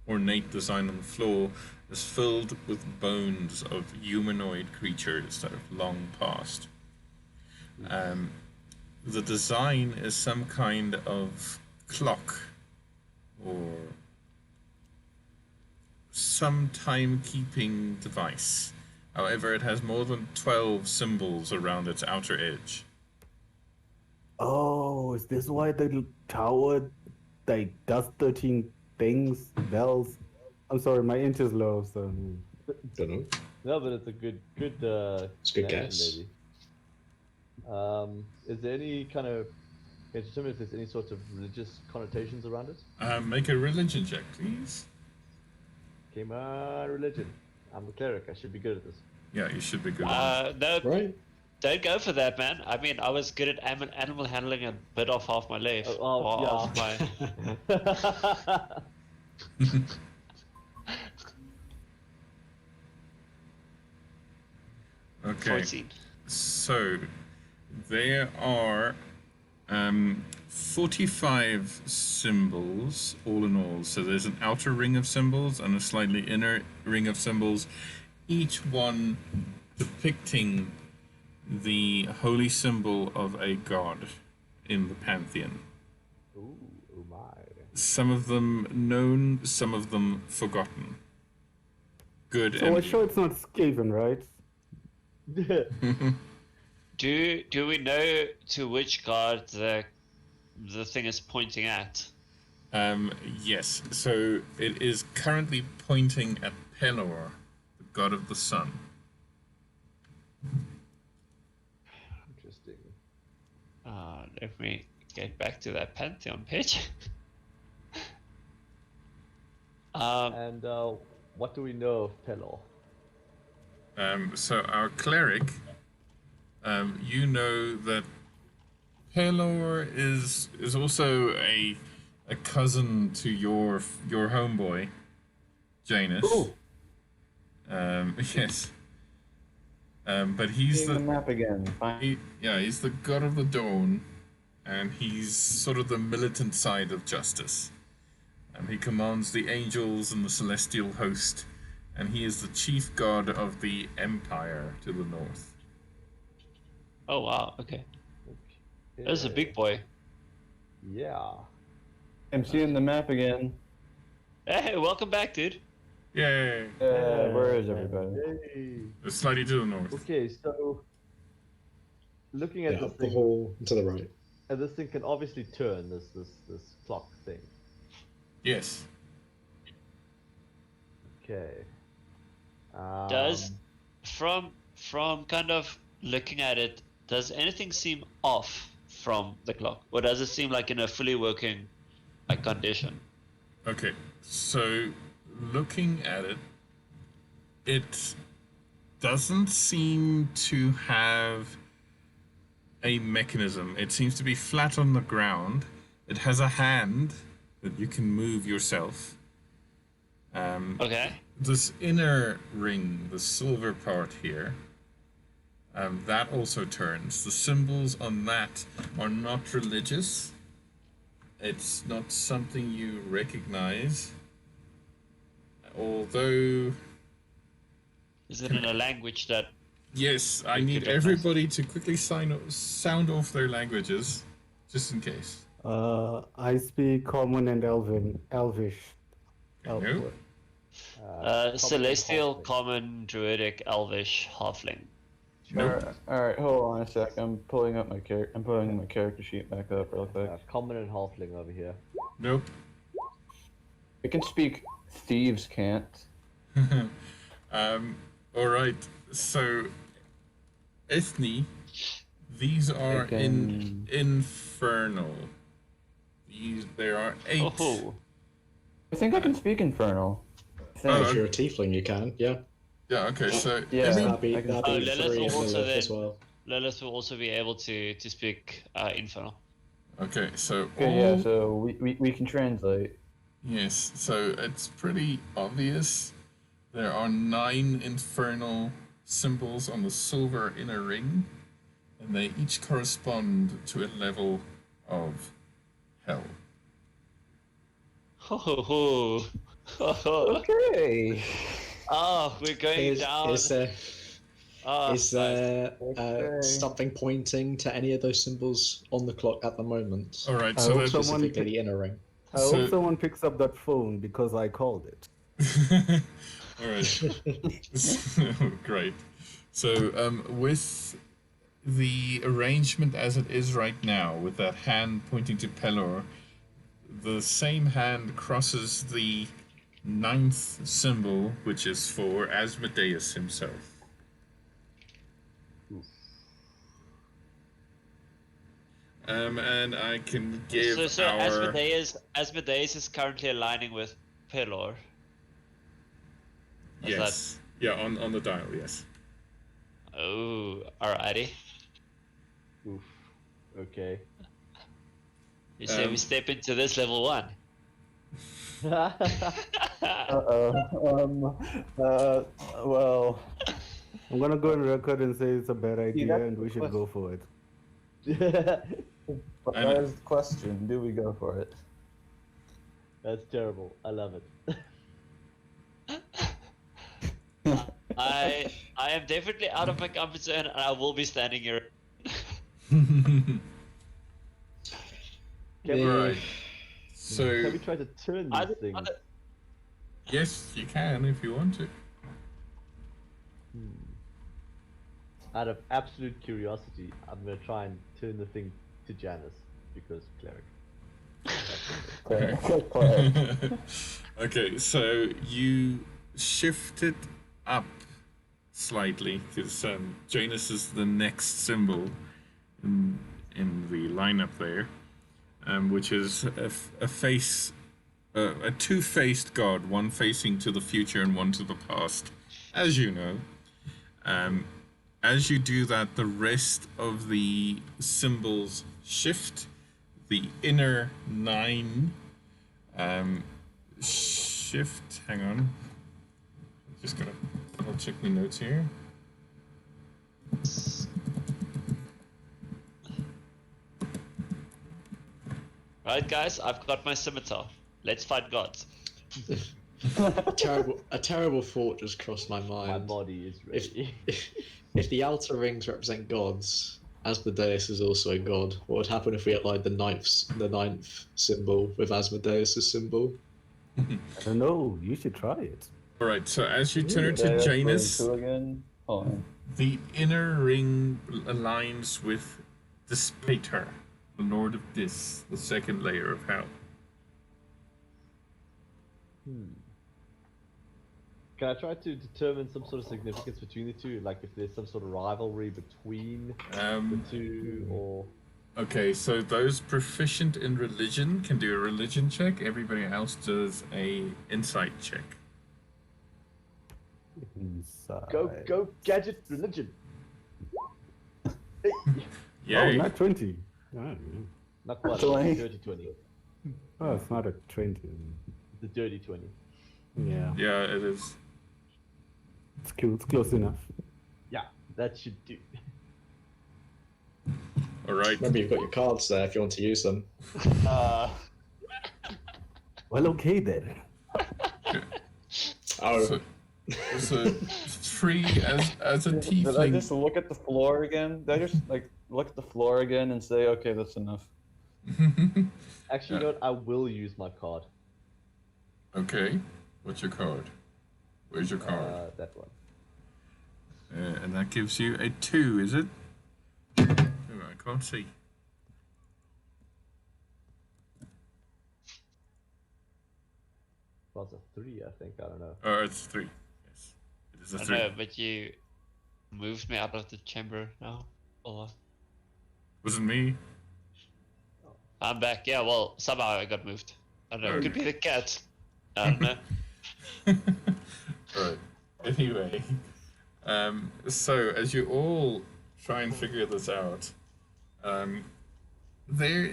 ornate design on the floor, is filled with bones of humanoid creatures that have long passed. The design is some kind of clock or some timekeeping device. However, it has more than 12 symbols around its outer edge. Oh, is this why the tower like does 13 things, bells? I'm sorry, my int is low, so Don't know. No, but it's a good It's a good name, guess. maybe. Is there any kind of, can you determine if there's any sort of religious connotations around it? Make a religion check, please. Came on, religion. I'm a cleric. I should be good at this. Yeah, you should be good. No, Right? don't go for that, man. I mean, I was good at animal handling and bit off half my leg. Oh, yeah. Half my... Okay. 14. So there are 45 symbols all in all. So there's an outer ring of symbols and a slightly inner ring of symbols, each one depicting the holy symbol of a god in the pantheon. Ooh, oh my. Some of them known, some of them forgotten. Good so and we're sure it's not Skaven, right? Do we know to which god the thing is pointing at? Yes, so it is currently pointing at Pelor, the god of the sun. Interesting. Let me get back to that Pantheon page. And what do we know of Pelor? So our cleric, you know that Pelor is also a cousin to your homeboy, Janus. Ooh. Yes. But he's Seeing the map again. Fine. he's the god of the dawn, and he's sort of the militant side of justice. He commands the angels and the celestial host, and he is the chief god of the empire to the north. Oh wow, okay. There's a big boy. Yeah. I'm seeing the map again. Hey, welcome back, dude. Yay! Where is everybody? Yay. It's slightly to the north. Okay, so looking at Yeah, this up the thing, hall to the right. and this thing can obviously turn this clock thing. Yes. Okay. Does from kind of looking at it, does anything seem off from the clock, or does it seem like in a fully working condition? Okay, so looking at it, it doesn't seem to have a mechanism. It seems to be flat on the ground. It has a hand that you can move yourself. Okay. This inner ring, the silver part here, that also turns. The symbols on that are not religious. It's not something you recognize. Although... Is it in a language that... Yes, I You need could recognize. everybody to quickly sound off their languages, just in case. I speak Common and Elvish. Nope. Celestial, Common, Druidic, Elvish, Halfling. Nope. All right, hold on a sec. I'm pulling up my character. I'm pulling my character sheet back up real quick. Common and halfling over here. Nope. I can speak. Thieves can't. Alright, so Ethne, these are can- infernal. There are 8. Oh, I think I can speak Infernal. I think. Oh, If you're a tiefling, you can. Yeah. Yeah, okay, so Yeah. every- That'd be I can that'd oh, be speak. Lilith free will and also Lilith as then. well. Lilith will also be able to speak Infernal. okay, so Okay, yeah, so we can translate. yes, so it's pretty obvious. There are 9 infernal symbols on the silver inner ring, and they each correspond to a level of hell. Ho ho ho. Ho, ho. Okay. Oh, we're going down. Is there Oh, is nice. there Okay. something pointing to any of those symbols on the clock at the moment? All right, I so hope that someone Specifically the inner ring. I hope So- someone picks up that phone because I called it. all right, great. So with the arrangement as it is right now, with that hand pointing to Pelor, the same hand crosses the 9th symbol, which is for Asmodeus himself. And I can give So our... Asmodeus is currently aligning with Pelor. Is Yes. Yeah, on the dial, yes. Oh, alrighty. Oof. Okay. You say we step into this level 1. Well, I'm gonna go on record and say it's a bad idea that's and we the should go for it. but I know. that is the question. Do we go for it? That's terrible. I love it. I am definitely out of my comfort zone, and I will be standing here. Can we, Right. can So, we try to turn these things? yes, you can if you want to. Out of absolute curiosity, I'm gonna try and turn the thing to Janice because cleric. Okay. Okay, so you shift it up slightly because Janus is the next symbol in the lineup there, which is a face, a two-faced god, one facing to the future and one to the past, as you know. As you do that, the rest of the symbols shift. The inner 9 shift. Hang on. Just gonna double check my notes here. Right, guys, I've got my scimitar. Let's fight gods. A terrible thought just crossed my My mind. body is If, ready. if the outer rings represent gods, Asmodeus is also a god. What would happen if we applied the ninth symbol with Asmodeus' symbol? I don't know. You should try it. All right. So as you turn Yeah, to that's Janus, two again. Hold on. the inner ring aligns with Despater, the Lord of Dis, the second layer of hell. Can I try to determine some sort of significance between the two? Like if there's some sort of rivalry between the two, or Okay, so those proficient in religion can do a religion check. Everybody else does a insight check. Inside. go gadget religion. Hey. Yay. Oh, not 20. Oh, Not quite. 20. Dirty 20. oh, it's not a 20. The dirty 20. Yeah, Yeah, it is. it's cool. It's close enough. Yeah, that should do. All right. Remember, you've got your cards there if you want to use them. Well, okay then. Oh, So free as a Did I tiefling. just look at the floor again? Did I just like look at the floor again and say, okay, that's enough? Actually, you know what? I will use my card. Okay. What's your card? Where's your card? That one. And that gives you a 2, is it? Oh, I can't see. Well, it's a 3, I think. I don't know. Oh, it's 3. Yes. It is a I 3. know, but you moved me out of the chamber now. Or Was it me? I'm back. Yeah, well, somehow I got moved. I don't know. It could be the cat. I don't know. Right. Anyway, so as you all try and figure this out, there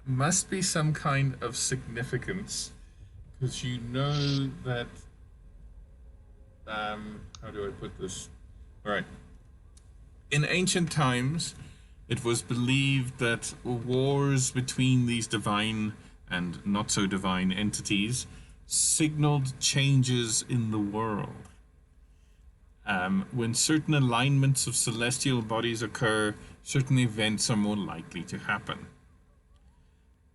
must be some kind of significance, because you know that. How do I put this? Right. In ancient times, it was believed that wars between these divine and not so divine entities signaled changes in the world. When certain alignments of celestial bodies occur, certain events are more likely to happen.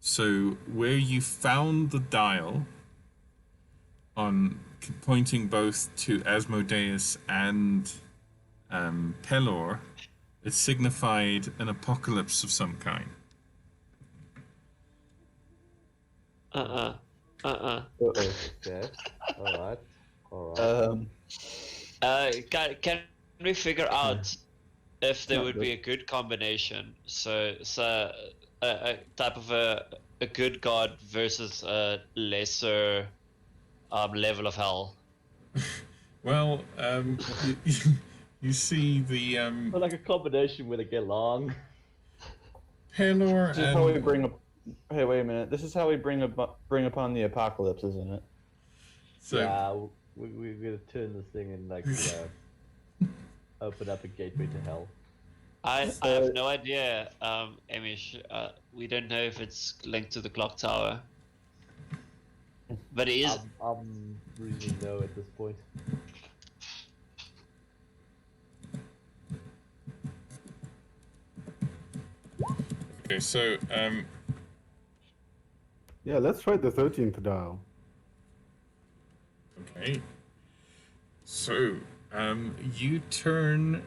So, where you found the dial on pointing both to Asmodeus and Pelor, it signified an apocalypse of some kind. Uh-oh. Okay. Alright. Can we figure out if there would be a good combination? So a type of a good god versus a lesser level of hell. Well, you see the But like a combination where they get along. Pelor This is how we and bring up. Hey, wait a minute. This is how we bring upon the apocalypse, isn't it? so Yeah, we're gonna turn this thing and like open up a gateway to hell. I have no idea, Amish. We don't know if it's linked to the clock tower. But it is. I'm reasoning no at this point. okay, so Yeah, let's try the 13th dial. okay, so you turn,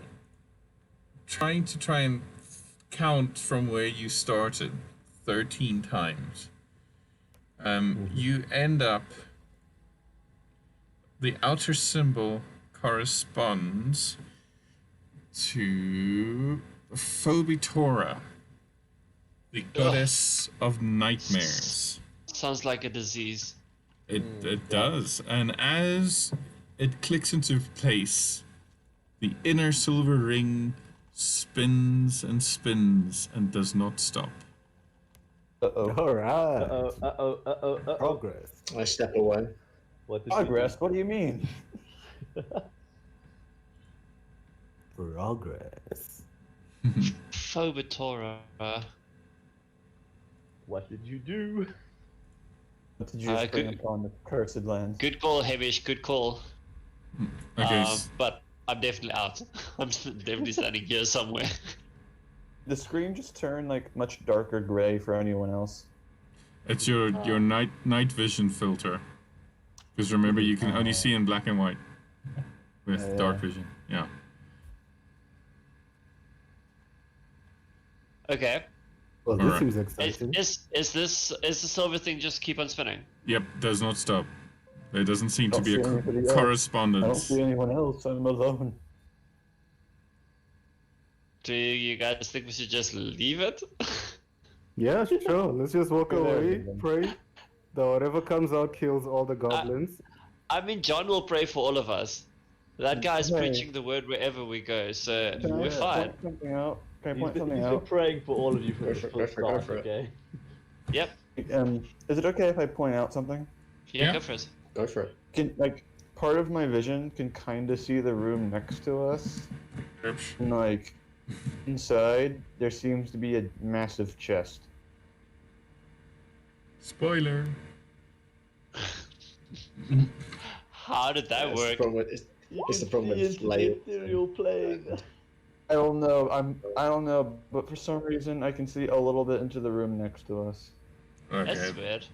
try and count from where you started 13 times. You end up, the outer symbol corresponds to Phobitora, the goddess of nightmares. Sounds like a disease. It does, and as it clicks into place, the inner silver ring spins and spins and does not stop. Uh-oh. All right. Uh-oh. Progress. I step away. What did Progress? What do you mean? Progress. Phobitora. What did you do? What did you just bring upon the cursed lands? Good call, Hamish. Good call. Okay, But I'm definitely out. I'm definitely standing here somewhere. The screen just turned like much darker gray for anyone else. it's your night vision filter, because remember you can only see in black and white with Yeah. dark vision. Yeah. Okay. Well, this Alright. seems exciting. Is the silver thing just keep on spinning? Yep, does not stop. There doesn't seem to Don't be a see anybody else. I don't correspondence. see anyone else. I'm alone. Do you guys think we should just leave it? Yeah, sure. Let's just walk Yeah, away, then. pray that whatever comes out kills all the goblins. I mean, John will pray for all of us. That guy's Hey. preaching the word wherever we go, so Can I we're fine. point something out? Can I He's point been, something he's been out? praying for all of you Go for for it, go the for it, go start, for it. okay? Yep. Is it okay if I point out something? Yeah, Yeah. go for it. Go for it. Can part of my vision can kind of see the room next to us, Yep. and like inside there seems to be a massive chest. Spoiler. How did that It's the work? problem with, it's the problem with layer. ethereal plane. I don't know. I don't know, but for some reason I can see a little bit into the room next to us. Okay, That's weird.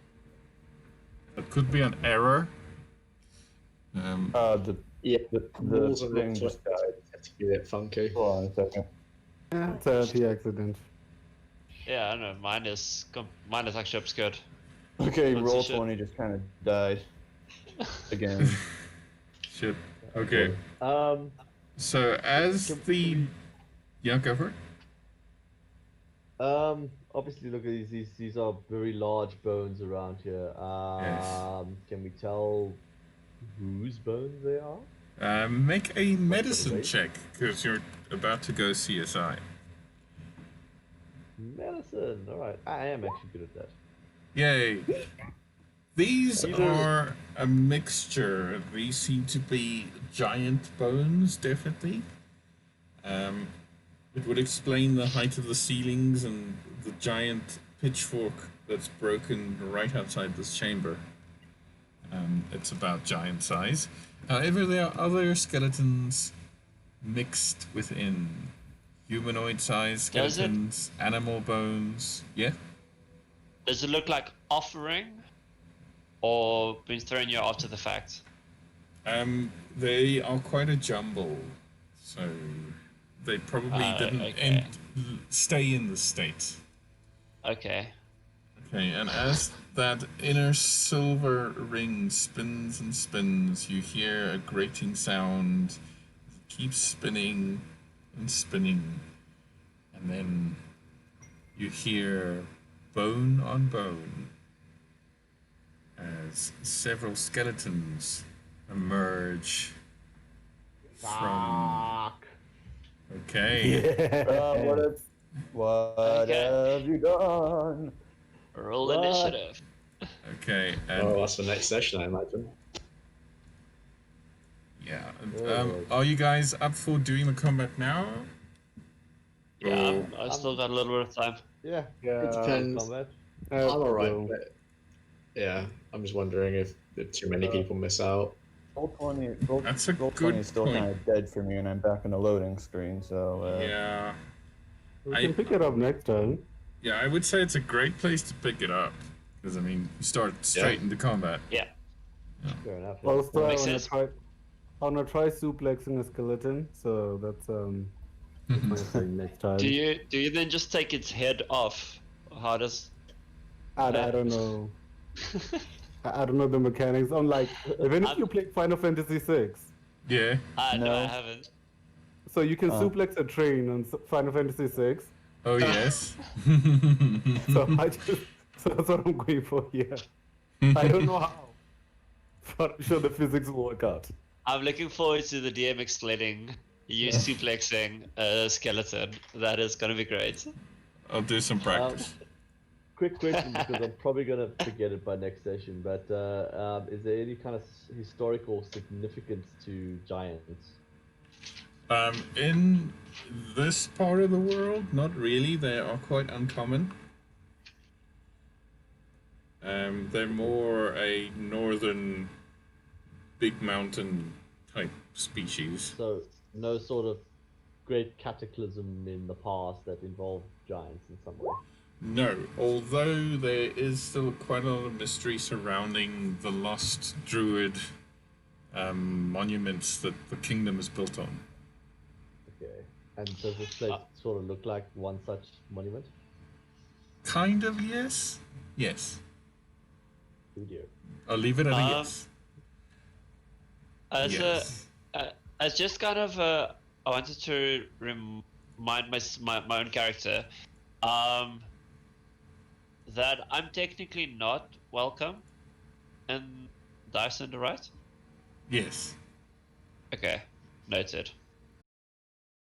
it could be an error. Yeah, The walls and thing rocks just died. have to be a bit funky. Hold on a second. Yeah, it's a happy accident. Yeah, I don't know. Mine is actually obscured. Okay, Let's roll see shit. 20 just kind of died again. Shit. Okay. Um, So as the yeah, go for it. Obviously, look at these. These are very large bones around here. Can we tell whose bones they are? Make a medicine weight? check, because you're about to go CSI. Medicine. All right, I am actually good at that. Yay! These Either- are a mixture. These seem to be giant bones, definitely. It would explain the height of the ceilings and the giant pitchfork that's broken right outside this chamber. It's about giant size. However, there are other skeletons mixed within. Humanoid-sized Does it- skeletons, animal bones. Yeah? Does it look like offering, or been thrown here after the fact? They are quite a jumble, so they probably didn't okay. stay in the States. Okay. Okay, and as that inner silver ring spins and spins, you hear a grating sound. It keeps spinning and spinning, and then you hear bone on bone as several skeletons emerge from. Fuck. Okay. What Okay. have you done? Roll What? initiative. Okay. And Oh, that's the next session, I imagine. yeah. Oh. Are you guys up for doing the combat now? Yeah, I still got a little bit of time. Yeah. Yeah. It depends. Combat. I'm alright, so- but yeah, I'm just wondering if too many people miss out. Roll 20. That's a Roll good 20 is still point. kind of dead for me, and I'm back in the loading screen. So Yeah. We I- can pick it up next time. Yeah, I would say it's a great place to pick it up. Because, I mean, you start straight into combat. Yeah. Fair enough. yeah. Also, I Makes wanna sense. try. I wanna try suplexing a skeleton. So that's my thing next time. Do you then just take its head off? How does? I don't know. I don't know the mechanics. I'm like, even if you play Final Fantasy VI, Yeah. No, No. I haven't. so you can suplex a train on Final Fantasy VI. Oh, yes. So so that's what I'm going for here. I don't know how, but I'm sure the physics will work out. I'm looking forward to the DM explaining you suplexing a skeleton. That is gonna be great. I'll do some practice. Quick question, because I'm probably gonna forget it by next session. But is there any kind of historical significance to giants? In this part of the world, not really. They are quite uncommon. They're more a northern big mountain type species. So no sort of great cataclysm in the past that involved giants in some way. No, although there is still quite a lot of mystery surrounding the lost druid monuments that the kingdom is built on. Okay. And does this place sort of look like one such monument? Kind of, yes. Yes. Who dear. I'll leave it at a Um, yes. As Yes. as just kind of I wanted to remind my own character, that I'm technically not welcome in Dyrecinder, right? Yes. Okay, noted.